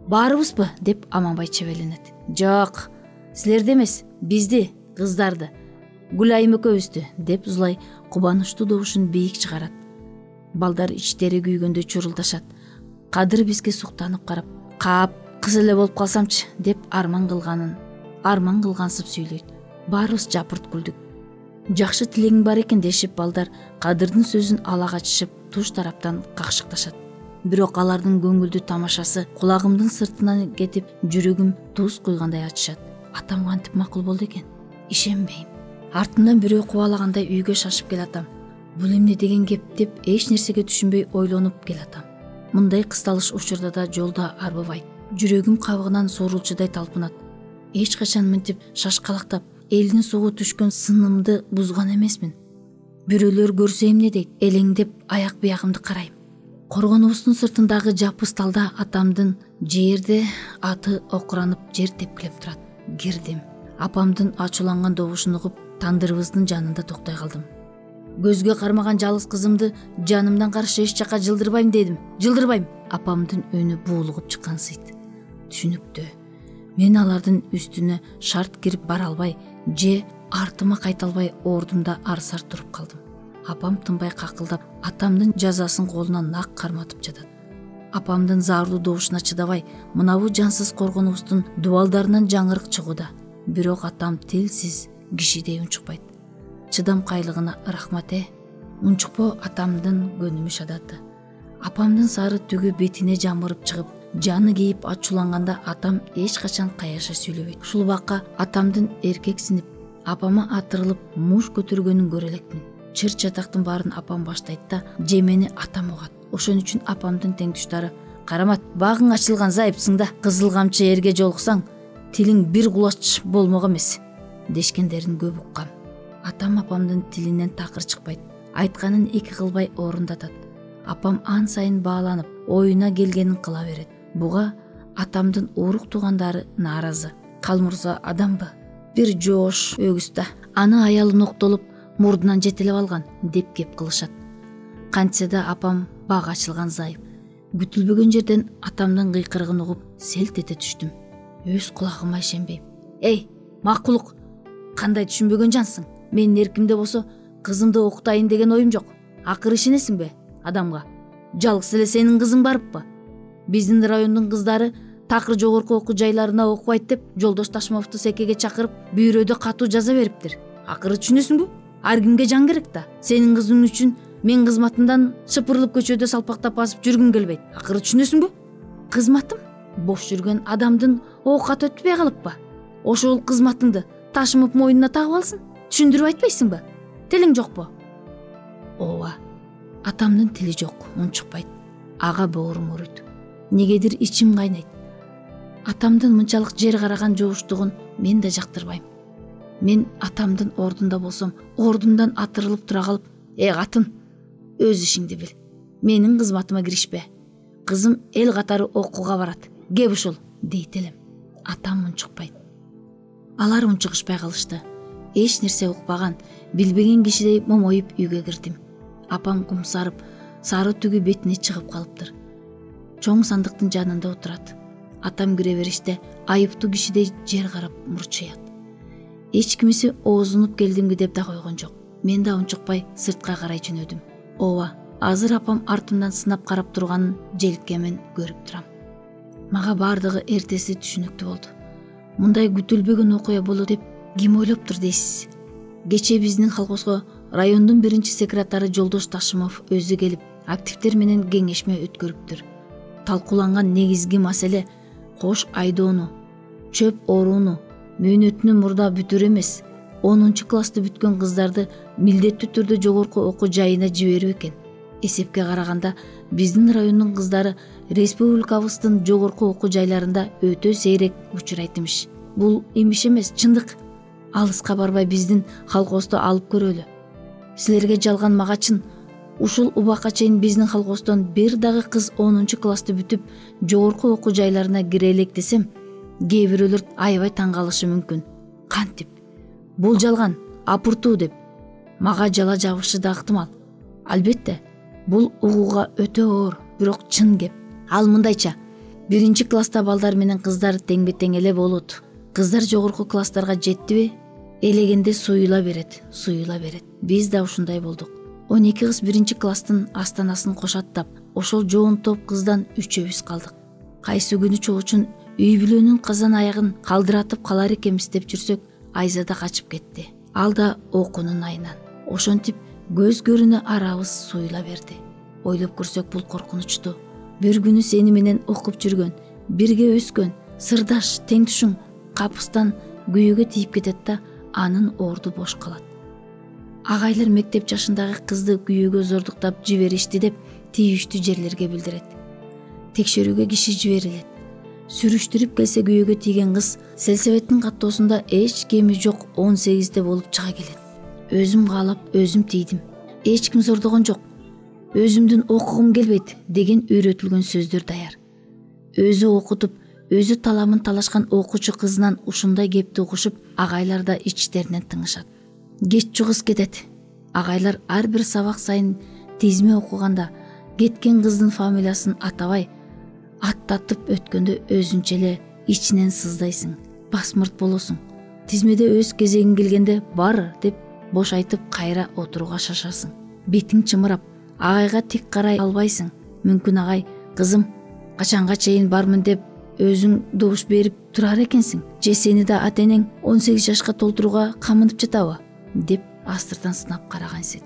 Баарыбызбы? Деп Аманбай чебеленет. Жок, силерди эмес, бизди, кыздарды. Гүлайым экөөбүздү, деп Зулай кубанычтуу добушун бийик чыгарат. Балдар ичтери күйгөндө чурулдашат. Кадыр бизге суктанып карап, кап, кыз эле болуп калсамчы, деп арман кылгансып сүйлөйт. Баарыбыз жапырт күлдүк. Жакшы тилегиң бар экен дешип, балдар Кадырдын сөзүн ала качышып, туш тараптан какшыкташат. Бирок алардын көңүлдүү тамашасы кулагымдын сыртынан кетип, жүрөгүм туз куйгандай ачышат. Атам кантип макул болду экен? Ишенбейм. Артымдан бирөө кубалагандай үйгө шашып келатам. Бул эмне деген кеп деп эч нерсеге түшүнбөй ойлонуп келатам. Мындай кысталыш учурда да жолдо арбыбайт. Жүрөгүм кабыгынан соорулчудай талпынат. Эч качан мынтип шашкалактап, элдин сугу түшкөн сынымды бузган эмесмин. Бирөөлөр көрсө эмне дейт? Элеңдеп аяк биягымды карайм. Коргонубуздун сыртындагы жапыс талда атамдын жерде аты окуранып жер тепкилеп турат. Кирдим. Апамдын ачууланган добушун угуп тандырыбыздын жанында токтой калдым. Көзгө кармаган жалгыз кызымды жанымдан каршы эч жака жылдырбайм дедим. Жылдырбайм. Апамдын үнү буулугуп чыккансыйт. Түшүнүктүү. Мен алардын үстүнө шарт кирип бара албай, же артыма кайта албай ордумда арсар туруп калдым. Апам тынбай какылдап, атамдын жазасын колунан нак карматып жатат. Апамдын заарлуу добушуна чыдабай, мынабу жансыз коргонубуздун дубалдарынан жаңырык чыгууда. Бирок атам тилсиз, кишидей унчукпайт. Чыдамкайлыгына рахмат. Унчукпоо атамдын көнүмүш адаты. Апамдын сары түгү бетине жамырып чыгып, жаны кейип ачууланганда атам эч качан каяша сүйлөбөйт. Ушул убакка атамдын эркексинип, апама атырылып муш көтөргөнүн көрө элекмин. Чыр чатактын баарын апам баштайт да, жемени атам угат. Ошон үчүн апамдын теңдуштары: "Карамат, багың ачылган зайыпсың да, кызыл камчы эрге жолуксаң, тилиң бир кулач болмок эмес" дешкендерин көп уккам. Атам апамдын тилинен такыр чыкпайт. Айтканын эки кылбай орундатат. Апам ан сайын бааланып, оюна келгенин кыла берет. Буга атамдын урук туугандары нааразы. Калмурза адамбы? Бир жоош өгүз да. Аны аялы ноктолуп, мурдунан жетелеп алган деп кеп кылышат. Кантсе да апам бага ачылган зайып. Күтүлбөгөн жерден атамдын кыйкырыгын угуп, селт эте түштүм. Өз кулагыма ишенбейм. "Эй, макулук, кандай түшүнбөгөн жансың? Менин эркимде болсо кызымды окутайын деген оюм жок. Акыры ишенесиңби адамга? Жалгыз эле сенин кызың барыппы? Биздин райондун кыздары такыр жогорку окуу жайларына окубайт деп Жолдош Ташмовду секеге чакырып, бүйрөдө катуу жаза бериптир. Акыры түшүнөсүңбү? Ар кимге жан керек да. Сенин кызың үчүн мен кызматымдан шыпырылып көчөдө салпактап басып жүргүм келбейт. Акыры түшүнөсүңбү? Кызматым? Бош жүргөн адамдын оокаты өтпөй калыппы? Ошол кызматыңды Ташмов мойнуна тагып алсын? Түшүндүрүп айтпайсыңбы? Тилиң жокпу? Ооба. Атамдын тили жок, унчукпайт. Ага боорум ооруйт. Негедир ичим кайнайт. Атамдын мынчалык жер караган жооштугун мен да жактырбайм. Мен атамдын ордунда болсом, ордумдан атырылып тура калып: "Эй катын, өз ишиңди бил. Менин кызматыма киришпе. Кызым эл катары окууга барат. Кеп ушул" дейт элем. Атам унчукпайт. Алар унчугушпай калышты. Эч нерсе укпаган, билбеген кишидей момоюп үйгө кирдим. Апам кумсарып, сары түгү бетине чыгып калыптыр. Чоң сандыктын жанында отурат. Атам кире бериште айыптуу кишидей жер карап мурчуят. Эч кимиси оозунуп келдимби деп да койгон жок. Мен да унчукпай сыртка карай жөнөдүм. Ооба, азыр апам артымдан сынап карап турганын желкемен көрүп турам. Мага бардыгы эртеси түшүнүктүү болду. Мындай күтүлбөгөн окуя болот деп ким ойлоптур дейсиз? Кечээ биздин колхозго райондун биринчи секретары Жолдош Ташмов өзү келип, активдер менен кеңешме өткөрүптүр. Талкууланган негизги маселе кош айдоону, чөп орууну мөөнөтүнүн мурда бүтүр эмес, 10-классты бүткөн кыздарды милдеттүү түрдө жогорку окуу жайына жиберүү экен. Эсепке караганда биздин райондун кыздары республикабыздын жогорку окуу жайларында өтө сейрек учурайт имиш. Бул имиш эмес, чындык. Алыска барбай биздин колхозду алып көрөлү. Силерге жалган, мага чын. Ушул убакка чейин биздин колхоздон бир дагы кыз 10-классты бүтүп, жогорку окуу жайларына кире элек десем, кээ бирөөлөр аябай таң калышы мүмкүн. Кантип? Бул жалган, апуртуу деп мага жала жабышы да ыктымал. Албетте, бул угууга өтө оор, бирок чын кеп. Ал мындайча: 1-класста балдар менен кыздар тең-тең эле болот. Кыздар жогорку класстарга жеттиби, элегенде суюла берет. Биз да ушундай болдук. 12 кыз 1-класстын астанасын кошаттап, ошол жоон топ кыздан 3-өбүз калдык. Кайсы күнү чогучун үй бүлөнүн казан аягын калдыратып калар экенбиз деп жүрсөк, Айзада качып кетти. Ал да окуунун айынан. Ошентип көз көрүнө арабыз суюла берди. Ойлоп көрсөк, бул коркунучтуу. Бир күнү сени менен окуп жүргөн, бирге өскөн, сырдаш, теңтүшүң капыстан күйөөгө тийип кетет да, анын орду бош калат. Агайлар мектеп жашындагы кызды күйөөгө зордуктап жиберишти деп тийиштүү жерлерге билдирет. Текшерүүгө киши жиберилет. Сүрүштүрүп келсе күйөөгө тийген кыз сельсоветтин каттоосунда эч кеми жок 18-те болуп чыга келет. Өзүм каалап, өзүм тийдим. Эч ким зордогон жок. Өзүмдүн окугум келбейт деген үйрөтүлгөн сөздөр даяр. Өзү окутуп, өзү таламын талашкан окуучу кызынан ушундай кепти угушуп, агайлар да ичтеринен тыңышат. Кеч чугуз кетет. Агайлар ар бир сабак сайын тизме окуганда кеткен кыздын фамилиясын атабай, аттатып өткөндө өзүнчө эле ичинен сыздайсың, басмырт болосуң. Тизмеде өз кезегиң келгенде бар деп бош айтып кайра отурууга шашасың. Бетиң чымырап, агайга тик карай албайсың. Мүмкүн агай, кызым, качанга чейин бармын деп өзүң добуш берип турар экенсиң. Же сени да ата-энең 18 жашка толтурууга камынып жатабы? Деп астыртан сынап караган сет.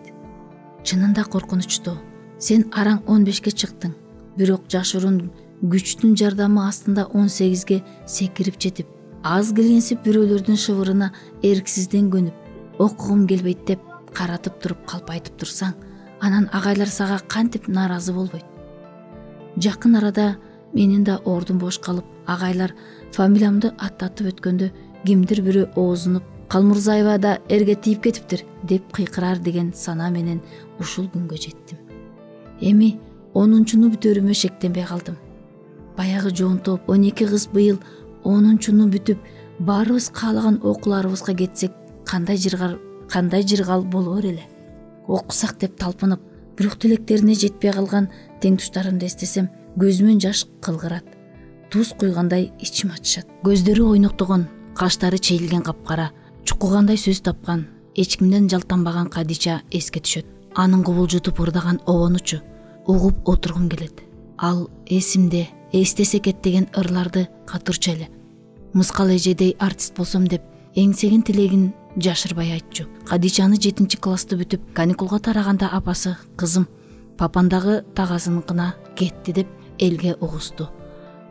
Чынында коркунучтуу. Сен араң 15-ке чыктың. Бирок жашыруун күчтүн жардамы астында 18-ге секирип жетип, аз келгенсип бирөөлөрдүн шыбырына эрксизден көнүп, окугум келбейт деп каратып туруп калпайтып турсаң, анан агайлар сага кантип нааразы болбойт? Жакын арада менин да ордум бош калып, агайлар фамилиямды аттатып өткөндө кимдир бирөө оозунуп, Калмурзаева да эрге тийип кетиптир деп кыйкырар деген сана менен ушул күнгө жеттим. Эми 10-чуну бүтөрүмө шектенбей калдым. Баягы жоон топ 12 кыз быйыл 10-чуну бүтүп, баарыбыз каалаган окууларыбызга кетсек, кандай жыргал болор эле. Окусак деп талпынып, бирок тилектерине жетпей калган теңтуштарымды эстесем, көзүмөн жаш кылгырат. Туз куйгандай ичим ачышат. Көздөрү ойноктогон, каштары чейилген капкара, чукугандай сөз тапкан, эч кимден жалтанбаган Кадича эске түшөт. Анын кубулжутуп ырдаган обонучу угуп отургум келет. Ал эсимде, эстесе кет деген ырларды катырчу эле. Мыскал эжедей артист болсом деп эңсеген тилегин жашырбай айтчу. Кадичаны 7-классты бүтүп, каникулга тараганда апасы, кызым, папандагы тагасыныкына кетти деп элге угусту.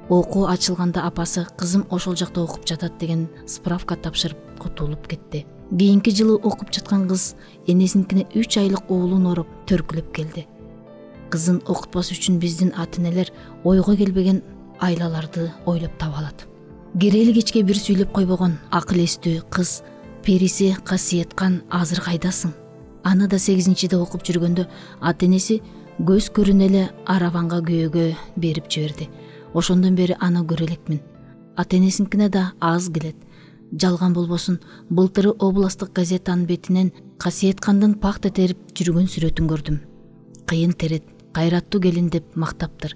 Окуу ачылганда апасы, кызым ошол жакта окуп жатат деген справка тапшырып кутулуп кетти. Кийинки жылы окуп жаткан кыз энесинкине 3 айлык уулун оруп төркүлөп келди. Кызын окутпас үчүн биздин ата-энелер ойго келбеген айлаларды ойлоп таба алат. Керели кечке бир сүйлөп койбогон акыл эстүү кыз Периси Касиеткан азыр кайдасың? Аны да 8-де окуп жүргөндө ата-энеси көз көрүнө эле арабанга күйөөгө берип жиберди. Ошондон бери аны көрө элекмин. Ата-энесинкине да аз келет. Жалган болбосун, былтыры областтык газетанын бетинен Касиеткандын пахта терип жүргөн сүрөтүн көрдүм. Кыйын терет, кайраттуу келин деп мактаптыр.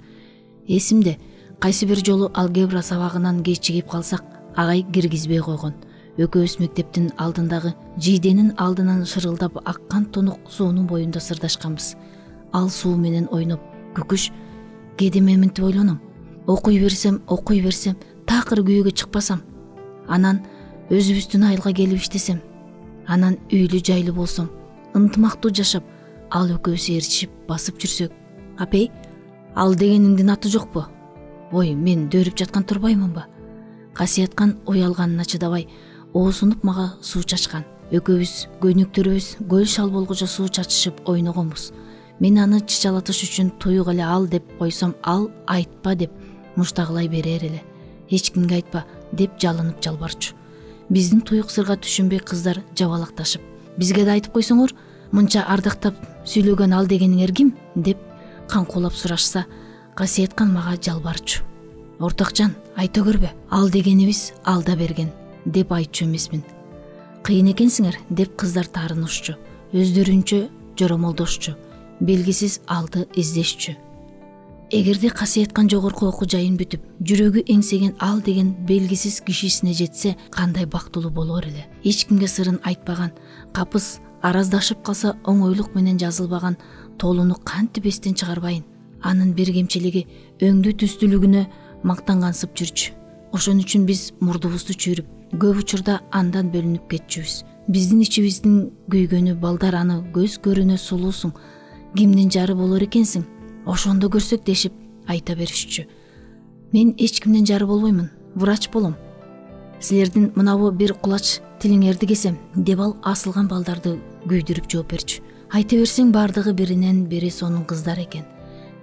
Эсимде, кайсы бир жолу алгебра сабагынан кечигип калсак, агай киргизбей койгон. Экөөбүз мектептин алдындагы жийденин алдынан шырылдап аккан тонук суунун боюнда сырдашканбыз. Ал суу менен ойноп, күкүш кедеме мынтип ойлоном. Окуй берсем, такыр күйөөгө чыкпасам. Анан өзүбүздүн айылга келип иштесем. Анан үйлүү жайлуу болсом, ынтымактуу жашап, ал экөөбүз ээрчишип басып жүрсөк. Апей, ал дегениңдин аты жокпу? Ой, мен дөөрүп жаткан турбаймынбы? Касиеткан уялганына чыдабай, оозунуп мага суу чачкан. Экөөбүз көйнөктөрүбүз көл шал болгучу суу чачышып ойногонбуз. Мен аны чычалатыш үчүн туюк эле ал деп койсом, ал айтпа деп муштагылай берер эле. Эч кимге айтпа деп жалынып жалбарчу. Биздин туюк сырга түшүнбөй кыздар жабалакташып, бизге да айтып койсоңор, мынча ардактап сүйлөгөн ал дегениңер ким деп канкуулап сурашса, Касиеткан мага жалбарчу. Ортокжан, айта көрбө, ал дегенибиз алда берген деп айтчу эмесмин. Кыйын экенсиңер деп кыздар таарынышчу, өздөрүнчө жоромолдошчу, белгисиз алды издешчү. Эгерде Касиеткан жогорку окуу жайын бүтүп, жүрөгү эңсеген ал деген белгисиз кишисине жетсе, кандай бактылуу болор эле. Эч кимге сырын айтпаган, капыс араздашып калса оңойлук менен жазылбаган толуну кантип эстен чыгарбайын. Анын бир кемчилиги өңдүү түстүүлүгүнө мактангансып жүрчү. Ошон үчүн биз мурдубузду чүйрүп, көп учурда андан бөлүнүп кетчүбүз. Биздин ичибиздин күйгөнү балдар аны көз көрүнө сулуусуң, кимдин жары болор экенсиң, ошондо көрсөк дешип айта беришчү. Мен эч кимдин жары болбоймун, врач болом. Силердин мынабу бир кулач тилиңерди кесем деп ал асылган балдарды күйдүрүп жооп берчү. Айта берсең бардыгы биринен бири сонун кыздар экен.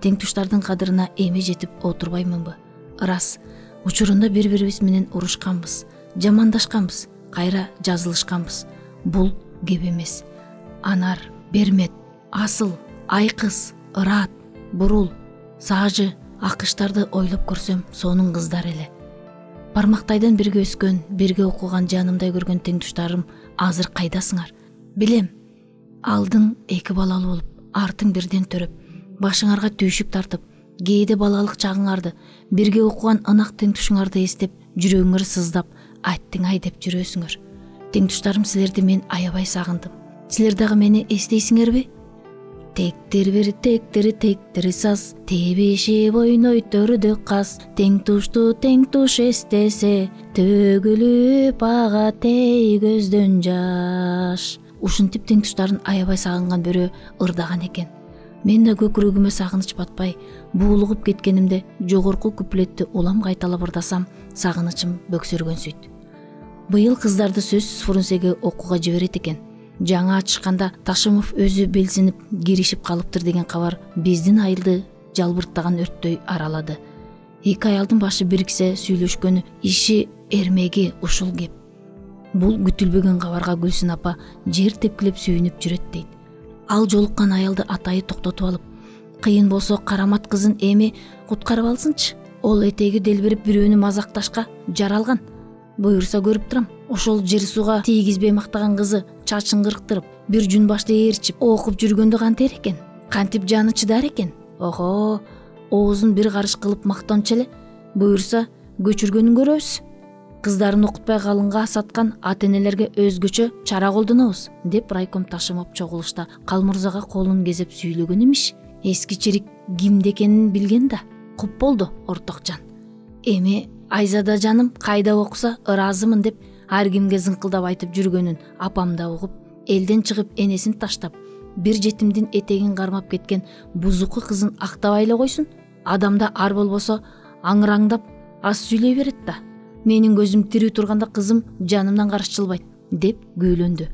Теңтуштардын кадырына эми жетип отурбаймынбы? Ырас, учурунда бири-бирибиз менен урушканбыз, жамандашканбыз, кайра жазылышканбыз. Бул кеп эмес. Анар, Бермет, Асыл, Айкыз, Ырат, Бурул, Саажы, Акыштарды ойлоп көрсөм, сонун кыздар эле. Бармактайдан бирге өскөн, бирге окуган, жанымдай көргөн теңтуштарым азыр кайдасыңар? Билем, алдың 2 балалуу болуп, артың бирден төрөп, башыңарга түйшүк тартып, кээде балалык чагыңарды, бирге окуган ынак теңтушуңарды эстеп, жүрөгүңөр сыздап, айттың ай деп жүрөсүңөр. Теңтуштарым, силерди мен аябай сагындым. Силер дагы мени эстейсиңерби? Тектир бир тектир саз, тебешип ойнойт төрдө каз, теңтушту теңтуш эстесе, төгүлүп ага тей көздөн жаш. Ушинтип теңтуштарын аябай сагынган бирөө ырдаган экен. Мен да көкүрөгүмө сагыныч батпай, буулугуп кеткенимде жогорку куплетти улам кайталап ырдасам, сагынычым бөксөргөнсүйт. Быйыл кыздарды сөзсүз Фрунзеге окууга жиберет экен. Жаңа ачышканда Ташымов өзү белсинип киришип калыптыр деген кабар биздин айылды жалбырттаган өрттөй аралады. 2 аялдын башы бириксе сүйлөшкөнү, иши эрмеги ушул кеп. Бул күтүлбөгөн кабарга Гүлсүн апа жер тепкилеп сүйүнүп жүрөт дейт. Ал жолуккан аялды атайы токтотуп алып, кыйын болсо Карамат кызын эми куткарып алсынчы. Ол этеги делбирип бирөөнү мазакташка жаралган. Буйрса көрүп турам. Ошол жер сууга тийгизбей мактаган кызы чачын кырктырып, бир жун башты ээрчип, окуп жүргөндө кантер экен? Кантип жаны чыдар экен? Охо, оозун бир карыш кылып мактанчу эле. Буйрса көчүргөнүн көрөбүз. Кыздарын окутпай калынга саткан ата-энелерге өзгөчө чара колдонобуз, деп райком Ташымов чогулушта Калмырзага колун кезеп сүйлөгөн имиш. Эски чирик кимде экенин билген да. Куп болду ортокжан. Эми Айзада жаным кайда окуса ыраазымын деп ар кимге зыңкылдап айтып жүргөнүн апам да угуп, элден чыгып энесин таштап, бир жетимдин этегин кармап кеткен бузуку кызын актабай эле койсун. Адамда ар болбосо аңыраңдап аз сүйлөй берет да. Менин көзүм тирүү турганда кызым жанымдан карышчылбайт, деп күүлөндү.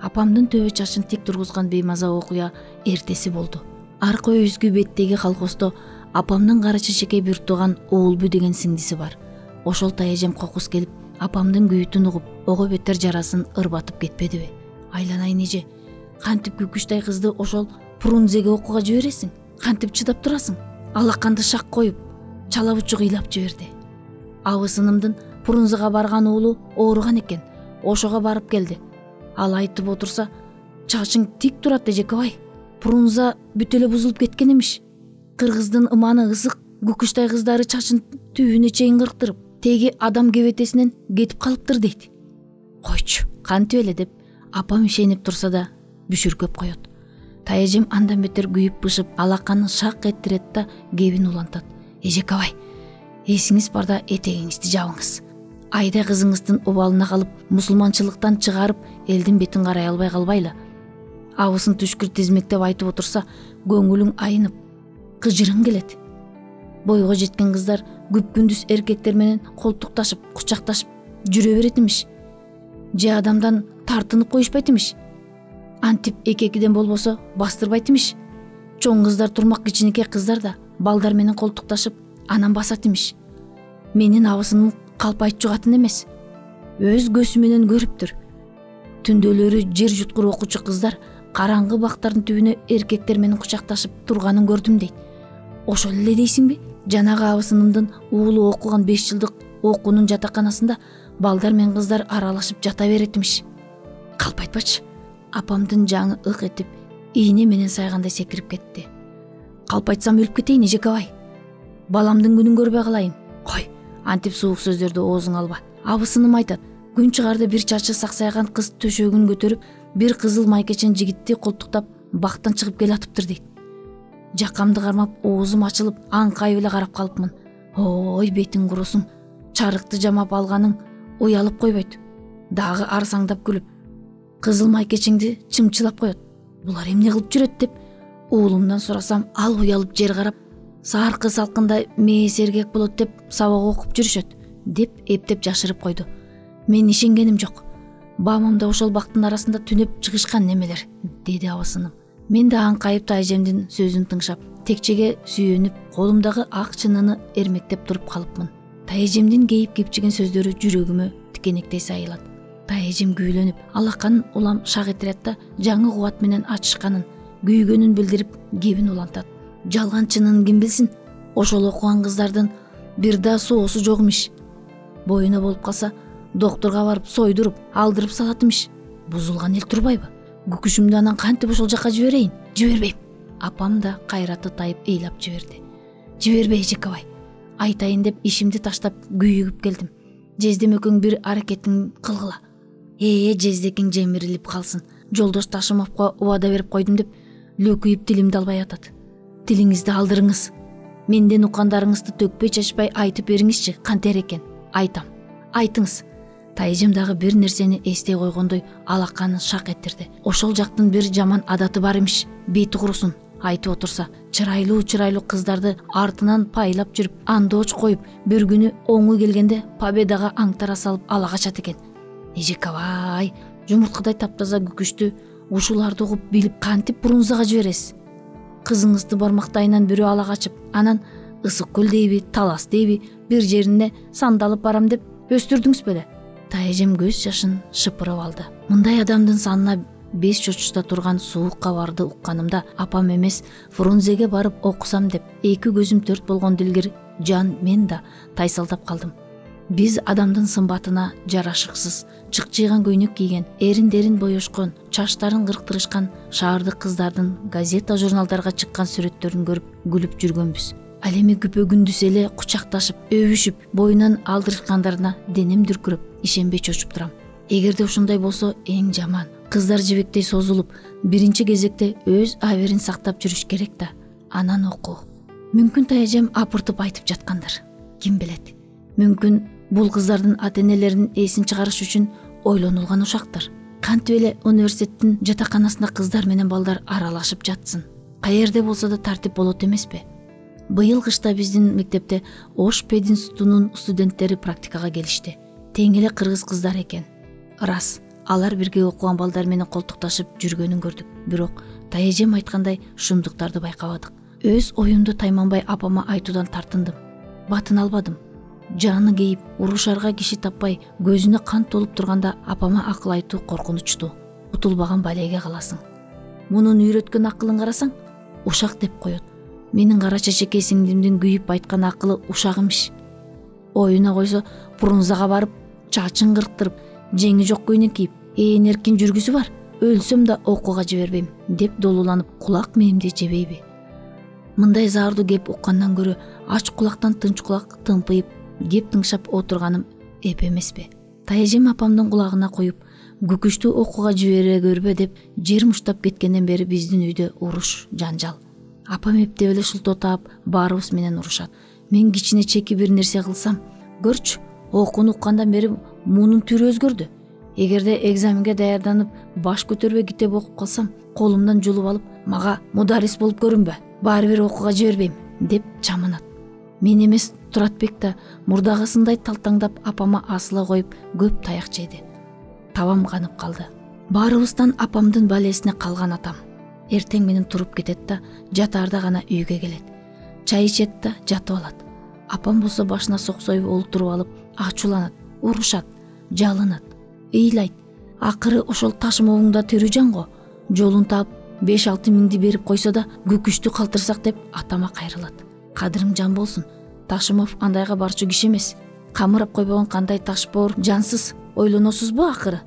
Апамдын төбө чачын тик тургузган беймаза окуя эртеси болду. Аркы өйүзгү беттеги колхоздо апамдын кара чечекей бир тууган Оолбу деген сиңдиси бар. Ошол тайэжем кокус келип, апамдын күйүтүн угуп, ого бетер жарасын ырбатып кетпедиби? Айланайын эже, кантип күкүчтай кызды ошол Фрунзеге окууга жибересиң? Кантип чыдап турасың? Алаканды шак коюп, чала бучу ыйлап жиберди. Абысынымдын Фрунзега барган уулу ооруган экен. Ошого барып келди. Ал айтып отурса, чачың тик турат эжекебай. Фрунзе бүт эле бузулуп кеткен эмиш. Кыргыздын ыманы ысык, күкүчтай кыздары чачын түбүнө чейин кырктырып, теги адам кебетесинен кетип калыптыр дейт. Койчу, кантип эле деп апам ишенип турса да бүшүркөп коет. Тайэжем андан бетер күйүп бышып, алаканы шак эттирет да кебин улантат. Эжекебай, эсиңиз барда этегиңизди жабыңыз. Айда кызыңыздын обалына калып, мусулманчылыктан чыгарып, элдин бетин карай албай калбайлы. Абысын түшкүр тизмектеп айтып отурса, көңүлүң айнып, кыжырың келет. Бойго жеткен кыздар күп-күндүз эркектер менен колтукташып, кучакташып жүрө берет имиш. Же адамдан тартынып коюшпайт имиш. Антип эки-экиден болбосо бастырбайт имиш. Чоң кыздар турмак, кичинекей кыздар да балдар менен колтукташып, анан басат имиш. Менин абысынын калп айтчу катын эмес. Өз көзү менен көрүптүр. Түндөлөрү жер жуткур окуучу кыздар караңгы бактардын түбүнө эркектер менен кучакташып турганын көрдүм дейт. Ошол эле дейсиңби? Жанагы абысынымдын уулу окуган 5 жылдык окуунун жатаканасында балдар менен кыздар аралашып жата беретимиш. Калп айтпачы. Апамдын жаңы ык этип, ийне менен сайгандай секирип кетти. Калп айтсам өлүп кетейин эжекебай. Баламдын күнүн көрбөй калайын. Кой, антип суук сөздөрдү оозуңа алба. Абысыным айтат, күн чыгарды бир чачы саксайган кыз төшөгүн көтөрүп, бир кызыл майкечен жигитти колтуктап бактан чыгып келатыптыр дейт. Жакамды кармап, оозум ачылып, аңкайып эле карап калыпмын. Ой, бетиң курусун. Чарыкты жамап алганың уялып койбойт. Дагы арсаңдап күлүп, кызыл майкечеңди чымчылап коет. Булар эмне кылып жүрөт деп уулумдан сурасам, ал уялып жер карап, саркы салкында мээ сергек болот деп сабак окуп жүрүшөт, деп эптеп жашырып койду. Мен ишенгеним жок. Баамамда ошол бактын арасында түнөп чыгышкан немелер, деди абысыным. Мен да аңкайып тайжемдин сөзүн тыңшап, текчеге сүйөнүп, колумдагы ак чыныны эрмектеп туруп калыпмын. Тайжемдин кейип кепчиген сөздөрү жүрөгүмө тикенектей сайылат. Тайжем күүлөнүп, алаканын улам шак этирет да жаңы кубат менен ачышканын, күйгөнүн билдирип кебин улантат. Жалган чынын ким билсин? Ошол окуган кыздардын бир да соосу жок имиш. Боюна болуп калса доктурга барып сойдуруп алдырып салат имиш. Бузулган эл турбайбы? Күкүшүмдү анан кантип ошол жака жиберейин? Жибербейм. Апам да кайраты тайып ыйлап жиберди. Жибербей Эжекебай. Айтайын деп ишимди таштап күйүгүп келдим. Жездемекең бир аракетин кылгыла. Жездекең жемирилип калсын. Жолдош Ташымовго убада берип койдум деп лөкүйүп тилимди албай атат. Тилиңизди алдырыңыз. Менден уккандарыңызды төкпөй чачпай айтып бериңизчи, кантер экен? Айтам. Айтыңыз. Тайжем дагы бир нерсени эстей койгондой алаканын шак этtirdi. Ошол жактын бир жаман адаты бар имиш. Бети курусун айтып отурса, чырайлуу кыздарды артынан пайлап жүрүп, андооч коюп, бир күнү оңу келгенде победага аңтара салып ала качат экен. Эжекебай, жумурткадай таптаза күкүштү ушуларды угуп билип кантип Фрунзеге жибересиз? Кызыңызды бармактайынан бирөө ала качып, анан Ысык көл дейби, Талас дейби, бир жерине сандалып барам деп өстүрдүңүз беле? Тайжем көз жашын шыпырып алды. Мындай адамдын санына 5 чочушта турган суук кабарды укканымда апам эмес Фрунзеге барып окусам деп эки көзүм төрт болгон дилгир жан мен да тайсалдап калдым. Биз адамдын сымбатына жарашыксыз, чыкчыйган көйнөк кийген, эрин-дерин боёшкон, чачтарын кырктырышкан шаардык кыздардын газета журналдарга чыккан сүрөттөрүн көрүп күлүп жүргөнбүз. Ал эми күпө күндүз эле кучакташып, өбүшүп, боюнан алдырышкандарына денем дүркүрөп, ишенбей чочуп турам. Эгерде ушундай болсо эң жаман. Кыздар жибектей созулуп, биринчи кезекте өз аберин сактап жүрүш керек да, анан окуу. Мүмкүн Тайжем апыртып айтып жаткандыр. Ким билет? Мүмкүн бул кыздардын ата-энелеринин эсин чыгарыш үчүн ойлонулган ушактыр. Кантип эле университеттин жатаканасында кыздар менен балдар аралашып жатсын. Каерде болсо да тартип болот эмеспи? Быйыл кышта биздин мектепте Ош пединститутунун студенттери практикага келишти. Тең эле кыргыз кыздар экен. Рас, алар бирге окуган балдар менен колтукташып жүргөнүн көрдүк. Бирок Тайжем айткандай шумдуктарды байкабадык. Өз оюмду тайманбай апама айтуудан тартындым. Батын албадым. Жаны кейип, урушарга киши таппай, көзүнө кан толуп турганда апама акыл айтуу коркунучтуу. Утулбаган балеге каласың. Мунун үйрөткөн акылын карасаң, ушак деп коет. Менин кара чечеке сиңдимдин күйүп айткан акылы ушак имиш. Оюна койсо Фрунзега барып, чачын кырктырып, жеңи жок көйнөк кийип, эркин жүргүсү бар. Өлсөм да окууга жибербейм деп долуланып, кулак мээмди жебейби? Мындай заардуу кеп уккандан көрө ач кулактан тынч кулак тымпыйып, кеп тыңшап отурганым эп эмеспи? Тайжем апамдын кулагына коюп, күкүштү окууга жибере көрбө деп жер муштап кеткенден бери биздин үйдө уруш, жанжал. Апам эптеп эле шултоо таап, баарыбыз менен урушат. Мен кичине чеки бир нерсе кылсам, көрчү, окууну уккандан бери мунун түрү өзгөрдү. Эгерде экзаменге даярданып, баш көтөрбөй китеп окуп калсам, колумдан жулуп алып, мага мударис болуп көрүнбө, баары бир окууга жибербейм деп чаманат. Мен эмес, Туратбек да мурдагысындай талтаңдап апама асыла коюп көп таяк жеди. Табам канып калды. Баарыбыздан апамдын балесине калган атам. Эртең менен туруп кетет да, жатаарда гана үйгө келет. Чай ичет да жатып алат. Апам болсо башына соксоюп олтуруп алып, ачууланат, урушат, жалынат, ыйлайт. Акыры ошол Ташымовуңда тирүү жан го. Жолун таап 5-6 миңди берип койсо да күкүштү калтырсак деп атама кайрылат. Кадырың жан болсун. Ташымов андайга барчу киши эмес. Камырап койбогон кандай ташбоор жансыз ойлоносузбу акыры?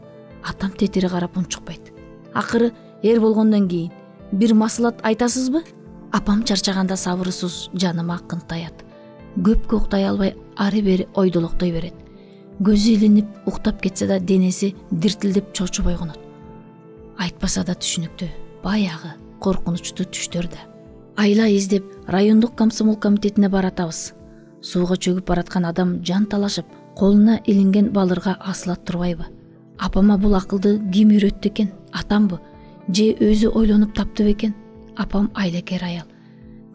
Атам тетире карап унчукпайт. Акыры эр болгондон кийин бир маслат айтасызбы? Апам чарчаганда сабырсыз жаныма кынтаят. Көпкө уктай албай ары-бери ойдолоктой берет. Көзү илинип уктап кетсе да денеси диртилдеп чочуп ойгонот. Айтпаса да түшүнүктүү, баягы коркунучтуу түштөрдө. Айла издеп райондук комсомол комитетине баратабыз. Сууга чөгүп бараткан адам жан талашып, колуна илинген балырга асылат турбайбы? Апама бул акылды ким үйрөттү экен? Атамбы? Же өзү ойлонуп таптыбы экен? Апам айлекер аял.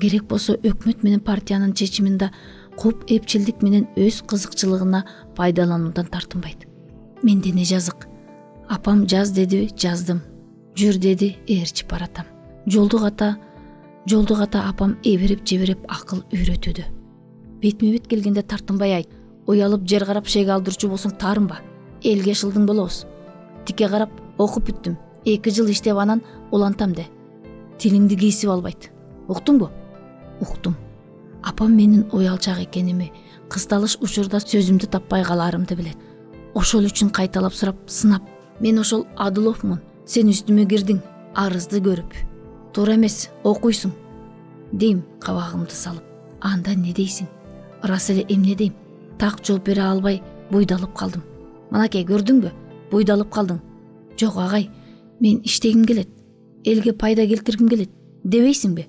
Керек болсо өкмөт менен партиянын чечиминде куп эпчилдик менен өз кызыкчылыгына пайдалануудан тартынбайт. Менде не жазык? Апам жаз деди, жаздым. Жүр деди, ээрчип баратам. Жолдук ата апам эбирип-жебирип акыл үйрөтүүдө. Бетме бет келгенде тартынбай айт. Уялып жер карап шеге алдырчу болсоң таарынба. Элге шылдың болобуз. Тике карап окуп бүттүм. 2 жыл иштеп анан улантам де. Тилиңди кийсип албайт. Уктуңбу? Уктум. Апам менин уялчак экеними, кысталыш учурда сөзүмдү таппай калаарымды билет. Ошол үчүн кайталап сурап, сынап: "Мен ошол Адыловмун. Сен үстүмө кирдиң, арызды көрүп. Туура эмес, окуйсуң" дейм кабагымды салып. "Анда не дейсиң?" "Ырас эле эмне дейм? Так жооп бере албай буйдалып калдым." "Манакей, көрдүңбү? Буйдалып калдың." "Жок агай, мен иштегим келет, элге пайда келтиргим келет дебейсиңби?"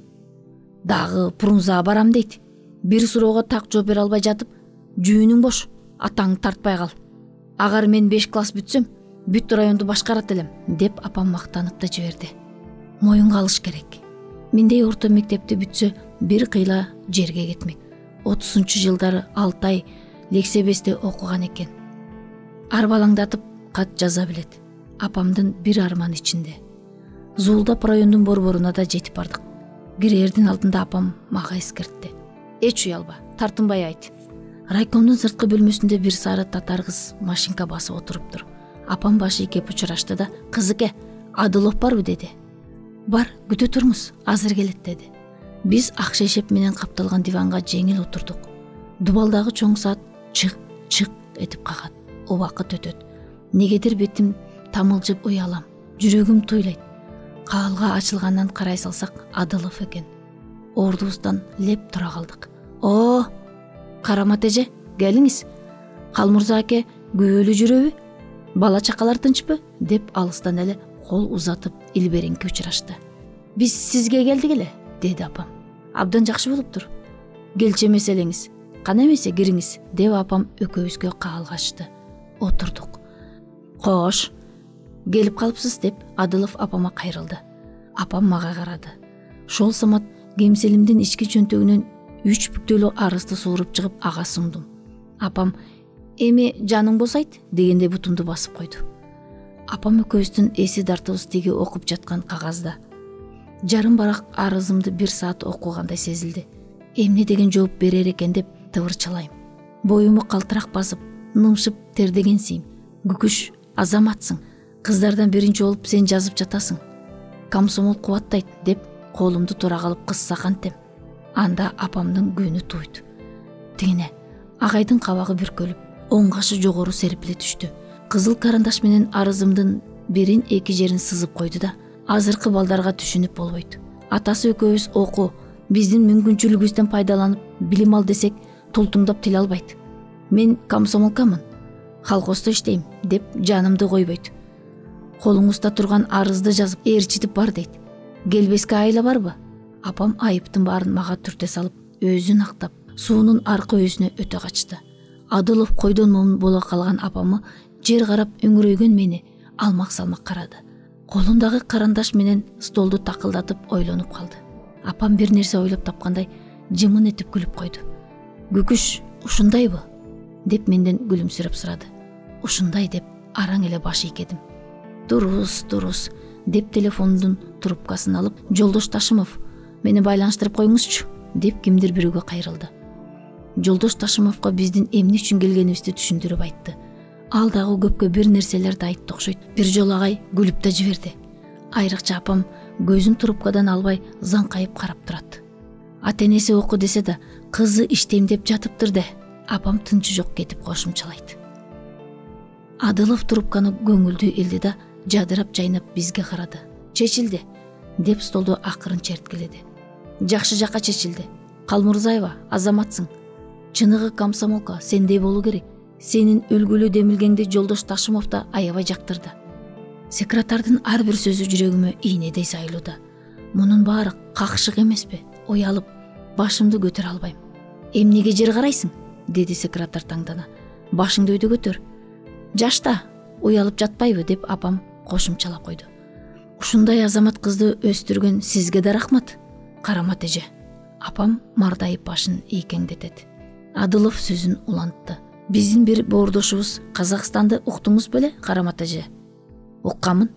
"Дагы Прунзага барам дейт. Бир суроого так жооп бере албай жатып, жүүнүң бош, атаңды тартпай кал. Агар мен 5 класс бүтсөм, бүт районду башкарат элем" деп апам мактанып да жиберди. Моюнга алыш керек. Мендей орто мектепти бүтсө бир кыйла жерге кетмек. 30-жылдары 6 ай лексебесте окуган экен. Арбалаңдатып кат жаза билет. Апамдын бир арман ичинде. Зуулдап райондун борборуна да жетип бардык. Кирээрдин алдында апам мага эскертти: "Эч уялба, тартынбай айт." Райкомдун сырткы бөлмөсүндө бир сары татар кыз машинка басып отуруптур. Апам башы ийкеп учурашты да: "Кызыке, Адылов барбы?" деди. "Бар, күтө турмуз, азыр келет" деди. Биз ак шешеп менен капталган диванга жеңил отурдук. Дубалдагы чоң саат чык этип кагат. Убакыт өтөт. Негедир бетим тамылжып уялам. Жүрөгүм туйлайт. Каалга ачылгандан карай салсак, Адылов экен. Ордубуздан леп тура калдык. "О, Карамат эже, келиңиз. Калмурза аке күбөлүү жүрөбү? Бала чакалар тынчпы?" деп алыстан эле кол узатып илбериңки учурашты. "Биз сизге келдик эле" деди апам. "Абдан жакшы болуптур. Келчү меселеңиз. Кана эмесе кириңиз" деп апам экөөбүзгө каалгашты. Отурдук. "Кош, келип калыпсыз" деп Адылов апама кайрылды. Апам мага карады. Шол самат кемселимдин ички чөнтөгүнөн 3 бүктөлүү арызды сууруп чыгып ага сундум. Апам: "Эми жаның босайт" дегенде бутумду басып койду. Апам экөөбүздүн эси тартыбыз тиги окуп жаткан кагазда. Жарым барак арызымды 1 саат окугандай сезилди. Эмне деген жооп берер экен деп тыбырчалайм. Боюму калтырак басып, нымшып тердегенсиң. "Күкүш, азаматсың. Кыздардан биринчи болуп сен жазып жатасың. Комсомол кубаттайт" деп колумду тура калып кысса кантем. Анда апамдын күнү туйт. Тигине агайдын кабагы бүркөлүп, оң кашы жогору серпиле түштү. Кызыл карандаш менен арызымдын 1-2 жерин сызып койду да: "Азыркы балдарга түшүнүп болбойт. Атасы экөөбүз оку, биздин мүмкүнчүлүгүбүздөн пайдаланып билим ал десек, тултуңдап тил албайт. Мен комсомолкамын, колхоздо иштейм" деп жанымды койбойт. "Колуңузда турган арызды жазып ээрчитип бар" дейт. "Келбеске айла барбы?" Апам айыптын баарын мага түрте салып, өзүн актап, суунун аркы өзүнө өтө качты. Адылов койдон момун боло калган апамы жер карап өңүрөйгөн мени алмак-салмак карады. Колундагы карандаш менен столду такылдатып ойлонуп калды. Апам бир нерсе ойлоп тапкандай жымын этип күлүп койду. "Күкүш, ушундайбы?" деп менден күлүмсүрөп сурады. "Ушундай" деп араң эле баш ийкедим. Дурус" деп телефондун трубкасын алып: "Жолдош Ташымов, мени байланыштырып коюңузчу" деп кимдир бирөөгө кайрылды. Жолдош Ташымовго биздин эмне үчүн келгенибизди түшүндүрүп айтты. Ал дагы көпкө бир нерселерди айтты окшойт. Бир жолу агай күлүп да жиберди. Айрыкча апам көзүн трубкадан албай заңкайып карап турат. Ата-энеси оку десе да, кызы иштейм деп жатыптыр де. Апам тынчы жок кетип кошумчалайт. Адылов трубканы көңүлдүү элди да жадырап жайнап бизге карады. "Чечилди" деп столду акырын черткиледи. "Жакшы жакка чечилди. Калмурзаева, азаматсың. Чыныгы комсомолка сендей болуу керек. Сенин өлгүлүү демилгеңди Жолдош Ташымов да аябай жактырды." Секретардын ар бир сөзү жүрөгүмө ийнедей сайлууда. Мунун баары какшык эмеспи? Уялып, башымды көтөрө албайм. "Эмнеге жер карайсың?" деди секретар таңдана. "Башыңды өйдө көтөр. Жашта, уялып жатпайбы" деп апам кошумчалап койду. "Ушундай азамат кызды өстүргөн сизге да рахмат, Карамат эже." Апам мардайып башын ийкеңдетет. Адылов сөзүн улантты. "Биздин бир боордошубуз Казакстанды уктуңуз беле, Карамат эже?" "Укканмын.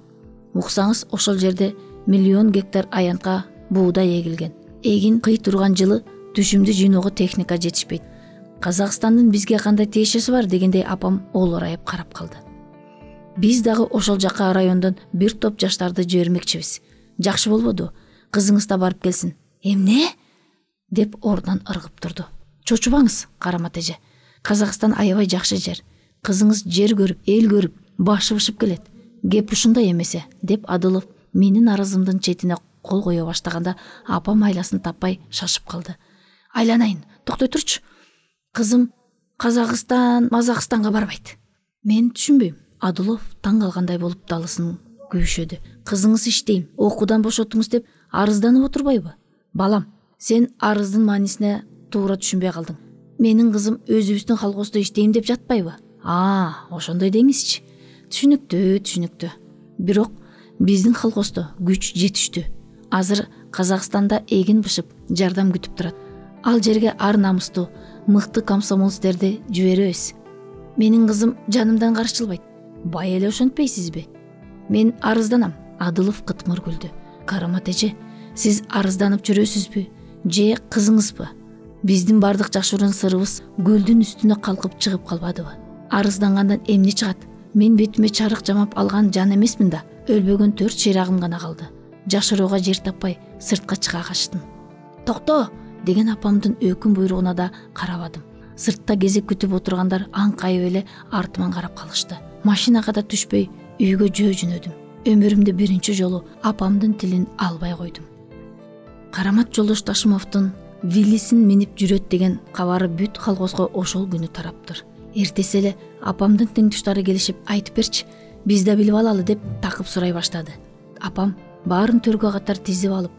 Уксаңыз, ошол жерде 1 миллион гектар аянтка буудай эгилген. Эгин кый турган жылы түшүмдү жыйноого техника жетишпейт. Казакстандын бизге кандай тиешеси бар" дегендей апам олорайып карап калды. "Биз дагы ошол жака райондон бир топ жаштарды жибермекчибиз. Жакшы болбоду? Кызыңыз да барып келсин." "Эмне?" деп ордунан ыргып турду. "Чочубаңыз, Карамат эже. Казакстан аябай жакшы жер. Кызыңыз жер көрүп, эл көрүп, башы бышып келет. Кеп ушундай эмесе, деп Адылов менин арызымдын четине кол кое баштаганда апам айласын таппай шашып калды. Айланайын, токтой турчу. Кызым Казакстанга барбайт. Мен түшүнбөйм. Адылов таң калгандай болуп далысын күйшөдү. Кызыңыз иштейм, окуудан бошотуңуз деп арызданып отурбайбы? Балам, сен арыздын маанисине туура түшүнбөй калдың. Менин кызым өзүбүздүн колхоздо иштейм деп жатпайбы? Ошондой деңизчи. Түшүнүктүү. Бирок биздин колхоздо күч жетиштүү. Азыр Казакстанда эгин бышып, жардам күтүп турат. Ал жерге ар намыстуу, мыкты комсомолцтерди жиберебиз. Менин кызым жанымдан каршылбайт. Бай эле ошентпейсизби? Мен арызданам. Адылов кытмыр күлдү. Карамат эже, сиз арызданып жүрөсүзбү? Же кызыңызбы? Биздин бардык жашыруун сырыбыз көлдүн үстүнө калкып чыгып калбадыбы? Арыздангандан эмне чыгат? Мен бетиме чарык жамап алган жан эмесмин да. Өлбөгөн 4 чыйрагым гана калды. Жашырууга жер таппай сыртка чыга качтым. Токто! Деген апамдын өкүм буйругуна да карабадым. Сыртта кезек күтүп отургандар аңкайып эле артыман карап калышты. Машинага да түшпөй үйгө жөнөдүм. Өмүрүмдө биринчи жолу апамдын тилин албай койдум. Карамат Жолдош Ташымовдун Виллисин минип жүрөт деген кабары бүт колхозго ошол күнү тараптыр. Эртеси эле апамдын теңтуштары келишип, айтып берчи, биз да билип алалы деп такып сурай баштады. Апам баарын төргө катар тизип алып,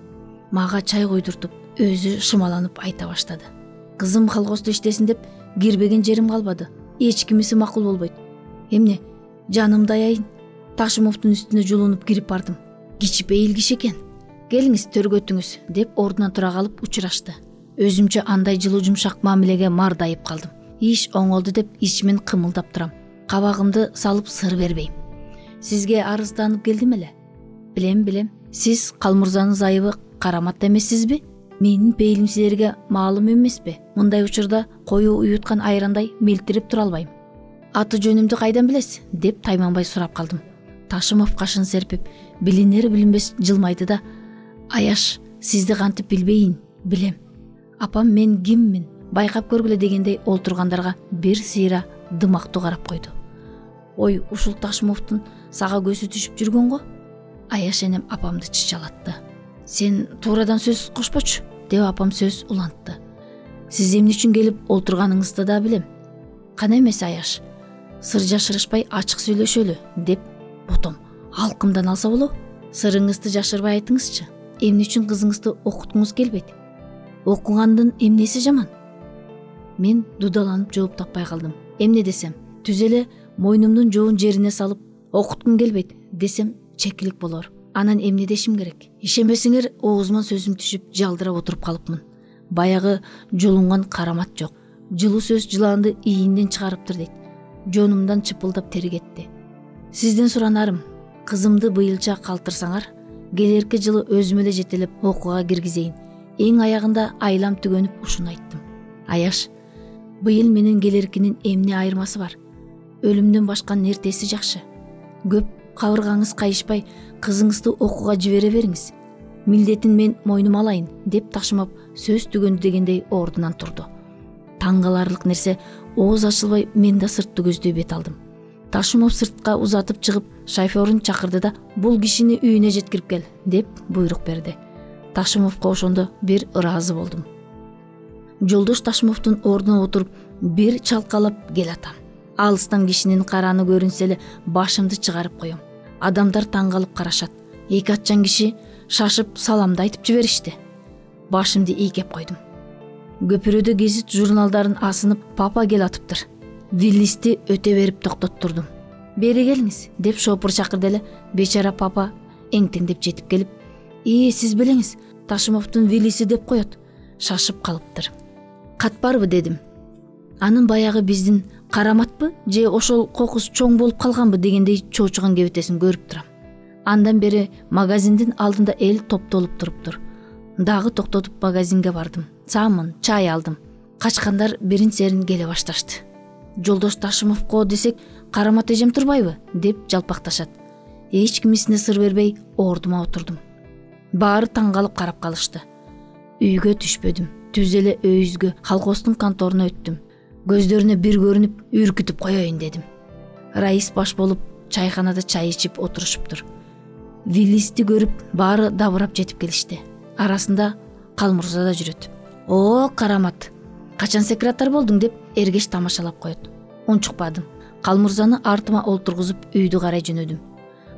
мага чай койдуртуп, өзү шымаланып айта баштады. Кызым колхоздо иштесин деп кирбеген жерим калбады. Эч кимиси макул болбойт. Эмне, жанымды аяйын. Ташымовдун үстүнө жулунуп кирип бардым. Кичипейил киши экен. Келиңиз төргөтүңүз деп ордунан тура калып учурашты. Өзүмчө андай жылуу жумшак мамилеге мардайып калдым. Иш оңолду деп ичимен кымылдап турам. Кабагымды салып сыр бербейм. Сизге арызданып келдим эле. Билем. Сиз Калмырзанын айыбы Карамат эмессизби? Менин пейилим силерге маалым эмеспи? Мындай учурда кою уюткан айрандай мелтирип тура албайм. Аты жөнүмдү кайдан билесиз? Деп тайманбай сурап калдым. Ташымов кашын серпип, билинер билинбес жылмайды да, Аяш, сизди кантип билбейин, билем. Апам мен киммин, байкап көргүлө дегендей олтургандарга бир сыйра дымактуу карап койду. Ой, ушул Ташымовдун сага көзү түшүп жүргөн го? Аяш энем апамды чычалатты. Сен туурадан сөз кошпочу, деп апам сөз улантты. Сиз эмне үчүн келип олтурганыңызды да билем. Кана эмес Аяш, сыр жашырышпай ачык сүйлөшөлү, деп ботом. Алкымдан алса болобу? Сырыңызды жашырбай айтыңызчы. Эмне үчүн кызыңызды окуткуңуз келбейт? Окугандын эмнеси жаман? Мен дудаланып жооп таппай калдым. Эмне десем, түз эле мойнумдун жоон жерине салып, окуткум келбейт десем чекилик болор. Анан эмне дешим керек? Ишенбесеңер, оозуман сөзүм түшүп, жалдырап отуруп калыпмын. Баягы жолунган Карамат жок. Жылуу сөз жылаанды ийинден чыгарыптыр дейт. Жонумдан чыпылдап тери кетти. Сизден суранарым, кызымды быйылча калтырсаңар, келерки жылы өзүм эле жетелеп окууга киргизейин. Эң аягында айлам түгөнүп ушуну айттым. Аяш, быйыл менен келеркинин эмне айырмасы бар? Өлүмдөн башка нертеси жакшы. Көп кабыргаңыз кайышпай, кызыңызды окууга жибере бериңиз. Милдетин мен мойнума алайын, деп Ташымов сөз түгөндү дегендей ордунан турду. Таң каларлык нерсе, ооз ачылбай мен да сыртты көздөй бет алдым. Ташымов сыртка узатып чыгып, шоферин чакырды да, бул кишини үйүнө жеткирип кел, деп буйрук берди. Ташымовго ошондо бир ыраазы болдум. Жолдош Ташымовдун ордуна отуруп, бир чалкалап келатам. Алыстан кишинин караны көрүнсө эле башымды чыгарып коем. Адамдар таң калып карашат. Эки атчан киши шашып саламды айтып жиберишти. Башымды ийкеп койдум. Көпүрөдө гезит журналдарын асынып папа кел атыптыр. Виллисти өтө берип токтоттурдум. Бери келиңиз, деп шопур чакырды эле. Бечара папа эңтеңдеп жетип келип, сиз билиңиз, Ташымовдун Виллиси деп коет. Шашып калыптыр. Кат барбы дедим. Анын баягы биздин Караматпы, же ошол кокус чоң болуп калганбы дегендей чоочуган кебетесин көрүп турам. Андан бери магазиндин алдында эл топтолуп туруптур. Дагы токтотуп магазинге бардым. Самын, чай алдым. Качкандар бирин серин келе башташты. Жолдош Ташымовго десек, Карамат эжем турбайбы, деп жалпакташат. Эч кимисине сыр бербей ордума отурдум. Баары таң калып карап калышты. Үйгө түшпөдүм. Түз эле өйүзгө, колхоздун конторуна өттүм. көздөрүнө бир көрүнүп үркүтүп коеюн дедим. Раис баш болуп чайханада чай ичип отурушуптур. Виллисти көрүп баары дабырап жетип келишти. Арасында Калмурза да жүрөт. О, карамат, качан секретарь болдуң деп эргеш тамашалап коет. Унчукпадым. Калмурзаны артыма олтургузуп үйдү карай жөнөдүм.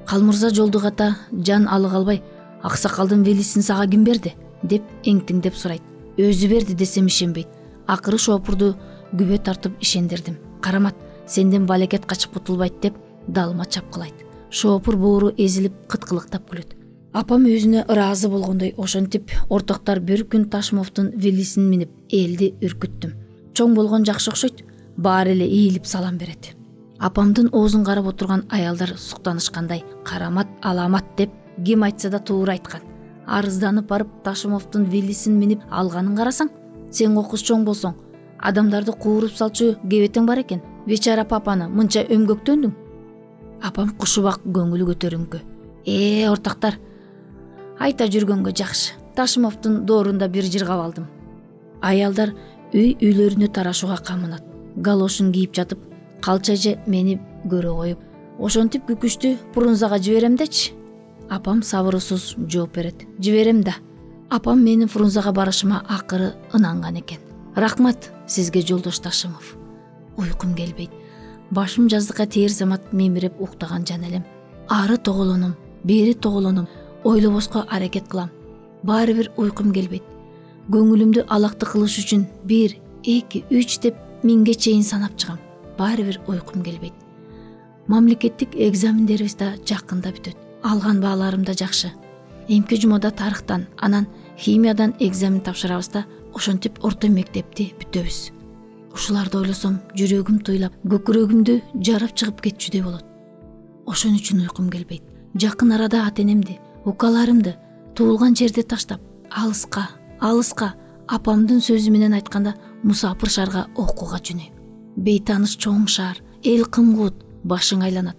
Калмурза жолду ката жан алы калбай, аксакалдын Виллисин сага ким берди деп эңтиңдеп сурайт. Өзү берди десем ишенбейт. Акыры шопурду күбө тартып ишендирдим. Карамат, сенден балекет качып кутулбайт деп далыма чапкылайт. Шопур боору эзилип кыткылыктап күлөт. Апам өзүнө ыраазы болгондой ошентип ортоктор бир күн Ташымовдун Виллисин минип элди үркүттүм. Чоң болгон жакшы окшойт, баары эле ийилип салам берет. Апамдын оозун карап отурган аялдар суктанышкандай, карамат аламат деп ким айтса да туура айткан. Арызданып барып Ташымовдун Виллисин минип алганын карасаң, сен окус чоң болсоң, адамдарды кууруп салчу кебетең бар экен. Бечара папаны мынча өмгөктөндүң. Апам кушубак көңүлү көтөрүңкү. Ортоктор, айта жүргөнгө жакшы. Ташымовдун доорунда бир жыргап алдым. Аялдар үйлөрүнө тарашууга камынат. Галошун кийип жатып, калча мени көрө коюп, ошентип күкүштү Фрунзага жиберем дечи. Апам сабырсыз жооп берет. Жиберем да. Апам менин Фрунзага барышыма акыры ынанган экен. Рахмат сизге жолдош Ташымов. Уйкум келбейт. Башым жаздыкка тээр замат мемиреп уктаган жан элем. Ары тоголоном, бери тоголоном, ойлобоско аракет кылам. Баары бир уйкум келбейт. Көңүлүмдү алакты кылыш үчүн 1, 2, 3 деп 1000ге чейин санап чыгам. Баары бир уйкум келбейт. Мамлекеттик экзамендерибиз да жакында бүтөт. Алган бааларым да жакшы. Эмки жумада тарыхтан, анан химиядан экзамен тапшырабыз да ошентип орто мектепти бүтөбүз. Ушуларды ойлосом, жүрөгүм туйлап, көкүрөгүмдү жарап чыгып кетчүдөй болот. Ошон үчүн уйкум келбейт. Жакын арада ата-энемди, укаларымды туулган жерде таштап, алыска апамдын сөзү менен айтканда Мусапыр шаарга окууга жөнөйм. Бейтаныш чоң шаар, эл кымгут, башың айланат.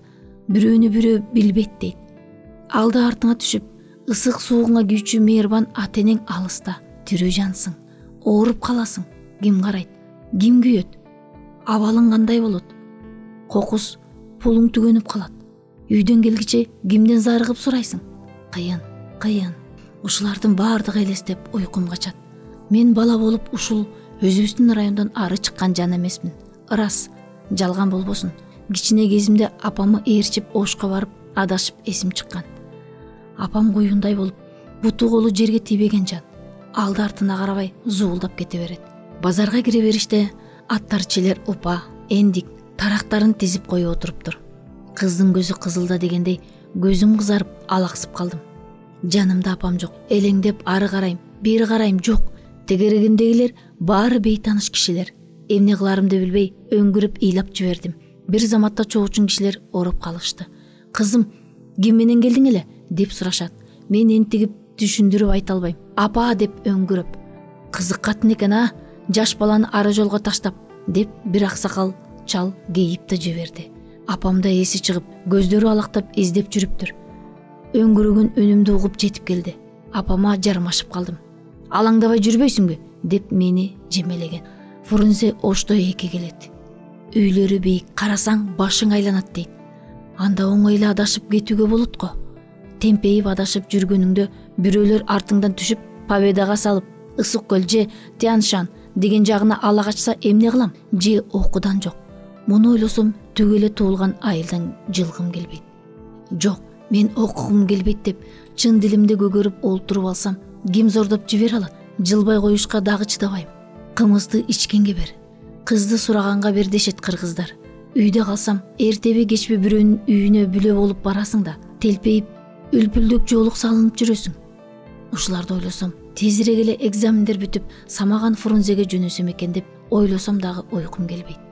Бирөөнү бирөө билбейт дейт. Алды артыңа түшүп, ысык суугуңа күйчү мээрбан ата-энең алыста. Тирүү жансың, ооруп каласың. Ким карайт? Ким күйөт? Абалың кандай болот? Кокус, пулуң түгөнүп калат. Үйдөн келгиче кимден зарыгып сурайсың? Кыйын. Ушулардын баардыгы элестеп уйкум качат. Мен бала болуп ушул өзүбүздүн райондон ары чыккан жан эмесмин. Ырас, жалган болбосун. Кичине кезимде апамы ээрчип ошко барып адашып эсим чыккан. Апам куюндай болуп, буту колу жерге тийбеген жан. Алды артына карабай зуулдап кете берет. Базарга кире бериште аттарчылар упа, эндик, тарактарын тизип коюп отуруптур. Кыздын көзү кызылда дегендей көзүм кызарып алаксып калдым. Жанымда апам жок. Элеңдеп ары карайм, бери карайм, жок. Тегерегиндегилер баары бейтаныш кишилер. Эмне кыларымды билбей өңгүрүп ыйлап жибердим. Бир заматта чогучун кишилер ороп калышты. Кызым, ким менен келдиң эле деп сурашат. Мен энтигип түшүндүрүп айта албайм. Апа деп өңгүрөп. Кызык катын экен а, жаш баланы ары жолго таштап деп бир аксакал чал кейип да жиберди. Апам да эси чыгып, көздөрү алактап издеп жүрүптүр. Өңгүрөгөн үнүмдү угуп жетип келди. Апама жармашып калдым. Алаңдабай жүрбөйсүңбү деп мени жемелеген. Фрунзе оштой эки келет. Үйлөрү бийик, карасаң башың айланат дейт. Анда оңой эле адашып кетүүгө болот го. Темпейип адашып жүргөнүңдө бирөөлөр артыңдан түшүп, Победага салып, Ысык көл же Тяншан деген жагына ала качса эмне кылам? Же окудан жок. Муну ойлосом түгө эле туулган айылдан жылгым келбейт. Жок, мен окугум келбейт деп чын дилимде көгөрүп олтуруп алсам, ким зордоп жибере алат? Жылбай коюшка дагы чыдабайм. Кымызды ичкенге бер, кызды сураганга бер дешет кыргыздар. Үйдө калсам, эртеби кечпи бирөөнүн үйүнө бүлө болуп барасың да, телпейип, үлпүлдөк жоолук салынып жүрөсүң. Ушуларды ойлосом, тезирээк эле экзамендер бүтүп, самаган Фрунзеге жөнөсөм экен деп ойлосом дагы уйкум келбейт.